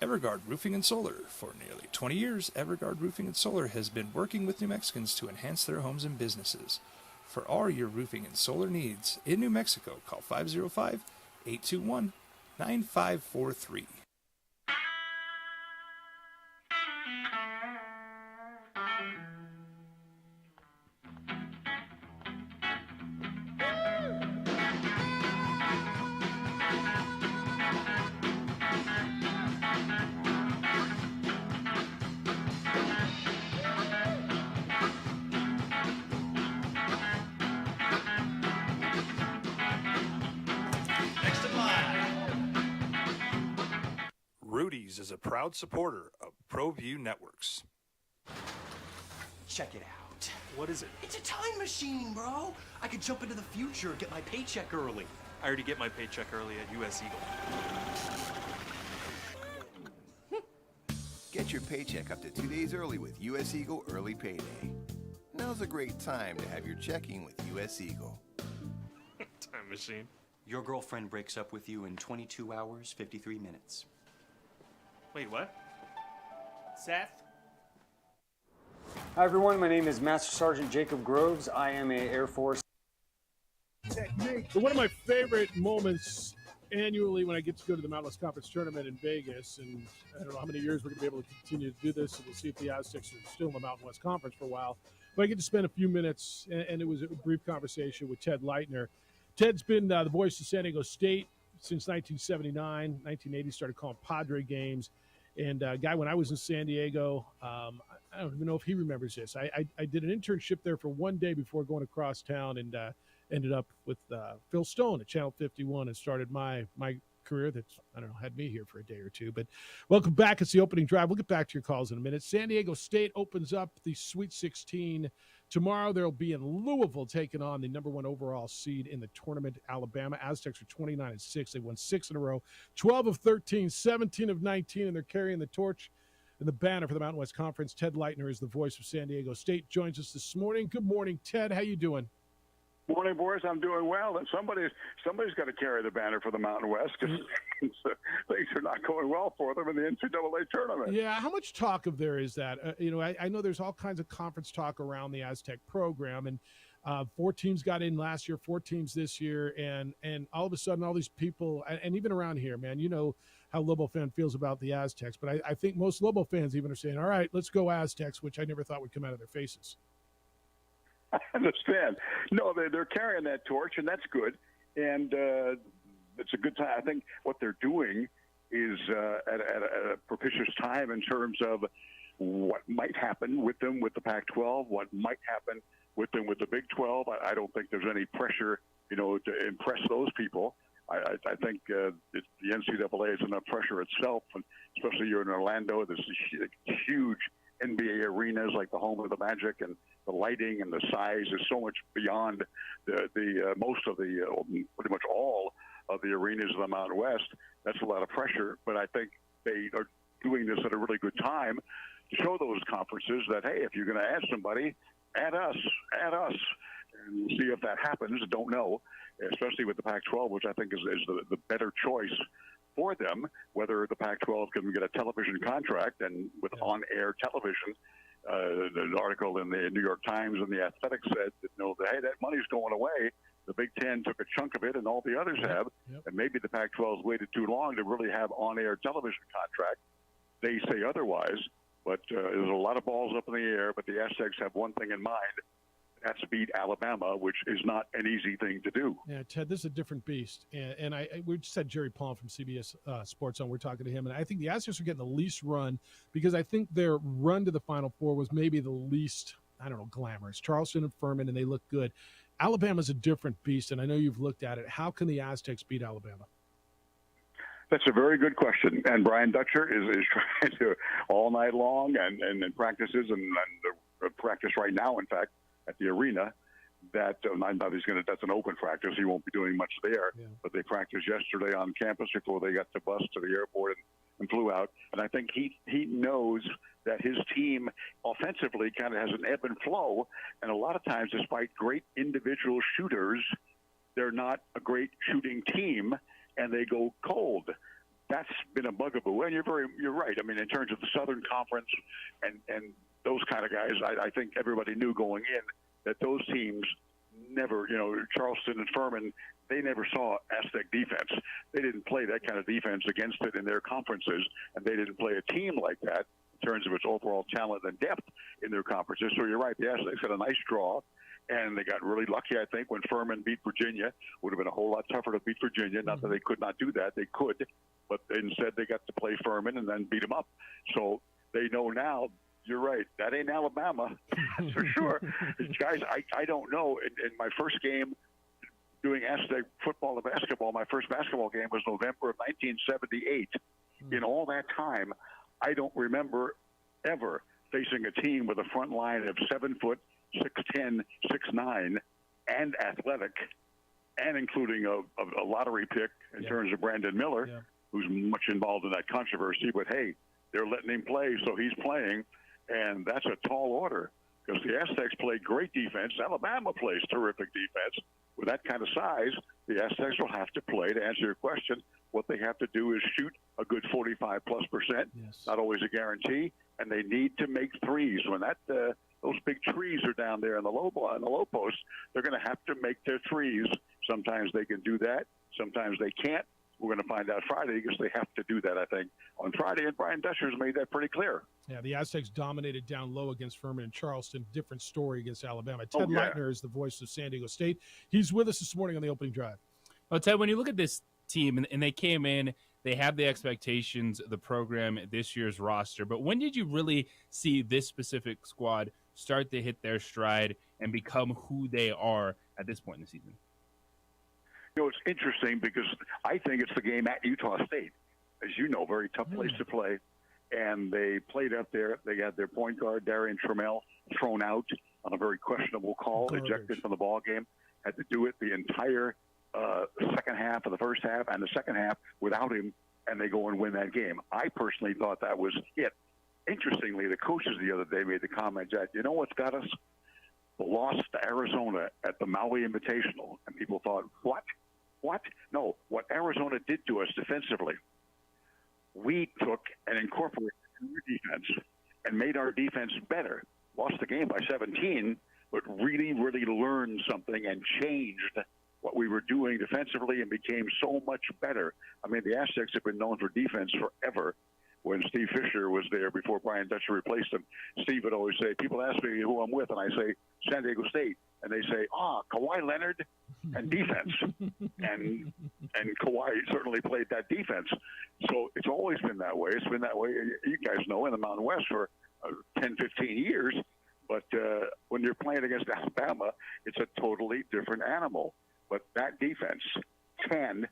Everguard Roofing and Solar. For nearly 20 years, Everguard Roofing and Solar has been working with New Mexicans to enhance their homes and businesses. For all your roofing and solar needs in New Mexico, call 505-821-9543. Rudy's is a proud supporter of ProView Networks. Check it out. What is it? It's a time machine, bro. I could jump into the future, get my paycheck early. I already get my paycheck early at US Eagle. Get your paycheck up to 2 days early with US Eagle Early Payday. No now's a great time to have your checking with U.S. Eagle. Time machine. Your girlfriend breaks up with you in 22 hours, 53 minutes. Wait, what? Seth? Hi everyone, my name is Master Sergeant Jacob Groves. I am a Air Force technique. So one of my favorite moments annually when I get to go to the Mountain West Conference tournament in Vegas, and I don't know how many years we're going to be able to continue to do this, and we'll see if the Aztecs are still in the Mountain West Conference for a while. But I get to spend a few minutes, and it was a brief conversation with Ted Leitner. Ted's been the voice of San Diego State since 1979. 1980, started calling Padre games. And guy, when I was in San Diego, I don't even know if he remembers this. I did an internship there for one day before going across town, and ended up with Phil Stone at Channel 51 and started my career that's, I don't know, had me here for a day or two. But welcome back. It's the opening drive. We'll get back to your calls in a minute. San Diego State opens up the Sweet 16 tomorrow. They'll be in Louisville taking on the number 1 overall seed in the tournament, Alabama. Aztecs are 29-6. They won 6 in a row, 12 of 13, 17 of 19, and they're carrying the torch and the banner for the Mountain West Conference. Ted Leitner is the voice of San Diego State, joins us this morning. Good morning, Ted. How you doing? Morning, boys. I'm doing well, and somebody's got to carry the banner for the Mountain West because things are not going well for them in the NCAA tournament. Yeah, how much talk of there is that? I know there's all kinds of conference talk around the Aztec program, and 4 teams got in last year, 4 teams this year, and all of a sudden all these people, and even around here, man, you know how Lobo fan feels about the Aztecs, but I think most Lobo fans even are saying, all right, let's go Aztecs, which I never thought would come out of their faces. I understand. No, they're carrying that torch, and that's good. And it's a good time. I think what they're doing is at a propitious time in terms of what might happen with them with the Pac-12, what might happen with them with the Big 12. I don't think there's any pressure, to impress those people. I think the NCAA is enough pressure itself, and especially you're in Orlando. There's huge NBA arenas like the home of the Magic, and the lighting and the size is so much beyond the most of the pretty much all of the arenas of the Mountain West. That's a lot of pressure, but I think they are doing this at a really good time to show those conferences that, hey, if you're going to add somebody, add us, and we'll see if that happens. Don't know, especially with the Pac-12, which I think is the better choice for them, whether the Pac-12 can get a television contract and with on-air television. An article in the New York Times and the Athletic said that, hey, that money's going away. The Big Ten took a chunk of it, and all the others have. And maybe the Pac-12's waited too long to really have on-air television contract. They say otherwise, but there's a lot of balls up in the air. But the Aztecs have one thing in mind. That's to beat Alabama, which is not an easy thing to do. Yeah, Ted, this is a different beast. And we just had Jerry Palm from CBS Sports on. We're talking to him. And I think the Aztecs are getting the least run because I think their run to the Final Four was maybe the least, glamorous. Charleston and Furman, and they look good. Alabama's a different beast, and I know you've looked at it. How can the Aztecs beat Alabama? That's a very good question. And Brian Dutcher is trying to all night long and practices and practice right now, in fact, at the arena. That that's an open practice. He won't be doing much there. Yeah. But they practiced yesterday on campus before they got the bus to the airport and flew out. And I think he knows that his team offensively kind of has an ebb and flow. And a lot of times, despite great individual shooters, they're not a great shooting team, and they go cold. That's been a bugaboo. And you're right. I mean, in terms of the Southern Conference and those kind of guys, I think everybody knew going in that those teams never, Charleston and Furman, they never saw Aztec defense. They didn't play that kind of defense against it in their conferences, and they didn't play a team like that in terms of its overall talent and depth in their conferences. So you're right, the Aztecs had a nice draw, and they got really lucky, I think, when Furman beat Virginia. Would have been a whole lot tougher to beat Virginia. Not that they could not do that. They could, but instead they got to play Furman and then beat them up. So they know now, you're right, that ain't Alabama, that's for sure. Guys, I don't know. In my first game doing Aztec football and basketball, my first basketball game was November of 1978. In all that time, I don't remember ever facing a team with a front line of 7 foot, 6'10", 6'9", and athletic, and including a lottery pick in terms of Brandon Miller, who's much involved in that controversy. But, hey, they're letting him play, so he's playing, and that's a tall order. because the Aztecs play great defense. Alabama plays terrific defense. With that kind of size, the Aztecs will have to play, to answer your question, what they have to do is shoot a good 45+%. Yes. Not always a guarantee, and they need to make threes. When those big trees are down there in the low post, they're going to have to make their threes. Sometimes they can do that. Sometimes they can't. We're going to find out Friday because they have to do that, I think, on Friday, and Brian Dutcher's made that pretty clear. Yeah, the Aztecs dominated down low against Furman and Charleston. Different story against Alabama. Ted Leitner is the voice of San Diego State. He's with us this morning on the opening drive. Well, Ted, when you look at this team, and they came in, they have the expectations of the program, this year's roster, but when did you really see this specific squad start to hit their stride and become who they are at this point in the season? You know, it's interesting because I think it's the game at Utah State. As you know, very tough place to play. And they played up there. They had their point guard, Darian Trammell, thrown out on a very questionable call, ejected from the ball game. Had to do it the entire second half of the first half and the second half without him, and they go and win that game. I personally thought that was it. Interestingly, the coaches the other day made the comment that, you know what's got us? The loss to Arizona at the Maui Invitational. And people thought, what? What? No, what Arizona did to us defensively, we took and incorporated in our defense and made our defense better. Lost the game by 17, but really, really learned something and changed what we were doing defensively and became so much better. I mean, the Aztecs have been known for defense forever. When Steve Fisher was there before Brian Dutcher replaced him, Steve would always say, people ask me who I'm with, and I say San Diego State. And they say, Kawhi Leonard and defense. and Kawhi certainly played that defense. So it's always been that way. It's been that way, you guys know, in the Mountain West for 10, 15 years. But when you're playing against Alabama, it's a totally different animal. But that defense can,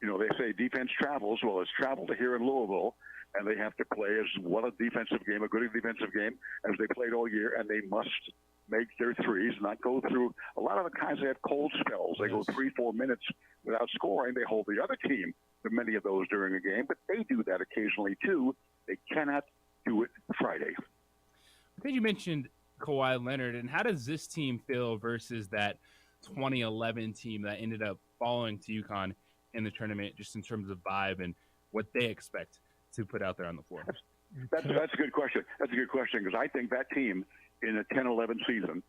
you know, they say defense travels. Well, it's traveled to here in Louisville, and they have to play as well a defensive game, a good defensive game, as they played all year, and they must make their threes, not go through. A lot of the times they have cold spells. They go 3-4 minutes without scoring. They hold the other team to many of those during a game, but they do that occasionally too. They cannot do it Friday. I think you mentioned Kawhi Leonard, and how does this team feel versus that 2011 team that ended up falling to UConn in the tournament, just in terms of vibe and what they expect to put out there on the floor? That's a good question. That's a good question because I think that team in the 10-11 season,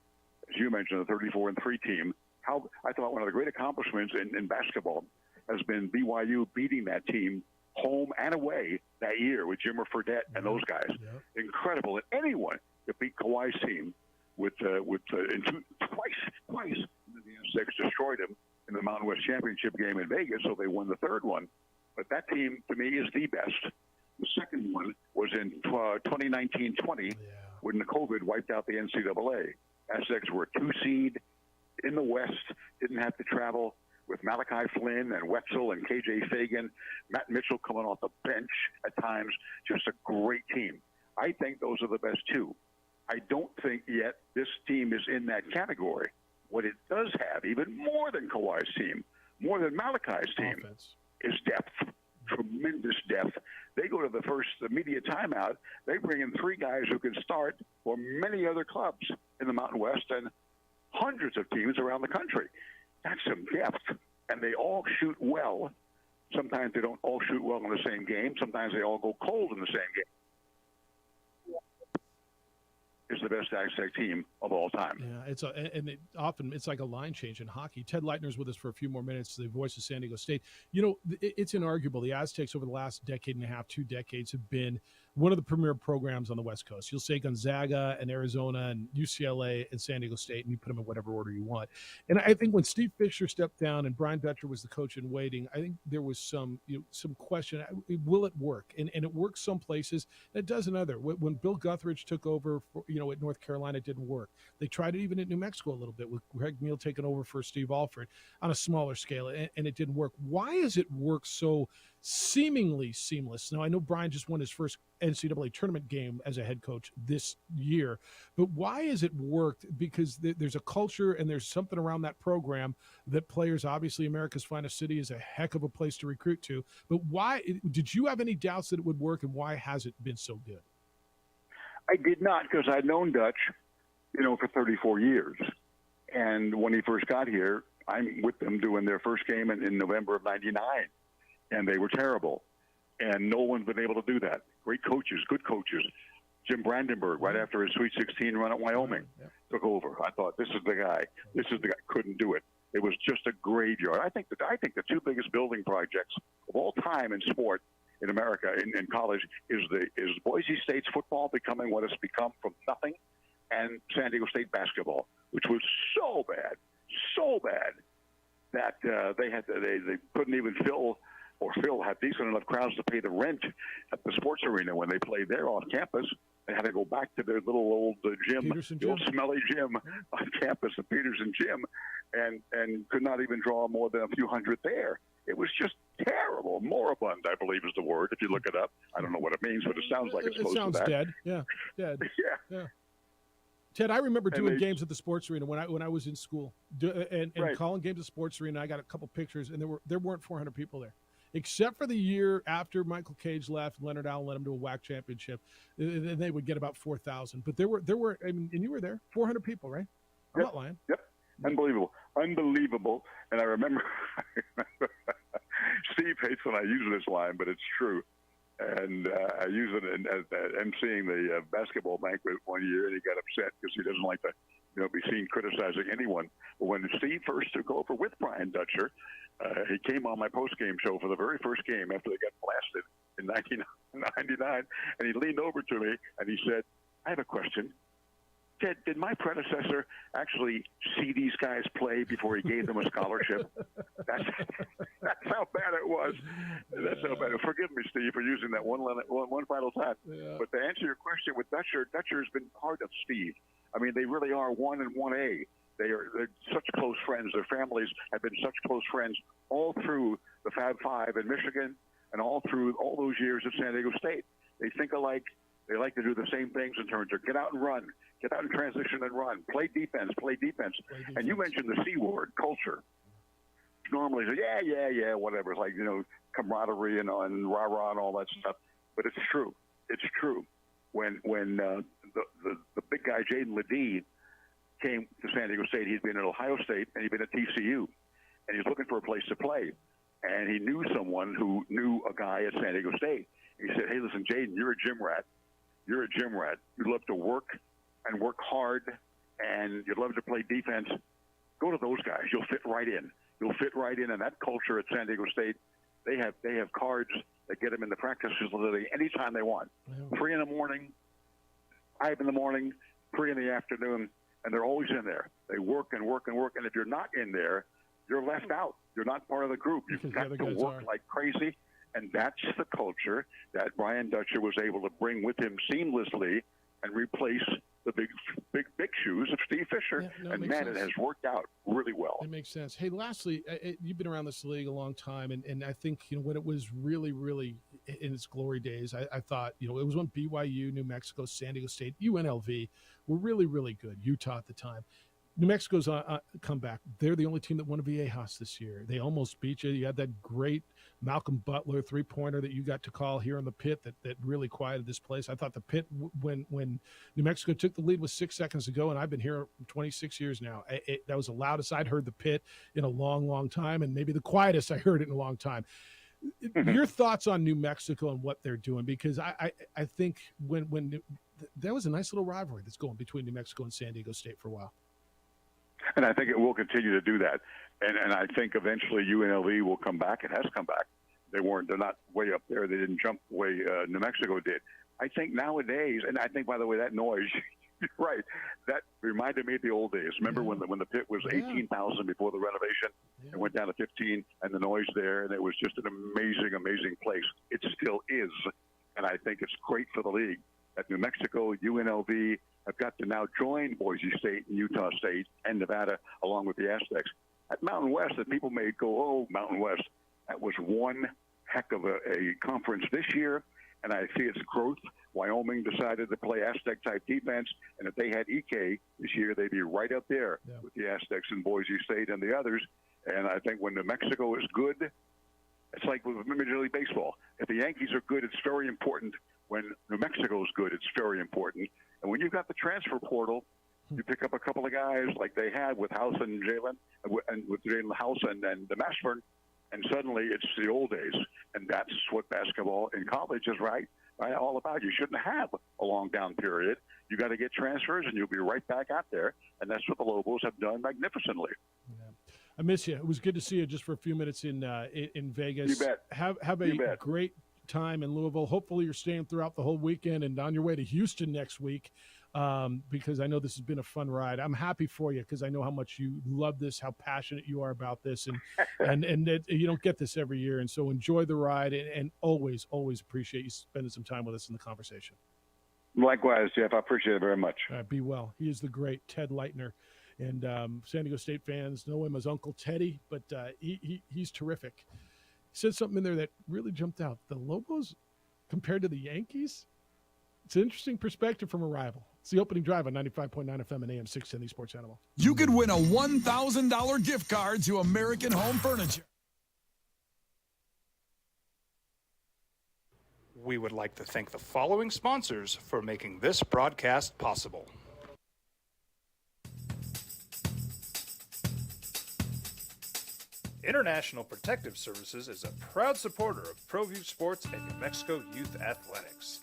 as you mentioned, the 34-3 team, I thought one of the great accomplishments in basketball has been BYU beating that team home and away that year with Jimmer Fredette and those guys. Yep. Incredible that anyone could beat Kawhi's team twice. The Aztecs destroyed him in the Mountain West Championship game in Vegas, so they won the third one. But that team, to me, is the best. The second one was in 2019-20 when the COVID wiped out the NCAA. Aztecs were a 2 seed in the West, didn't have to travel with Malachi Flynn and Wetzel and KJ Fagan, Matt Mitchell coming off the bench at times. Just a great team. I think those are the best two. I don't think yet this team is in that category. What it does have, even more than Kawhi's team, more than Malachi's team, is depth. Tremendous depth. They go to the media timeout. They bring in 3 guys who can start for many other clubs in the Mountain West and hundreds of teams around the country. That's some depth. And they all shoot well. Sometimes they don't all shoot well in the same game. Sometimes they all go cold in the same game. Is the best Aztec team of all time. Yeah, it's like a line change in hockey. Ted Leitner's with us for a few more minutes, the voice of San Diego State. You know, it's inarguable. The Aztecs over the last decade and a half, 2 decades, have been one of the premier programs on the West Coast. You'll say Gonzaga and Arizona and UCLA and San Diego State, and you put them in whatever order you want. And I think when Steve Fisher stepped down and Brian Dutcher was the coach in waiting, I think there was some question, will it work? And it works some places, and it does in other. When Bill Guthridge took over, at North Carolina, it didn't work. They tried it even at New Mexico a little bit with Greg Neal taking over for Steve Alford on a smaller scale, and it didn't work. Why has it worked so seemingly seamless? Now, I know Brian just won his first NCAA tournament game as a head coach this year, but why has it worked? Because there's a culture and there's something around that program that players, obviously America's finest city is a heck of a place to recruit to, but why did you have any doubts that it would work, and why has it been so good? I did not, because I'd known Dutch for 34 years. And when he first got here, I'm with them doing their first game in November of '99, and they were terrible. And no one's been able to do that. Great coaches, good coaches. Jim Brandenburg, right after his Sweet 16 run at Wyoming, took over. I thought, this is the guy. This is the guy. Couldn't do it. It was just a graveyard. I think the two biggest building projects of all time in sport in America, in college, is Boise State's football becoming what it's become from nothing, and San Diego State basketball, which was so bad that they couldn't even fill had decent enough crowds to pay the rent at the sports arena when they played there off campus. They had to go back to their little old gym, the old smelly gym on campus, the Peterson Gym, and could not even draw more than a few hundred there. It was just terrible. Moribund, I believe, is the word. If you look it up, I don't know what it means, but it sounds like it's close to that. It sounds dead. Yeah, dead. Yeah. Ted, I remember doing games at the sports arena when I was in school, and calling games at the sports arena. I got a couple pictures, and there weren't 400 people there, except for the year after Michael Cage left. Leonard Allen led him to a WAC championship. Then they would get about 4,000. But there were. I mean, and you were there. 400 people, right? I'm not lying. Yep. Unbelievable. And I remember Steve hates when I use this line, but it's true. And I use it at emceeing the basketball banquet one year, and he got upset because he doesn't like to, be seen criticizing anyone. But when Steve first took over with Brian Dutcher, he came on my post-game show for the very first game after they got blasted in 1999, and he leaned over to me and he said, "I have a question. Ted, did my predecessor actually see these guys play before he gave them a scholarship?" That's how bad it was. That's how bad. Forgive me, Steve, for using that one final time. Yeah. But to answer your question with Dutcher has been part of Steve. I mean, they really are 1 and 1A. They're such close friends. Their families have been such close friends all through the Fab Five in Michigan and all through all those years at San Diego State. They think alike. They like to do the same things in terms of get out and run, get out and transition and run, play defense. And you mentioned the C word, culture. Normally, yeah, whatever. It's like, camaraderie and rah-rah and all that stuff. But it's true. It's true. When the big guy, Jaden Ledee, came to San Diego State, he'd been at Ohio State and he'd been at TCU. And he's looking for a place to play. And he knew someone who knew a guy at San Diego State. And he said, "Hey, listen, Jaden, you're a gym rat. You're a gym rat. You love to work and work hard, and you love to play defense. Go to those guys. You'll fit right in. And that culture at San Diego State, they have cards that get them in the practice facility anytime they want. 3 in the morning, 5 in the morning, 3 in the afternoon, and they're always in there. They work and work and work. And if you're not in there, you're left out. You're not part of the group. You've got to work like crazy." And that's the culture that Brian Dutcher was able to bring with him seamlessly and replace the big shoes of Steve Fisher. Yeah, it has worked out really well. It makes sense. Hey, lastly, you've been around this league a long time, and I think when it was really, really in its glory days, I thought it was when BYU, New Mexico, San Diego State, UNLV were really, really good. Utah at the time. New Mexico's come back. They're the only team that won a Viejas this year. They almost beat you. You had that great Malcolm Butler three-pointer that you got to call here in the pit that really quieted this place. I thought the pit, when New Mexico took the lead with 6 seconds to go, and I've been here 26 years now, that was the loudest I'd heard the pit in a long, long time, and maybe the quietest I heard it in a long time. Your thoughts on New Mexico and what they're doing? Because I think when there was a nice little rivalry that's going between New Mexico and San Diego State for a while. And I think it will continue to do that. And I think eventually UNLV will come back. It has come back. They're not way up there. They didn't jump the way New Mexico did. I think nowadays, and I think, by the way, that noise, you're right, that reminded me of the old days. Remember when the pit was 18,000 before the renovation? It went down to 15, and the noise there, and it was just an amazing, amazing place. It still is. And I think it's great for the league that New Mexico, UNLV, have got to now join Boise State and Utah State and Nevada along with the Aztecs. At Mountain West, that people may go, "Oh, Mountain West," that was one heck of a conference this year, and I see its growth. Wyoming decided to play Aztec-type defense, and if they had EK this year, they'd be right up there with the Aztecs and Boise State and the others. And I think when New Mexico is good, it's like with Major League Baseball. If the Yankees are good, it's very important. When New Mexico is good, it's very important. And when you've got the transfer portal You pick up a couple of guys like they had with House and Jalen, and with Jalen House and Mashburn, and suddenly it's the old days. And that's what basketball in college is all about. You shouldn't have a long down period. You got to get transfers, and you'll be right back out there. And that's what the Lobos have done magnificently. I miss you. It was good to see you just for a few minutes in Vegas. You bet. Have a great time in Louisville. Hopefully you're staying throughout the whole weekend and on your way to Houston next week, because I know this has been a fun ride. I'm happy for you because I know how much you love this, how passionate you are about this, and that you don't get this every year. And so enjoy the ride, and always appreciate you spending some time with us in the conversation. Likewise, Jeff. I appreciate it very much. All right, be well. He is the great Ted Leitner. And San Diego State fans know him as Uncle Teddy, but he's terrific. He said something in there that really jumped out. The Lobos compared to the Yankees, it's an interesting perspective from a rival. It's the opening drive on 95.9 FM and AM 610, the Sports Animal. You could win a $1,000 gift card to American Home Furniture. We would like to thank the following sponsors for making this broadcast possible. International Protective Services is a proud supporter of ProView Sports and New Mexico Youth Athletics.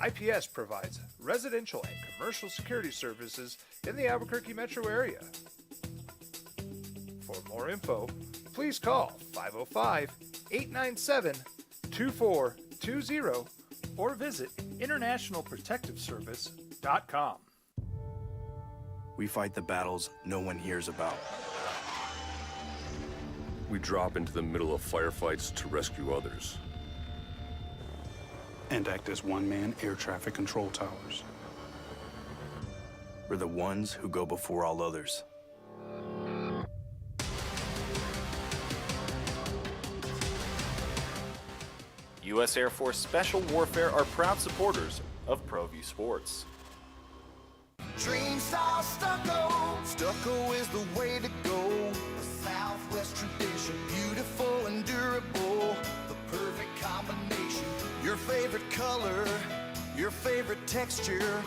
IPS provides residential and commercial security services in the Albuquerque metro area. For more info, please call 505-897-2420 or visit internationalprotectiveservice.com. We fight the battles no one hears about. We drop into the middle of firefights to rescue others. And act as one-man air traffic control towers. We're the ones who go before all others. U.S. Air Force Special Warfare are proud supporters of ProView Sports. Dream style stucco. Stucco is the way to go. The Southwest tradition, beautiful and durable. The perfect combination. Your favorite color, your favorite texture.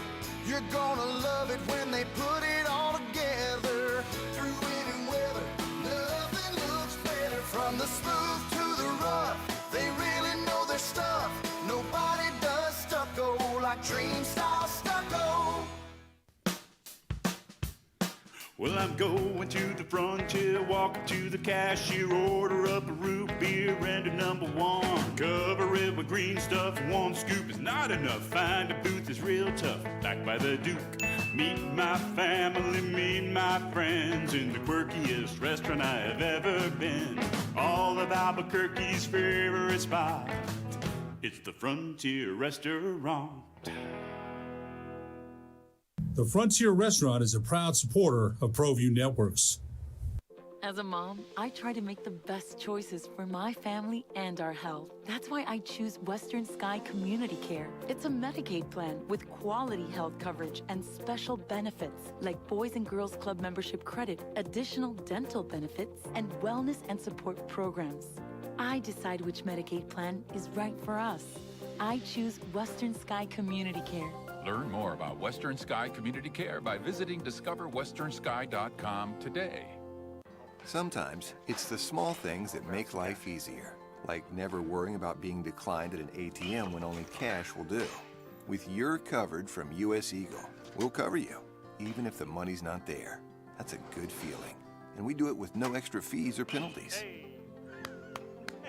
You're gonna love it when they put it all together. Through any weather, nothing looks better. From the smooth to the rough, they really know their stuff. Nobody does stucco like Dream style stucco. Well, I'm going to the frontier, walk up to the cashier, order up a root beer and a number one. Cover it with green stuff, one scoop is not enough. Find a booth that's real tough, backed by the Duke. Meet my family, meet my friends in the quirkiest restaurant I have ever been. All of Albuquerque's favorite spot, it's the Frontier Restaurant. The Frontier Restaurant is a proud supporter of ProView Networks. As a mom, I try to make the best choices for my family and our health. That's why I choose Western Sky Community Care. It's a Medicaid plan with quality health coverage and special benefits like Boys and Girls Club membership credit, additional dental benefits, and wellness and support programs. I decide which Medicaid plan is right for us. I choose Western Sky Community Care. Learn more about Western Sky Community Care by visiting discoverwesternsky.com today. Sometimes it's the small things that make life easier, like never worrying about being declined at an ATM when only cash will do. With You're Covered from US Eagle, we'll cover you, even if the money's not there. That's a good feeling. And we do it with no extra fees or penalties.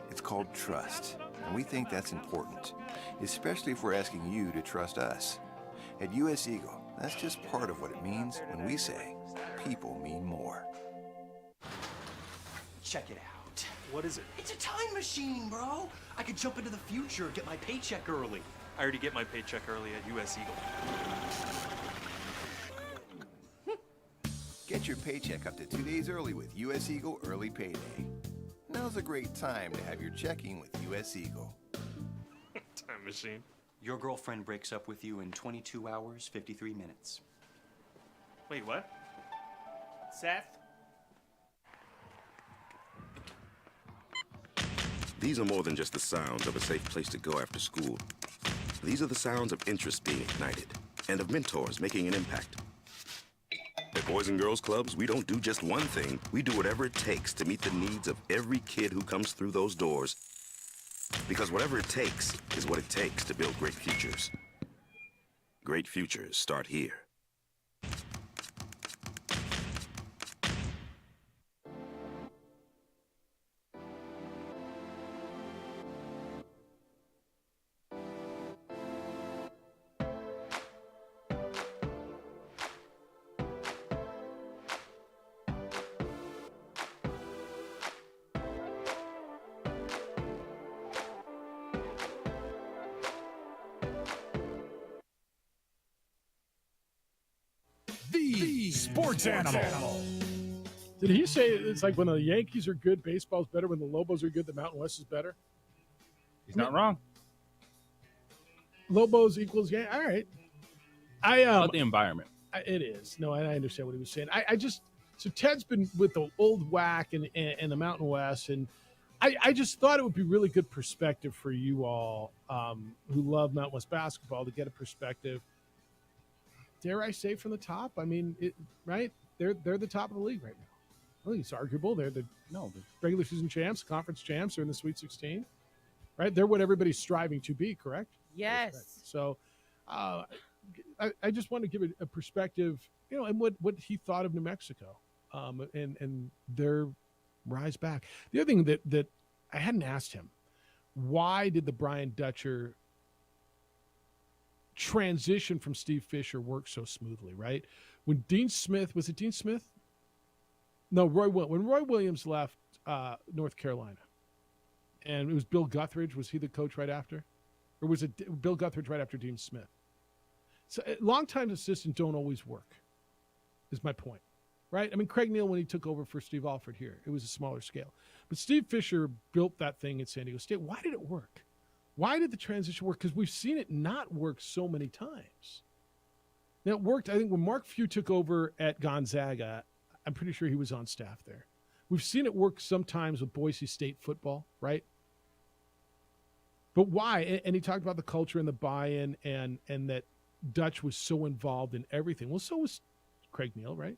It's called trust, and we think that's important, especially if we're asking you to trust us. At US Eagle, that's just part of what it means when we say people mean more. Check it out. What is it? It's a time machine, bro. I could jump into the future, get my paycheck early. I already get my paycheck early at US Eagle. Get your paycheck up to 2 days early with US Eagle Early Payday. Now's a great time to have your checking with US Eagle. Time machine. Your girlfriend breaks up with you in 22 hours, 53 minutes. Wait, what? Seth? These are more than just the sounds of a safe place to go after school. These are the sounds of interest being ignited and of mentors making an impact. At Boys and Girls Clubs, we don't do just one thing. We do whatever it takes to meet the needs of every kid who comes through those doors. Because whatever it takes is what it takes to build great futures. Great futures start here. The Sports Animal. Did he say it's like when the Yankees are good, baseball's better? When the Lobos are good, the Mountain West is better? He's not wrong. Lobos equals Yankees. All right. About the environment. It is. No, I understand what he was saying. So Ted's been with the old whack and the Mountain West, and I just thought it would be really good perspective for you all who love Mountain West basketball to get a perspective. Dare I say from the top? I mean, right? They're the top of the league right now. I think it's arguable. They're the regular season champs, conference champs. They're in the Sweet 16, right? They're what everybody's striving to be, correct? Yes. Right. So, I just want to give a perspective, and what he thought of New Mexico, and their rise back. The other thing that I hadn't asked him, why did the Brian Dutcher transition from Steve Fisher work so smoothly, right? When Dean Smith, was it Dean Smith? No, when Roy Williams left North Carolina, and it was Bill Guthridge, was he the coach right after? Or was it Bill Guthridge right after Dean Smith? So longtime assistants don't always work, is my point, right? I mean, Craig Neal, when he took over for Steve Alford here, it was a smaller scale. But Steve Fisher built that thing at San Diego State. Why did it work? Why did the transition work? Because we've seen it not work so many times. Now, it worked, I think, when Mark Few took over at Gonzaga. I'm pretty sure he was on staff there. We've seen it work sometimes with Boise State football, right? But why? And he talked about the culture and the buy-in and that Dutch was so involved in everything. Well, so was Craig Neal, right?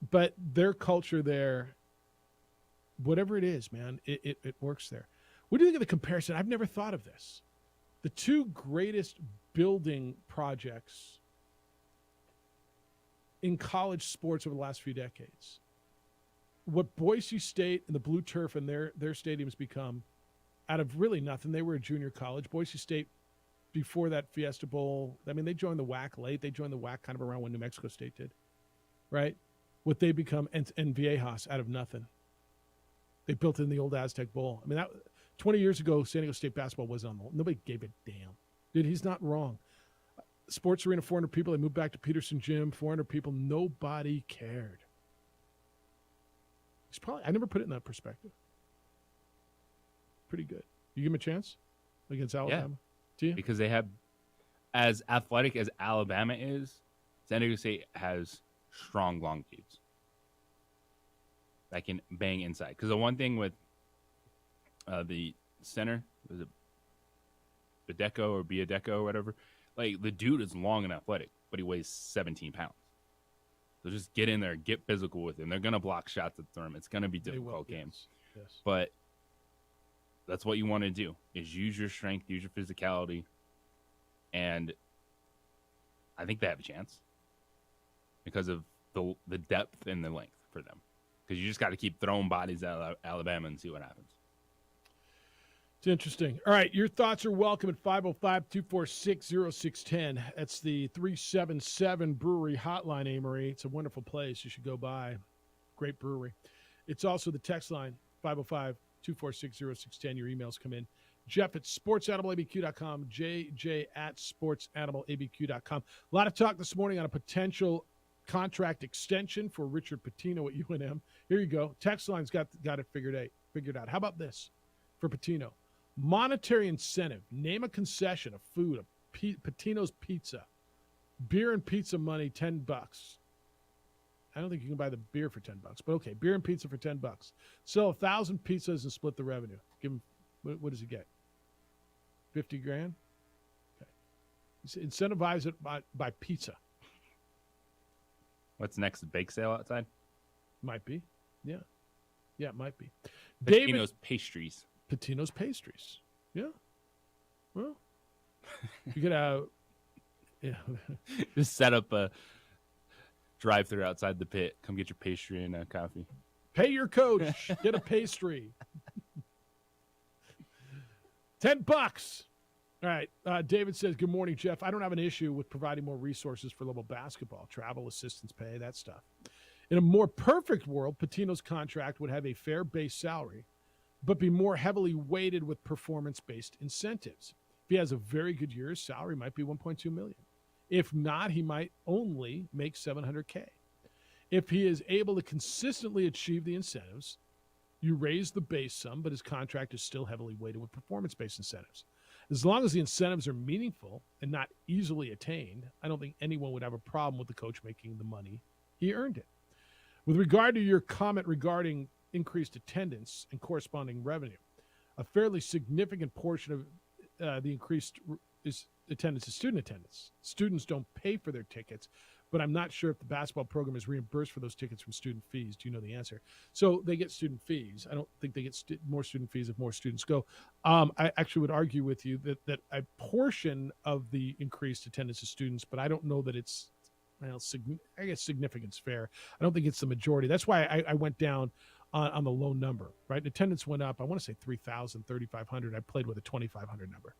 But their culture there, whatever it is, man, it works there. What do you think of the comparison? I've never thought of this. The two greatest building projects in college sports over the last few decades. What Boise State and the Blue Turf and their stadiums become out of really nothing. They were a junior college. Boise State, before that Fiesta Bowl, I mean, they joined the WAC late. They joined the WAC kind of around when New Mexico State did, right? What they become, and Viejas out of nothing. They built in the old Aztec Bowl. I mean, that 20 years ago, San Diego State basketball wasn't on the whole. Nobody gave a damn. Dude, he's not wrong. Sports Arena, 400 people. They moved back to Peterson Gym, 400 people. Nobody cared. He's probably, I never put it in that perspective. Pretty good. You give him a chance against Alabama? Do you? Because they have, as athletic as Alabama is, San Diego State has strong long dudes that can bang inside. Because the one thing with the center, was it Bideco or Biadeco or whatever? Like, the dude is long and athletic, but he weighs 17 pounds. So just get in there, get physical with him. They're going to block shots at them. It's going to be a difficult game. Yes. But that's what you want to do, is use your strength, use your physicality. And I think they have a chance because of the depth and the length for them. Because you just got to keep throwing bodies at Alabama and see what happens. It's interesting. All right, your thoughts are welcome at 505-246-0610. That's the 377 Brewery Hotline, Amory. It's a wonderful place. You should go by. Great brewery. It's also the text line, 505-246-0610. Your emails come in. Jeff at sportsanimалabq.com, JJ at sportsanimалabq.com. A lot of talk this morning on a potential contract extension for Richard Pitino at UNM. Here you go. Text line's got it figured out. How about this for Pitino? Monetary incentive. Name a concession, a food, Pitino's Pizza. Beer and pizza money, $10. I don't think you can buy the beer for $10, but okay, beer and pizza for $10. Sell 1,000 pizzas and split the revenue. Give him, what does he get? 50 grand? Okay. Incentivize it by pizza. What's next? Bake sale outside? Might be. Yeah. Yeah, it might be. Patino's Pastries. Patino's Pastries. Yeah. Well, you could just set up a drive-through outside the pit. Come get your pastry and coffee. Pay your coach. Get a pastry. $10. All right. David says, good morning, Jeff. I don't have an issue with providing more resources for level basketball, travel, assistance pay, that stuff. In a more perfect world, Patino's contract would have a fair base salary, but be more heavily weighted with performance-based incentives. If he has a very good year, his salary might be $1.2 million. If not, he might only make $700K. If he is able to consistently achieve the incentives, you raise the base sum, but his contract is still heavily weighted with performance-based incentives. As long as the incentives are meaningful and not easily attained, I don't think anyone would have a problem with the coach making the money he earned it. With regard to your comment regarding increased attendance and corresponding revenue, a fairly significant portion of the increased attendance is student attendance. Students don't pay for their tickets, but I'm not sure if the basketball program is reimbursed for those tickets from student fees. Do you know the answer? So they get student fees. I don't think they get more student fees if more students go. I actually would argue with you that a portion of the increased attendance is students, but I don't know that it's, well, I guess significance fair. I don't think it's the majority. That's why I went down on the low number, right? Attendance went up, I want to say 3,000, 3,500. I played with a 2,500 number.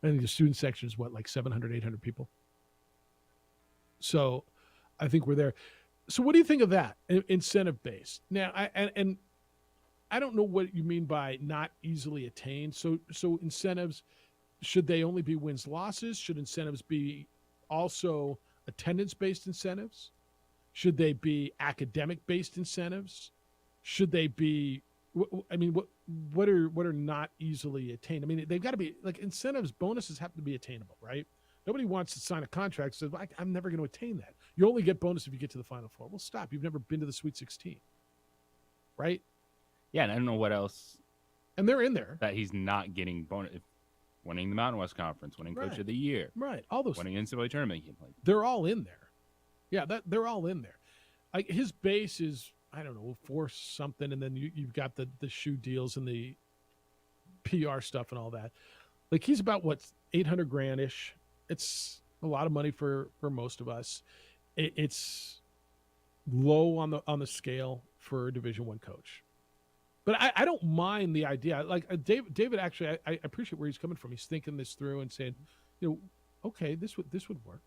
And the student section is what, like 700, 800 people? So I think we're there. So what do you think of that, incentive-based? Now, I don't know what you mean by not easily attained. So incentives, should they only be wins, losses? Should incentives be also attendance-based incentives? Should they be academic-based incentives? Should they be, I mean, what are not easily attained? I mean, they've got to be, like, incentives, bonuses have to be attainable, right? Nobody wants to sign a contract that says, I'm never going to attain that. You only get bonus if you get to the Final Four. Well, stop. You've never been to the Sweet 16, right? Yeah, and I don't know what else. And they're in there. That he's not getting bonus. Winning the Mountain West Conference, winning Coach of the Year. Right, all those winning NCAA tournament. They're all in there. Yeah, they're all in there. Like, his base is, I don't know, 4 something, and then you've got the shoe deals and the PR stuff and all that. Like, he's about, what, 800 grand-ish. It's a lot of money for most of us. It's low on the scale for a Division I coach. But I don't mind the idea. Like, David actually, I appreciate where he's coming from. He's thinking this through and saying, okay, this would work.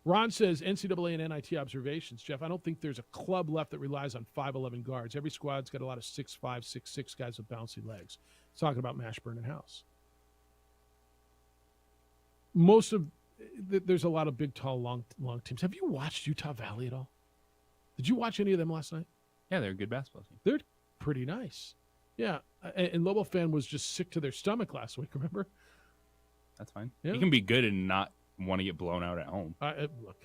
Ron says, NCAA and NIT observations. Jeff, I don't think there's a club left that relies on 5'11 guards. Every squad's got a lot of 6'5", 6'6" guys with bouncy legs. He's talking about Mashburn and House. There's a lot of big, tall, long teams. Have you watched Utah Valley at all? Did you watch any of them last night? Yeah, they're a good basketball team. They're pretty nice. Yeah, and Lobo fan was just sick to their stomach last week, remember? That's fine. Yeah. You can be good and not want to get blown out at home. Look,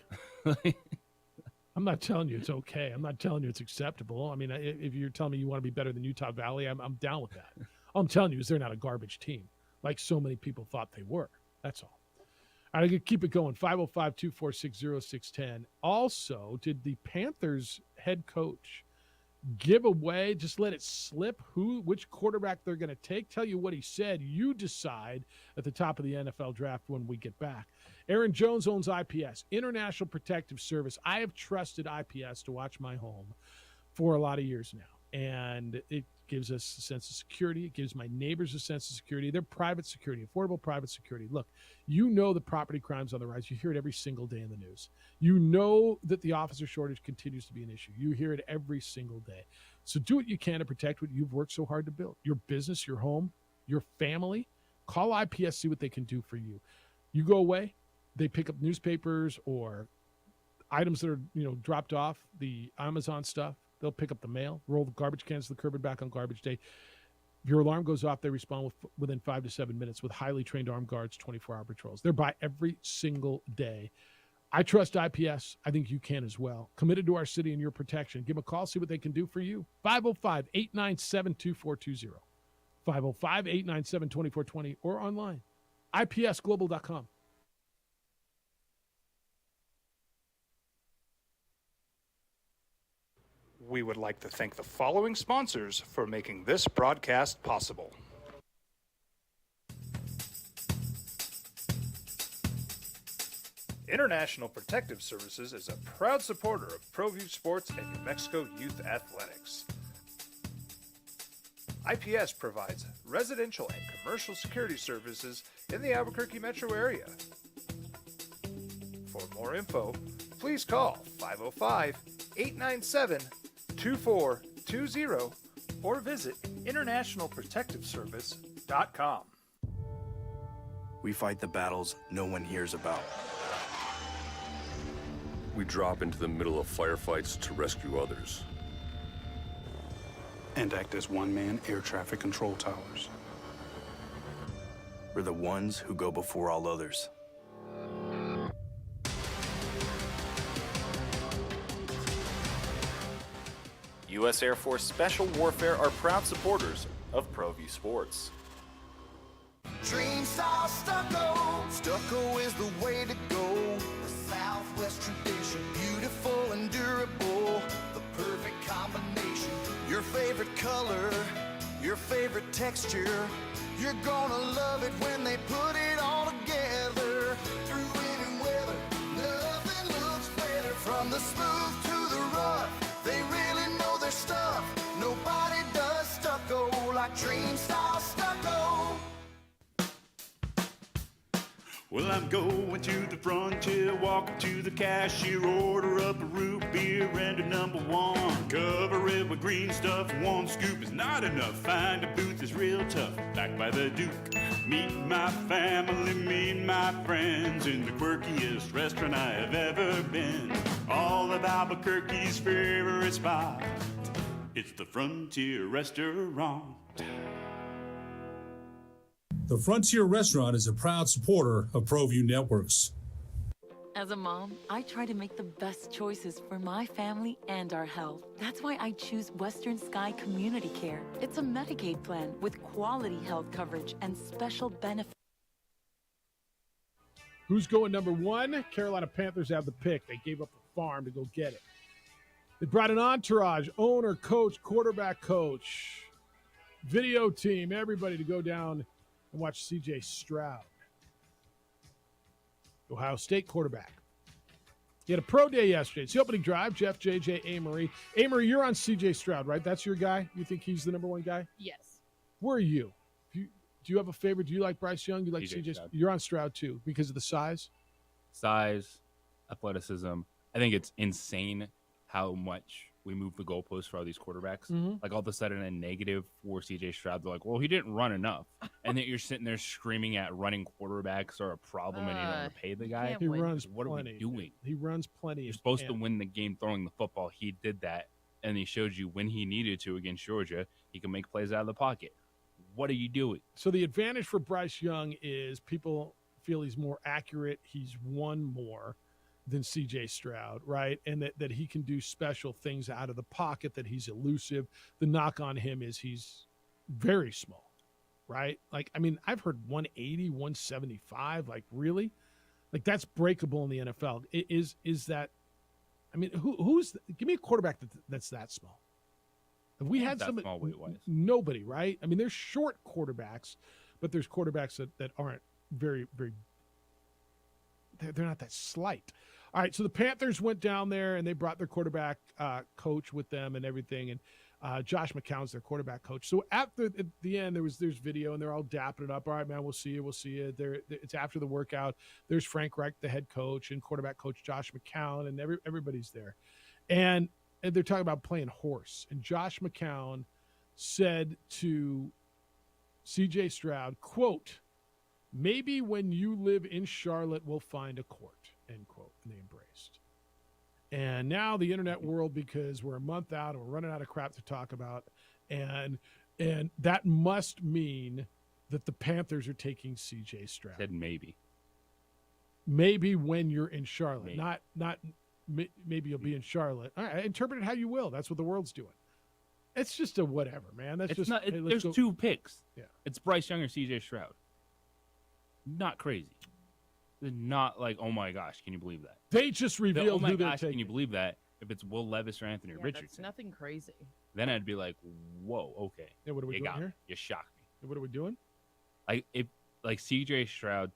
I'm not telling you it's okay. I'm not telling you it's acceptable. I mean, if you're telling me you want to be better than Utah Valley, I'm down with that. All I'm telling you is they're not a garbage team, like so many people thought they were. That's all. All right, I could keep it going. 505-246-0610. Also, did the Panthers head coach give away, just let it slip, which quarterback they're going to take? Tell you what he said. You decide at the top of the NFL draft when we get back. Aaron Jones owns IPS, International Protective Service. I have trusted IPS to watch my home for a lot of years now, and it gives us a sense of security. It gives my neighbors a sense of security. They're private security, affordable private security. Look, you know the property crime's on the rise. You hear it every single day in the news. You know that the officer shortage continues to be an issue. You hear it every single day. So do what you can to protect what you've worked so hard to build. Your business, your home, your family. Call IPS, see what they can do for you. You go away, they pick up newspapers or items that are, dropped off, the Amazon stuff. They'll pick up the mail, roll the garbage cans to the curb and back on garbage day. If your alarm goes off, they respond within 5 to 7 minutes with highly trained armed guards, 24-hour patrols. They're by every single day. I trust IPS. I think you can as well. Committed to our city and your protection. Give them a call, see what they can do for you. 505-897-2420. 505-897-2420 or online. IPSglobal.com. We would like to thank the following sponsors for making this broadcast possible. International Protective Services is a proud supporter of ProView Sports and New Mexico Youth Athletics. IPS provides residential and commercial security services in the Albuquerque metro area. For more info, please call 505-897-2420 or visit internationalprotectiveservice.com. We fight the battles no one hears about. We drop into the middle of firefights to rescue others. And act as one-man air traffic control towers. We're the ones who go before all others. U.S. Air Force Special Warfare are proud supporters of ProView Sports. Dream style stucco. Stucco is the way to go. The Southwest tradition, beautiful and durable. The perfect combination. Your favorite color, your favorite texture. You're gonna love it when they put it all together. Through any weather, nothing looks better. From the smooth to the rough, they really know their stuff. Nobody does stucco like Dream style stucco. Well, I'm going to the frontier, walking to the cashier, order up a root beer and a number one. Cover it with green stuff, one scoop is not enough. Find a booth is real tough, back by the Duke. Meet my family, meet my friends in the quirkiest restaurant I have ever been. All of Albuquerque's favorite spot, it's the Frontier Restaurant. The Frontier Restaurant is a proud supporter of ProView Networks. As a mom, I try to make the best choices for my family and our health. That's why I choose Western Sky Community Care. It's a Medicaid plan with quality health coverage and special benefits. Who's going number one? Carolina Panthers have the pick. They gave up a farm to go get it. They brought an entourage, owner, coach, quarterback coach, video team, everybody to go down and watch C.J. Stroud, Ohio State quarterback. He had a pro day yesterday. It's the opening drive. Jeff, JJ, Amory. Amory, you're on C.J. Stroud, right? That's your guy? You think he's the number one guy? Yes. Where are you? Do you have a favorite? Do you like Bryce Young? Do you like C.J. Stroud? You're on Stroud, too, because of the size? Size, athleticism. I think it's insane how much we move the goalposts for all these quarterbacks. Mhm. Like all of a sudden a negative for CJ Stroud. They're like, well, he didn't run enough. And then you're sitting there screaming at running quarterbacks are a problem and you don't want to pay the guy. He runs What plenty. are we doing? He runs plenty. You're supposed to win the game throwing the football. He did that. And he showed you when he needed to against Georgia, he can make plays out of the pocket. What are you doing? So the advantage for Bryce Young is people feel he's more accurate. He's won more than C.J. Stroud, right? And that he can do special things out of the pocket, that he's elusive. The knock on him is he's very small, right? Like, I mean, I've heard 180, 175. Like, really? Like, that's breakable in the NFL. Is that, I mean, who's, give me a quarterback that's that small. If we had That somebody, small weight-wise. nobody, right? I mean, there's short quarterbacks, but there's quarterbacks that aren't very, very, they're not that slight. All right, so the Panthers went down there and they brought their quarterback coach with them and everything, and Josh McCown's their quarterback coach. So at the end, there's video and they're all dapping it up. All right, man, we'll see you. It's after the workout. There's Frank Reich, the head coach, and quarterback coach Josh McCown, and everybody's there, and they're talking about playing horse. And Josh McCown said to C.J. Stroud, quote, "Maybe when you live in Charlotte, we'll find a court," end quote. And they embraced. And now the internet world, because we're a month out and we're running out of crap to talk about, and that must mean that the Panthers are taking C.J. Stroud. Said maybe. Maybe when you're in Charlotte, Maybe. not maybe you'll be in Charlotte. All right, interpret it how you will. That's what the world's doing. It's just a whatever, man. That's It's just not. hey, let's There's go. two picks. Yeah. It's Bryce Young or CJ Stroud. not crazy. They're not like, oh my gosh, can you believe that? They just revealed oh my who they're gosh, taking. can you believe that? If it's Will Levis or Anthony That's Richardson, nothing crazy. then I'd be like, whoa, okay. Yeah, what are we you doing got me. here? You shocked me. What are we doing? Like CJ Stroud,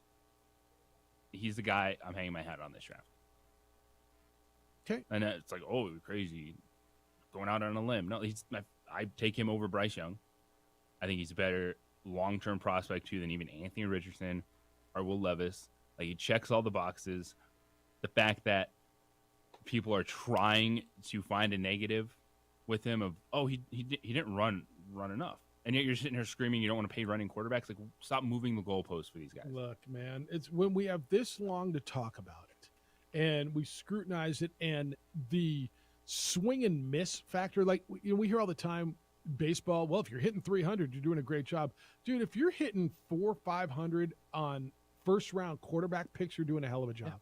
he's the guy I'm hanging my hat on this draft. Okay. And it's like, oh, crazy, going out on a limb. No, I take him over Bryce Young. I think he's a better long-term prospect too than even Anthony Richardson or Will Levis. Like, he checks all the boxes. The fact that people are trying to find a negative with him of, oh, he didn't run enough, and yet you're sitting here screaming you don't want to pay running quarterbacks. Like, stop moving the goalposts for these guys. Look, man, it's when we have this long to talk about it, and we scrutinize it, and the swing and miss factor. Like, we hear all the time, baseball. Well, if you're hitting 300, you're doing a great job, dude. If you're hitting 400 or 500 on first round quarterback picks, you're doing a hell of a job.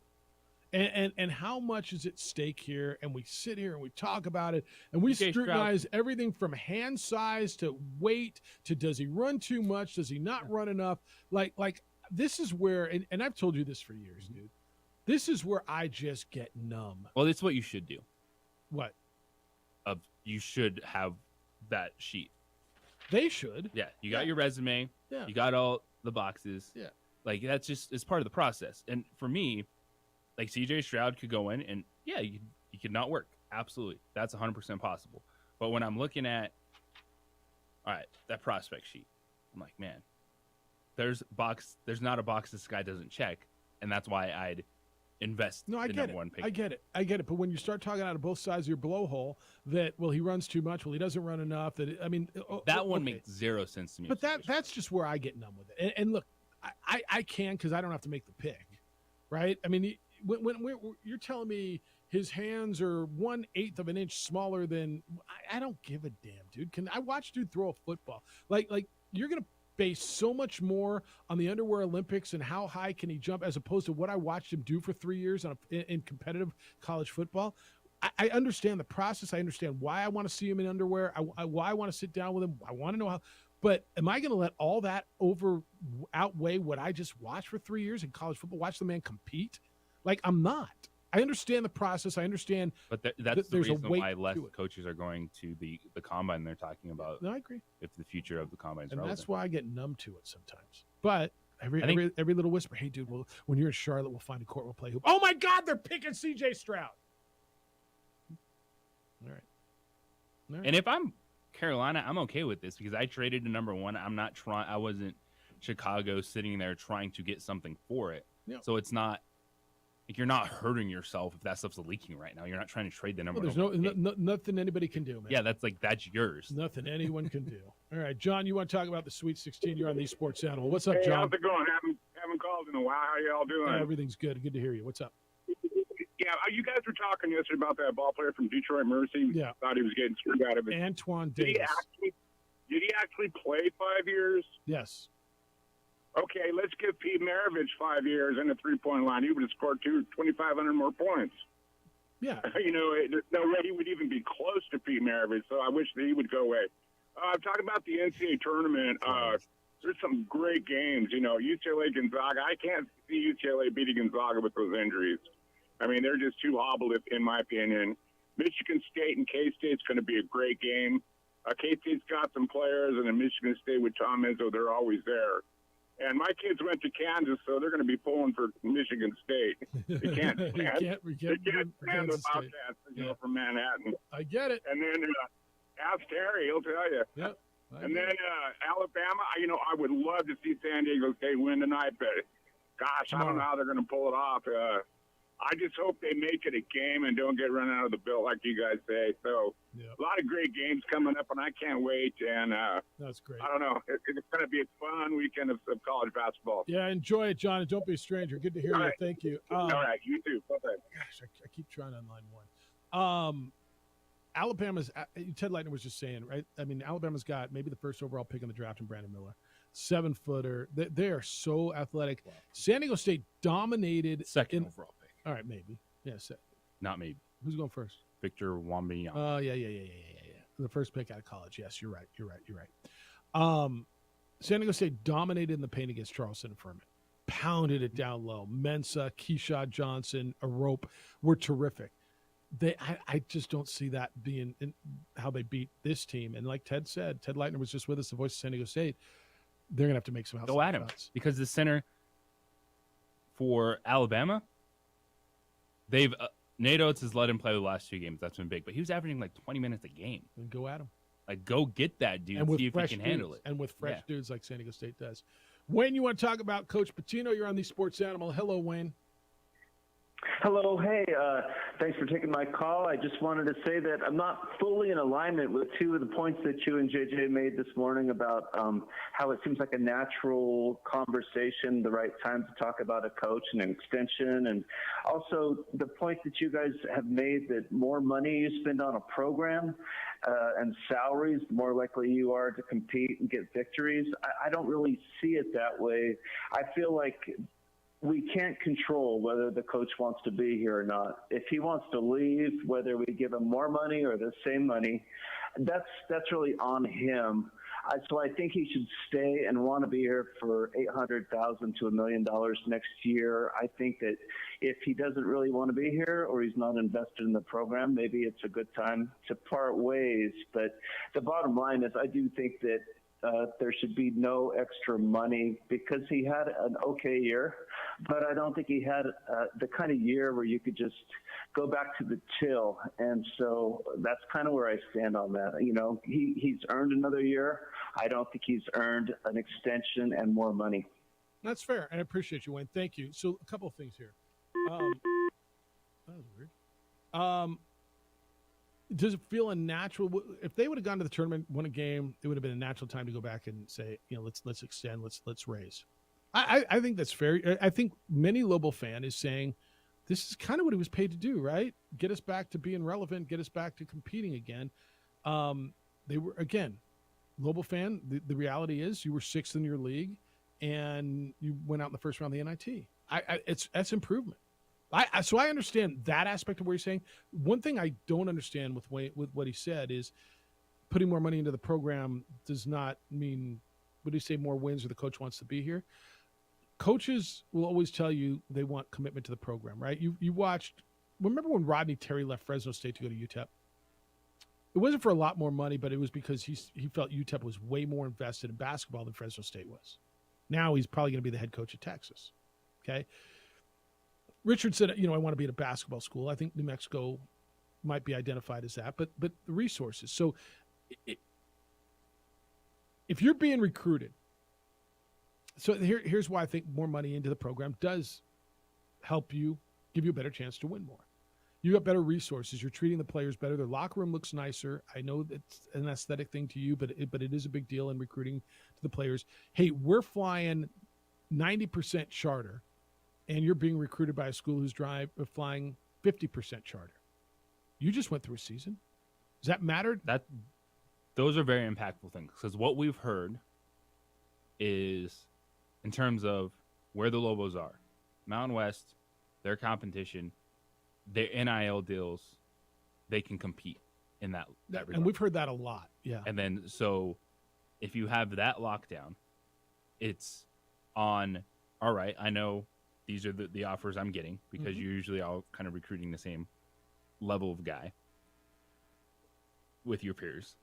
Yeah. And how much is at stake here? And we sit here and we talk about it, and we scrutinize everything from hand size to weight to does he run too much? Does he not run enough? Like this is where, and I've told you this for years, dude. This is where I just get numb. Well, that's what you should do. What? You should have that sheet. They should. Yeah, you got your resume. Yeah. You got all the boxes. Yeah. Like, that's just, it's part of the process. And for me, like, CJ Stroud could go in and, yeah, you could not work. Absolutely. That's 100% possible. But when I'm looking at, all right, that prospect sheet, I'm like, man, there's not a box this guy doesn't check. And that's why I'd invest No, I the get number it. one pick. I get it. But when you start talking out of both sides of your blowhole, that, well, he runs too much, well, he doesn't run enough. That, I mean, That one okay. makes zero sense to me. But that's just where I get numb with it. And look, I can, because I don't have to make the pick, right? I mean, when you're telling me his hands are 1/8 of an inch smaller than, I don't give a damn, dude. Can I watch dude throw a football? Like you're gonna base so much more on the Underwear Olympics and how high can he jump, as opposed to what I watched him do for 3 years in competitive college football. I understand the process. I understand why I want to see him in underwear. Why I want to sit down with him. I want to know how. But am I going to let all that outweigh what I just watched for 3 years in college football? Watch the man compete? Like, I'm not. I understand the process. I understand. But that's the there's reason a weight why less to it. coaches are going to the combine. They're talking about. No, I agree. If the future of the combine is And relevant. that's why I get numb to it sometimes. But every little whisper, hey, dude, when you're in Charlotte, we'll find a court, we'll play hoop. Oh, my God, they're picking C.J. Stroud. All right. And if I'm Carolina, I'm okay with this because I traded to number one. I wasn't Chicago sitting there trying to get something for it. Yeah. So it's not like you're not hurting yourself if that stuff's leaking right now.'re not trying to trade the number Well, one. there's nothing anybody can do, man. Yeah, that's yours. Nothing anyone can do. All right, John, you want to talk about the Sweet 16? You're on the Sports Channel. What's up, Hey, John? how's it going? Haven't called in a while. How y'all doing? Everything's good. Good to hear you. What's up? Yeah, you guys were talking yesterday about that ball player from Detroit Mercy. Yeah. Thought he was getting screwed out of it. Antoine Did Davis. Did he actually play 5 years? Yes. Okay, let's give Pete Maravich 5 years and a three-point line. He would have scored 2,500 more points. Yeah. There's no way he would even be close to Pete Maravich, so I wish that he would go away. I'm talking about the NCAA tournament. There's some great games. UCLA, Gonzaga. I can't see UCLA beating Gonzaga with those injuries. I mean, they're just too hobbled, in my opinion. Michigan State and K-State's going to be a great game. K-State's got some players, and then Michigan State with Tom Izzo, they're always there. And my kids went to Kansas, so they're going to be pulling for Michigan State. They can't stand the Bobcats, from Manhattan. I get it. And then ask Terry, he'll tell you. Yep. And then Alabama, I would love to see San Diego State win tonight, but gosh, I don't know how they're going to pull it off. I just hope they make it a game and don't get run out of the bill like you guys say. So a lot of great games coming up, and I can't wait. And that's great. I don't know. It's going to be a fun weekend of college basketball. Yeah, enjoy it, John, and don't be a stranger. Good to hear All you. right. Thank you. All right, you too. Bye-bye. Gosh, I keep trying on line one. Alabama's Ted Leitner was just saying, right? I mean, Alabama's got maybe the first overall pick in the draft in Brandon Miller, 7-footer. They are so athletic. Wow. San Diego State dominated second overall pick. All right, maybe. Yes. Not maybe. Who's going first? Victor Wembanyama. Oh, yeah. The first pick out of college. Yes, you're right. San Diego State dominated in the paint against Charleston and Furman. pounded it down low. Mensah, Keyshawn Johnson, Arope were terrific. I just don't see that being how they beat this team. And like Ted said, Ted Leitner was just with us, the voice of San Diego State. They're going to have to make some Go at him, because the center for Alabama, Nate Oates has let him play the last 2 games. That's been big. But he was averaging like 20 minutes a game. And go at him. Like, go get that dude and see if he can handle it. And with fresh dudes like San Diego State does. Wayne, you want to talk about Coach Pitino? You're on the Sports Animal. Hello, Wayne. Hello. Hey, thanks for taking my call. I just wanted to say that I'm not fully in alignment with 2 of the points that you and JJ made this morning about how it seems like a natural conversation, the right time to talk about a coach and an extension, and also the point that you guys have made that more money you spend on a program and salaries, the more likely you are to compete and get victories. I don't really see it that way. I feel like we can't control whether the coach wants to be here or not. If he wants to leave, whether we give him more money or the same money, that's really on him. So I think he should stay and want to be here for $800,000 to $1 million next year. I think that if he doesn't really want to be here or he's not invested in the program, maybe it's a good time to part ways. But the bottom line is I do think that there should be no extra money because he had an okay year, but I don't think he had the kind of year where you could just go back to the till. And so that's kind of where I stand on that. You know, he's earned another year. I don't think he's earned an extension and more money. That's fair. And I appreciate you, Wayne. Thank you. So a couple of things here. That was weird. Does it feel unnatural? If they would have gone to the tournament, won a game, it would have been a natural time to go back and say, you know, let's extend, let's raise. I think that's fair. I think many Lobo fan is saying this is kind of what he was paid to do, right? Get us back to being relevant, get us back to competing again. They were, again, Lobo fan, the reality is you were 6th in your league and you went out in the first round of the NIT. That's improvement. So I understand that aspect of what you're saying. One thing I don't understand with what he said is putting more money into the program does not mean, would he say more wins or the coach wants to be here? Coaches will always tell you they want commitment to the program, right? You watched, remember when Rodney Terry left Fresno State to go to UTEP? It wasn't for a lot more money, but it was because he felt UTEP was way more invested in basketball than Fresno State was. Now he's probably going to be the head coach at Texas, okay? Richard said, you know, I want to be at a basketball school. I think New Mexico might be identified as that, but the resources. So if you're being recruited, so here's why I think more money into the program does help you, give you a better chance to win more. You got better resources. You're treating the players better. Their locker room looks nicer. I know it's an aesthetic thing to you, but it is a big deal in recruiting to the players. Hey, we're flying 90% charter, and you're being recruited by a school who's flying 50% charter. You just went through a season. Does that matter? Those are very impactful things, because what we've heard is, in terms of where the Lobos are, Mountain West, their competition, their NIL deals, they can compete in that regard. And we've heard that a lot, yeah. And then, so if you have that lockdown, it's on, all right, I know these are the offers I'm getting, because you're usually all kind of recruiting the same level of guy with your peers.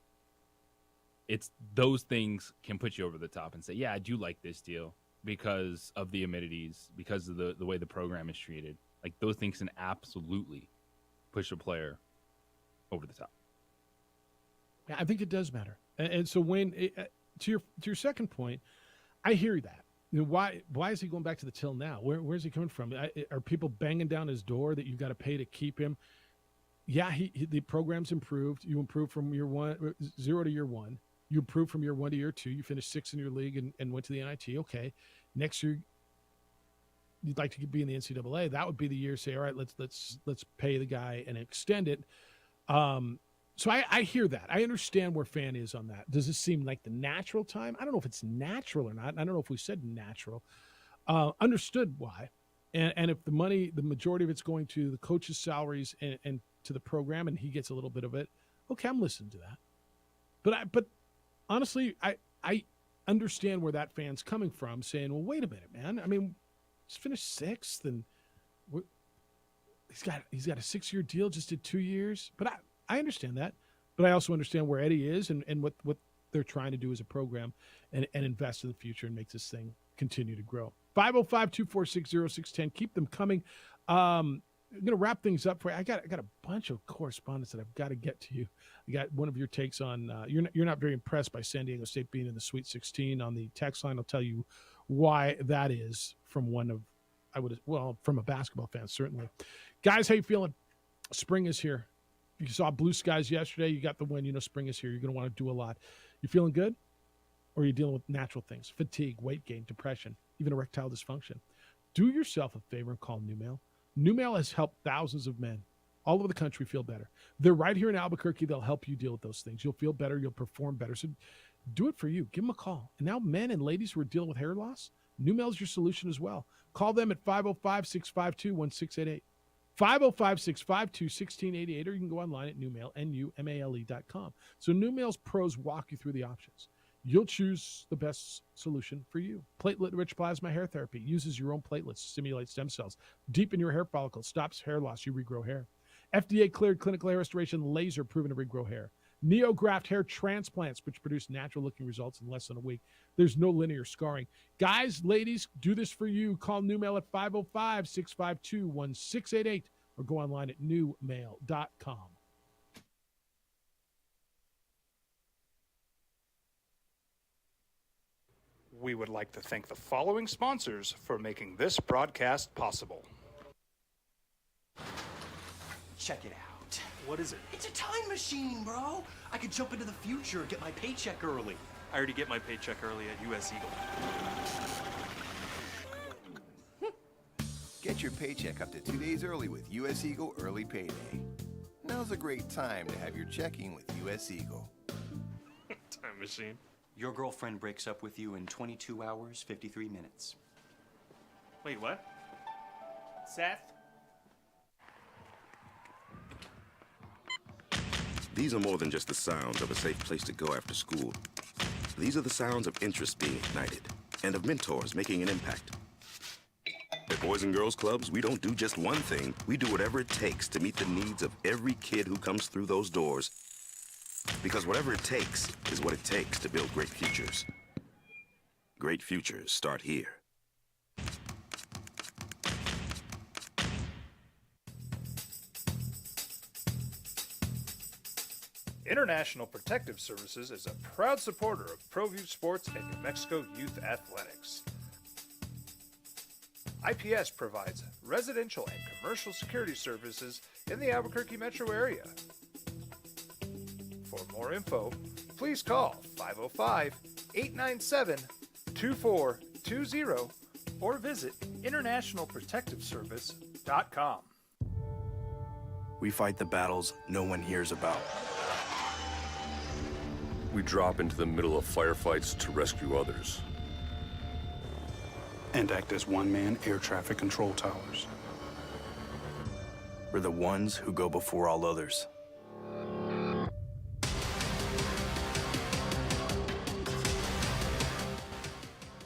It's those things can put you over the top and say, yeah, I do like this deal because of the amenities, because of the way the program is treated. Like, those things can absolutely push a player over the top. Yeah, I think it does matter. And so, Wayne, to your second point, I hear that. You know, why is he going back to the till now? Where's he coming from? Are people banging down his door that you got to pay to keep him? Yeah, the program's improved. You improved from year 0 to year 1. You improved from year 1 to year 2. You finished 6th in your league and went to the NIT. Okay, next year you'd like to be in the NCAA. That would be the year. Say, all right, let's pay the guy and extend it. So I hear that. I understand where fan is on that. Does it seem like the natural time? I don't know if it's natural or not. I don't know if we said natural. Understood why. And if the money, the majority of it's going to the coach's salaries and to the program, and he gets a little bit of it, okay, I'm listening to that. But honestly, I understand where that fan's coming from, saying, well, wait a minute, man. I mean, just finished 6th, and he's got a 6-year deal, just did 2 years. But I understand that. But I also understand where Eddie is and what they're trying to do as a program and invest in the future and make this thing continue to grow. 505-246-0610. Keep them coming. I'm going to wrap things up for you. I got a bunch of correspondence that I've got to get to you. I got one of your takes on you're not very impressed by San Diego State being in the Sweet 16 on the text line. I'll tell you why that is from from a basketball fan, certainly. Guys, how you feeling? Spring is here. You saw blue skies yesterday. You got the win. You know spring is here. You're going to want to do a lot. You feeling good? Or are you dealing with natural things? Fatigue, weight gain, depression, even erectile dysfunction. Do yourself a favor and call NewMail. NewMail has helped thousands of men all over the country feel better. They're right here in Albuquerque. They'll help you deal with those things. You'll feel better. You'll perform better. So do it for you. Give them a call. And now men and ladies who are dealing with hair loss, NewMail is your solution as well. Call them at 505-652-1688. 505-652-1688, or you can go online at NewMail, NUMALE.com. So NewMail's pros walk you through the options. You'll choose the best solution for you. Platelet-rich plasma hair therapy uses your own platelets to stimulate stem cells, deepen your hair follicles, stops hair loss, you regrow hair. FDA-cleared clinical hair restoration laser proven to regrow hair. NeoGraft hair transplants, which produce natural-looking results in less than a week. There's no linear scarring. Guys, ladies, do this for you. Call NewMail at 505-652-1688 or go online at newmail.com. We would like to thank the following sponsors for making this broadcast possible. Check it out. What is it? It's a time machine, bro. I could jump into the future and get my paycheck early. I already get my paycheck early at US Eagle. Get your paycheck up to 2 days early with US Eagle Early Payday. Now's a great time to have your checking with US Eagle. Time machine. Your girlfriend breaks up with you in 22 hours, 53 minutes. Wait, what? Seth? These are more than just the sounds of a safe place to go after school. These are the sounds of interest being ignited and of mentors making an impact. At Boys and Girls Clubs, we don't do just one thing. We do whatever it takes to meet the needs of every kid who comes through those doors. Because whatever it takes is what it takes to build great futures. Great futures start here. International Protective Services is a proud supporter of ProView Sports and New Mexico Youth Athletics. IPS provides residential and commercial security services in the Albuquerque metro area. For more info, please call 505-897-2420 or visit internationalprotectiveservice.com. We fight the battles no one hears about. We drop into the middle of firefights to rescue others. And act as one-man air traffic control towers. We're the ones who go before all others.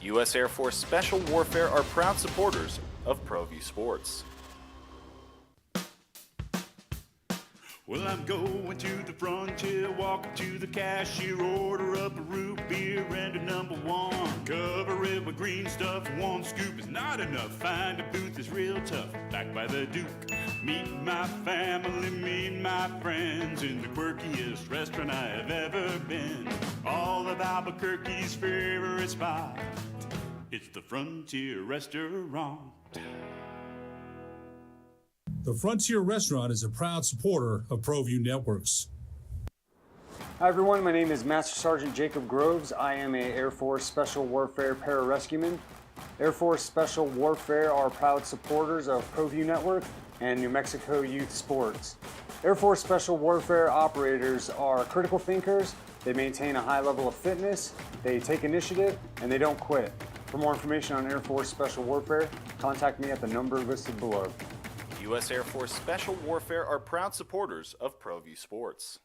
U.S. Air Force Special Warfare are proud supporters of ProView Sports. Well, I'm going to the frontier, walk up to the cashier, order up a root beer and a number one. Cover it with green stuff, one scoop is not enough. Find a booth is real tough, back by the Duke. Meet my family, meet my friends in the quirkiest restaurant I have ever been. All of Albuquerque's favorite spot, it's the Frontier Restaurant. The Frontier Restaurant is a proud supporter of ProView Networks. Hi everyone, my name is Master Sergeant Jacob Groves. I am a Air Force Special Warfare Pararescueman. Air Force Special Warfare are proud supporters of ProView Network and New Mexico Youth Sports. Air Force Special Warfare operators are critical thinkers. They maintain a high level of fitness, they take initiative, and they don't quit. For more information on Air Force Special Warfare, contact me at the number listed below. U.S. Air Force Special Warfare are proud supporters of ProView Sports.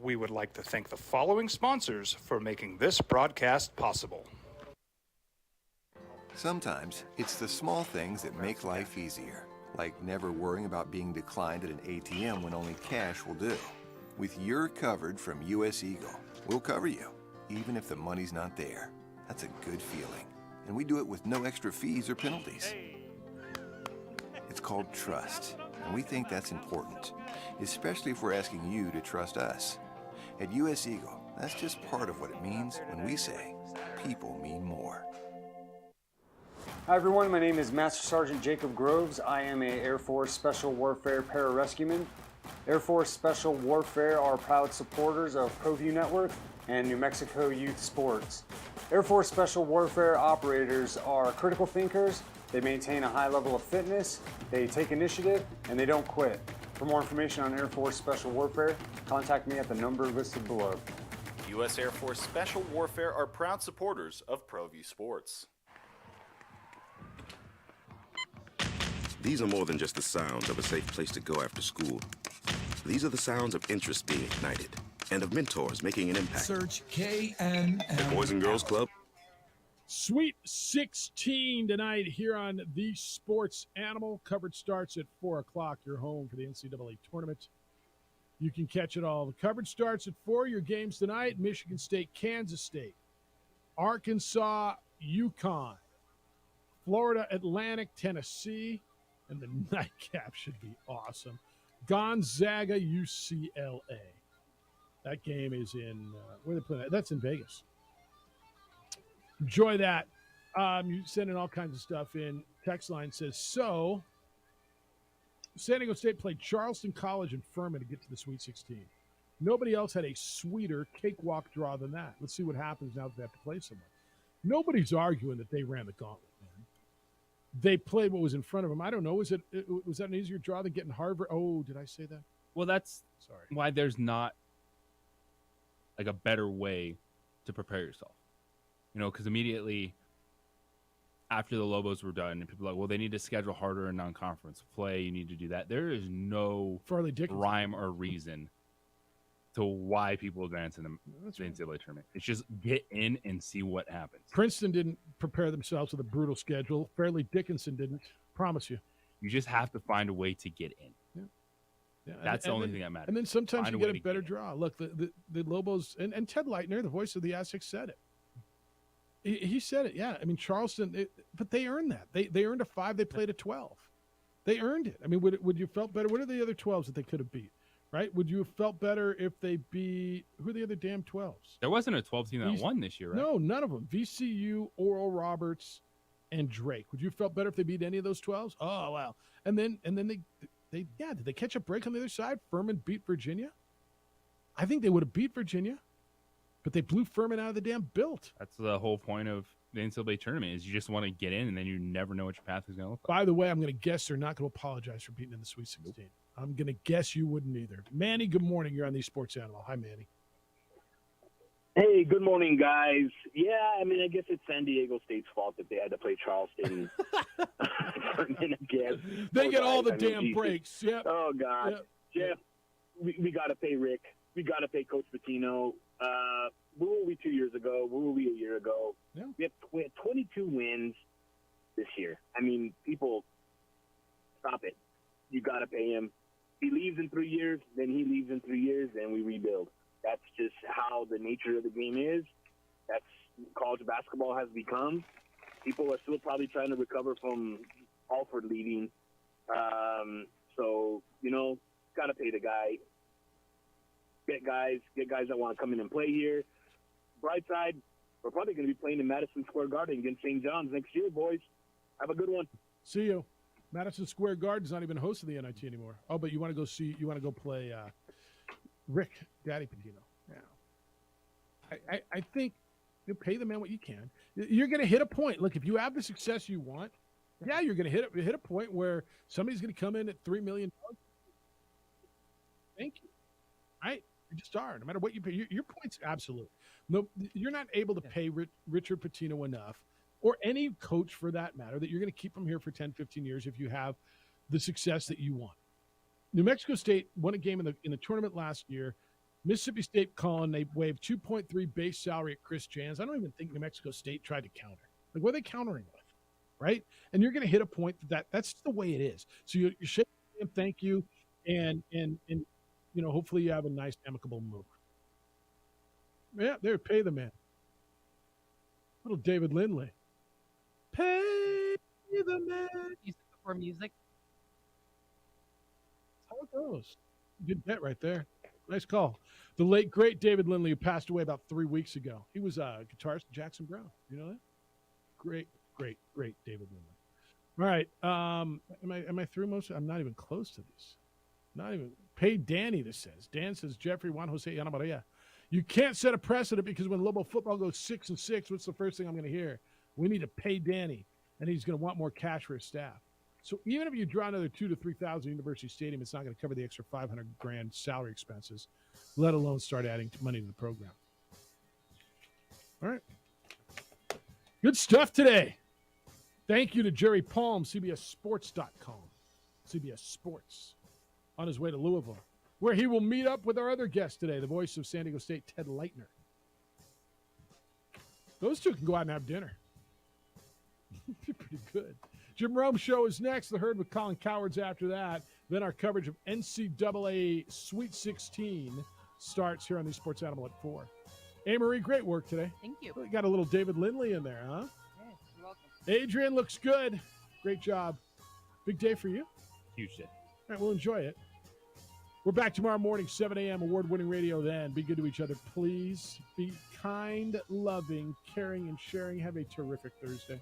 We would like to thank the following sponsors for making this broadcast possible. Sometimes it's the small things that make life easier, like never worrying about being declined at an ATM when only cash will do. With You're Covered from U.S. Eagle, we'll cover you, even if the money's not there. That's a good feeling. And we do it with no extra fees or penalties. It's called trust, and we think that's important, especially if we're asking you to trust us. At U.S. Eagle, that's just part of what it means when we say people mean more. Hi everyone, my name is Master Sergeant Jacob Groves. I am a Air Force Special Warfare Pararescueman. Air Force Special Warfare are proud supporters of ProView Network and New Mexico Youth Sports. Air Force Special Warfare operators are critical thinkers. They maintain a high level of fitness, they take initiative, and they don't quit. For more information on Air Force Special Warfare, contact me at the number listed below. U.S. Air Force Special Warfare are proud supporters of ProView Sports. These are more than just the sounds of a safe place to go after school. These are the sounds of interest being ignited and of mentors making an impact. Search KNN. At Boys and Girls Club. Sweet 16 tonight here on The Sports Animal. Coverage starts at 4 o'clock. You're home for the NCAA tournament. You can catch it all. The coverage starts at 4. Your games tonight: Michigan State, Kansas State, Arkansas, UConn, Florida Atlantic, Tennessee, and the nightcap should be awesome. Gonzaga, UCLA. That game is in, where are they playing? That's in Vegas. Enjoy that. You send in all kinds of stuff in. Text line says, so San Diego State played Charleston College and Furman to get to the Sweet 16. Nobody else had a sweeter cakewalk draw than that. Let's see what happens now that they have to play someone. Nobody's arguing that they ran the gauntlet, man. They played what was in front of them. I don't know. Was that an easier draw than getting Harvard? Oh, did I say that? Well, that's why there's not like a better way to prepare yourself. You know, because immediately after the Lobos were done, and people are like, well, they need to schedule harder in non-conference play. You need to do that. There is no rhyme or reason to why people advance in the NCAA tournament. It's just get in and see what happens. Princeton didn't prepare themselves with a brutal schedule. Fairleigh Dickinson didn't. Promise you. You just have to find a way to get in. Yeah, that's the only thing that matters. And then sometimes you get a better draw. Look, the Lobos, and Ted Leitner, the voice of the Aztecs, said it. He said it, yeah. I mean, Charleston, but they earned that. They earned a 5. They played a 12. They earned it. I mean, would you felt better? What are the other 12s that they could have beat, right? Would you have felt better if they beat, who are the other damn 12s? There wasn't a 12 team that won this year, right? No, none of them. VCU, Oral Roberts, and Drake. Would you have felt better if they beat any of those 12s? Oh, wow. And then they did they catch a break on the other side? Furman beat Virginia? I think they would have beat Virginia. But they blew Furman out of the damn built. That's the whole point of the NCAA tournament is you just want to get in, and then you never know what your path is going to look like. By the way, I'm going to guess they're not going to apologize for beating in the Sweet 16. Nope. I'm going to guess you wouldn't either. Manny, good morning. You're on the Sports Animal. Hi, Manny. Hey, good morning, guys. Yeah, I mean, I guess it's San Diego State's fault that they had to play Charleston again. They get all the damn breaks. Yep. Oh, God. Yep. Jeff, we got to pay Rick. We got to pay Coach Pitino. Where were we 2 years ago? Where were we a year ago? Yeah. We had 22 wins this year. I mean, people, stop it. You got to pay him. He leaves in 3 years, then he leaves in 3 years, then we rebuild. That's just how the nature of the game is. That's college basketball has become. People are still probably trying to recover from Alford leaving. So, got to pay the guy. Get guys that want to come in and play here. Bright side, we're probably going to be playing in Madison Square Garden against St. John's next year, boys. Have a good one. See you. Madison Square Garden's not even host of the NIT anymore. Oh, but you want to go play Rick Daddy Pitino. Yeah. I think you pay the man what you can. You're going to hit a point. Look, if you have the success you want, yeah, you're going to hit a point where somebody's going to come in at $3 million. Thank you. Right? You just are. No matter what you pay, your point's absolute. No, you're not able to pay Richard Pitino enough, or any coach for that matter, that you're going to keep them here for 10, 15 years if you have the success that you want. New Mexico State won a game in the tournament last year. Mississippi State calling. They waived 2.3 base salary at Chris Jans. I don't even think New Mexico State tried to counter. Like, what are they countering with? Right? And you're going to hit a point that's the way it is. So you're shaking him, thank you, and hopefully you have a nice amicable move. Yeah, there, pay the man. Little David Lindley. Pay the man. Music before music. That's how it goes. Good bet right there. Nice call. The late, great David Lindley, who passed away about 3 weeks ago. He was a guitarist Jackson Browne. You know that? Great David Lindley. All right. Am I through most? I'm not even close to these. Not even. Pay Danny, this says. Dan says, Jeffrey, Juan Jose, Ana Maria. You can't set a precedent because when Lobo football goes 6-6, what's the first thing I'm going to hear? We need to pay Danny, and he's going to want more cash for his staff. So even if you draw another 2,000 to 3,000 University Stadium, it's not going to cover the extra $500,000 salary expenses, let alone start adding money to the program. All right. Good stuff today. Thank you to Jerry Palm, CBSSports.com. CBS Sports on his way to Louisville, where he will meet up with our other guest today, the voice of San Diego State, Ted Leitner. Those two can go out and have dinner. Pretty good. Jim Rome Show is next. The Herd with Colin Cowards after that. Then our coverage of NCAA Sweet 16 starts here on the Sports Animal at 4. Hey, Marie, great work today. Thank you. We got a little David Lindley in there, huh? Yeah, you're welcome. Adrian looks good. Great job. Big day for you. Huge day. All right, we'll enjoy it. We're back tomorrow morning, 7 a.m., award-winning radio then. Be good to each other, please. Be kind, loving, caring, and sharing. Have a terrific Thursday.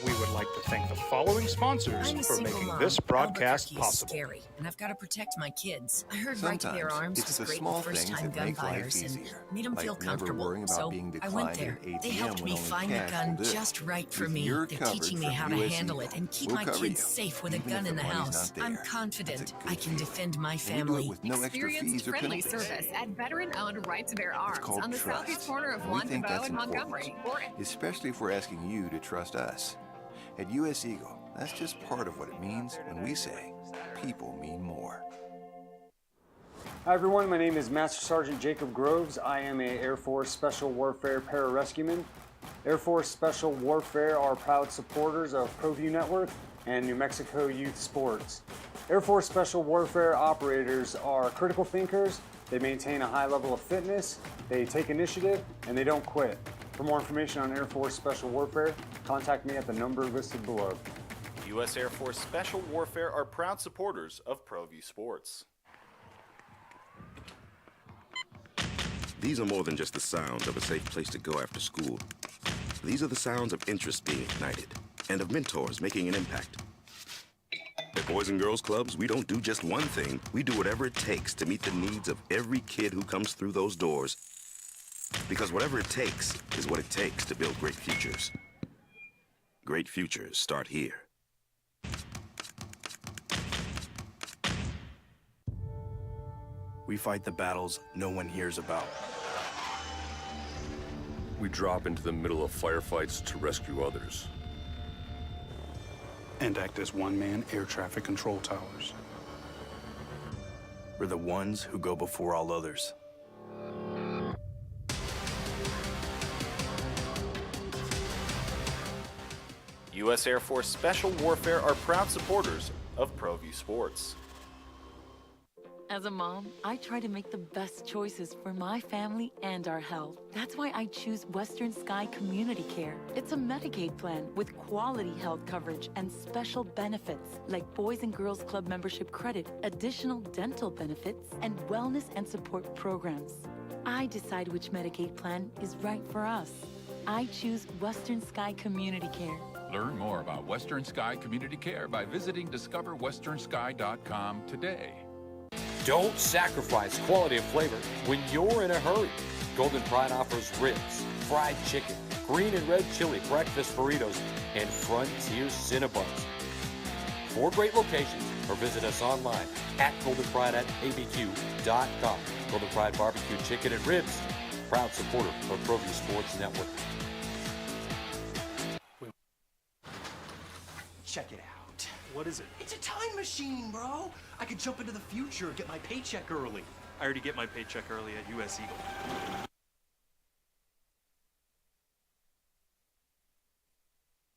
We would like to thank the following sponsors I'm a for single making mom. this broadcast Albuquerque is possible. scary, and I've got to protect my kids. I heard Right to Bear Sometimes Arms it's was the great small for things first-time that gun make life buyers and easier, made them like feel never comfortable. worrying about So being I went declined there. at an They ATM helped when me only find a cash gun will do. just right for With me. your They're coverage teaching me from how to US handle Eagle, it and keep we'll my cover kids you, safe with a even gun if in the the money's house. not I'm there. confident That's a I can defend my And we do family. it with no extra fees Experienced or friendly penalties. service at veteran-owned Right to Bear Arms called on the trust. southeast corner of We think Montebello that's and Montgomery. important, especially if we're asking you to trust us. At US Eagle, that's just part of what it means when we say people mean more. Hi everyone, my name is Master Sergeant Jacob Groves. I am a Air Force Special Warfare Pararescueman. Air Force Special Warfare are proud supporters of ProView Network and New Mexico Youth Sports. Air Force Special Warfare operators are critical thinkers. They maintain a high level of fitness, they take initiative, and they don't quit. For more information on Air Force Special Warfare, contact me at the number listed below. U.S. Air Force Special Warfare are proud supporters of ProView Sports. These are more than just the sounds of a safe place to go after school. These are the sounds of interest being ignited and of mentors making an impact. At Boys and Girls Clubs, we don't do just one thing. We do whatever it takes to meet the needs of every kid who comes through those doors. Because whatever it takes is what it takes to build great futures. Great futures start here. We fight the battles no one hears about. We drop into the middle of firefights to rescue others. And act as one-man air traffic control towers. We're the ones who go before all others. U.S. Air Force Special Warfare are proud supporters of ProView Sports. As a mom, I try to make the best choices for my family and our health. That's why I choose Western Sky Community Care. It's a Medicaid plan with quality health coverage and special benefits like Boys and Girls Club membership credit, additional dental benefits, and wellness and support programs. I decide which Medicaid plan is right for us. I choose Western Sky Community Care. Learn more about Western Sky Community Care by visiting discoverwesternsky.com today. Don't sacrifice quality and flavor when you're in a hurry. Golden Pride offers ribs, fried chicken, green and red chili breakfast burritos, and Frontier Cinnabons. 4 great locations, or visit us online at goldenpride@abq.com. Golden Pride Barbecue Chicken and Ribs, proud supporter of ProView Sports Network. Check it out. What is it? It's a time machine, bro. I could jump into the future, get my paycheck early. I already get my paycheck early at US Eagle.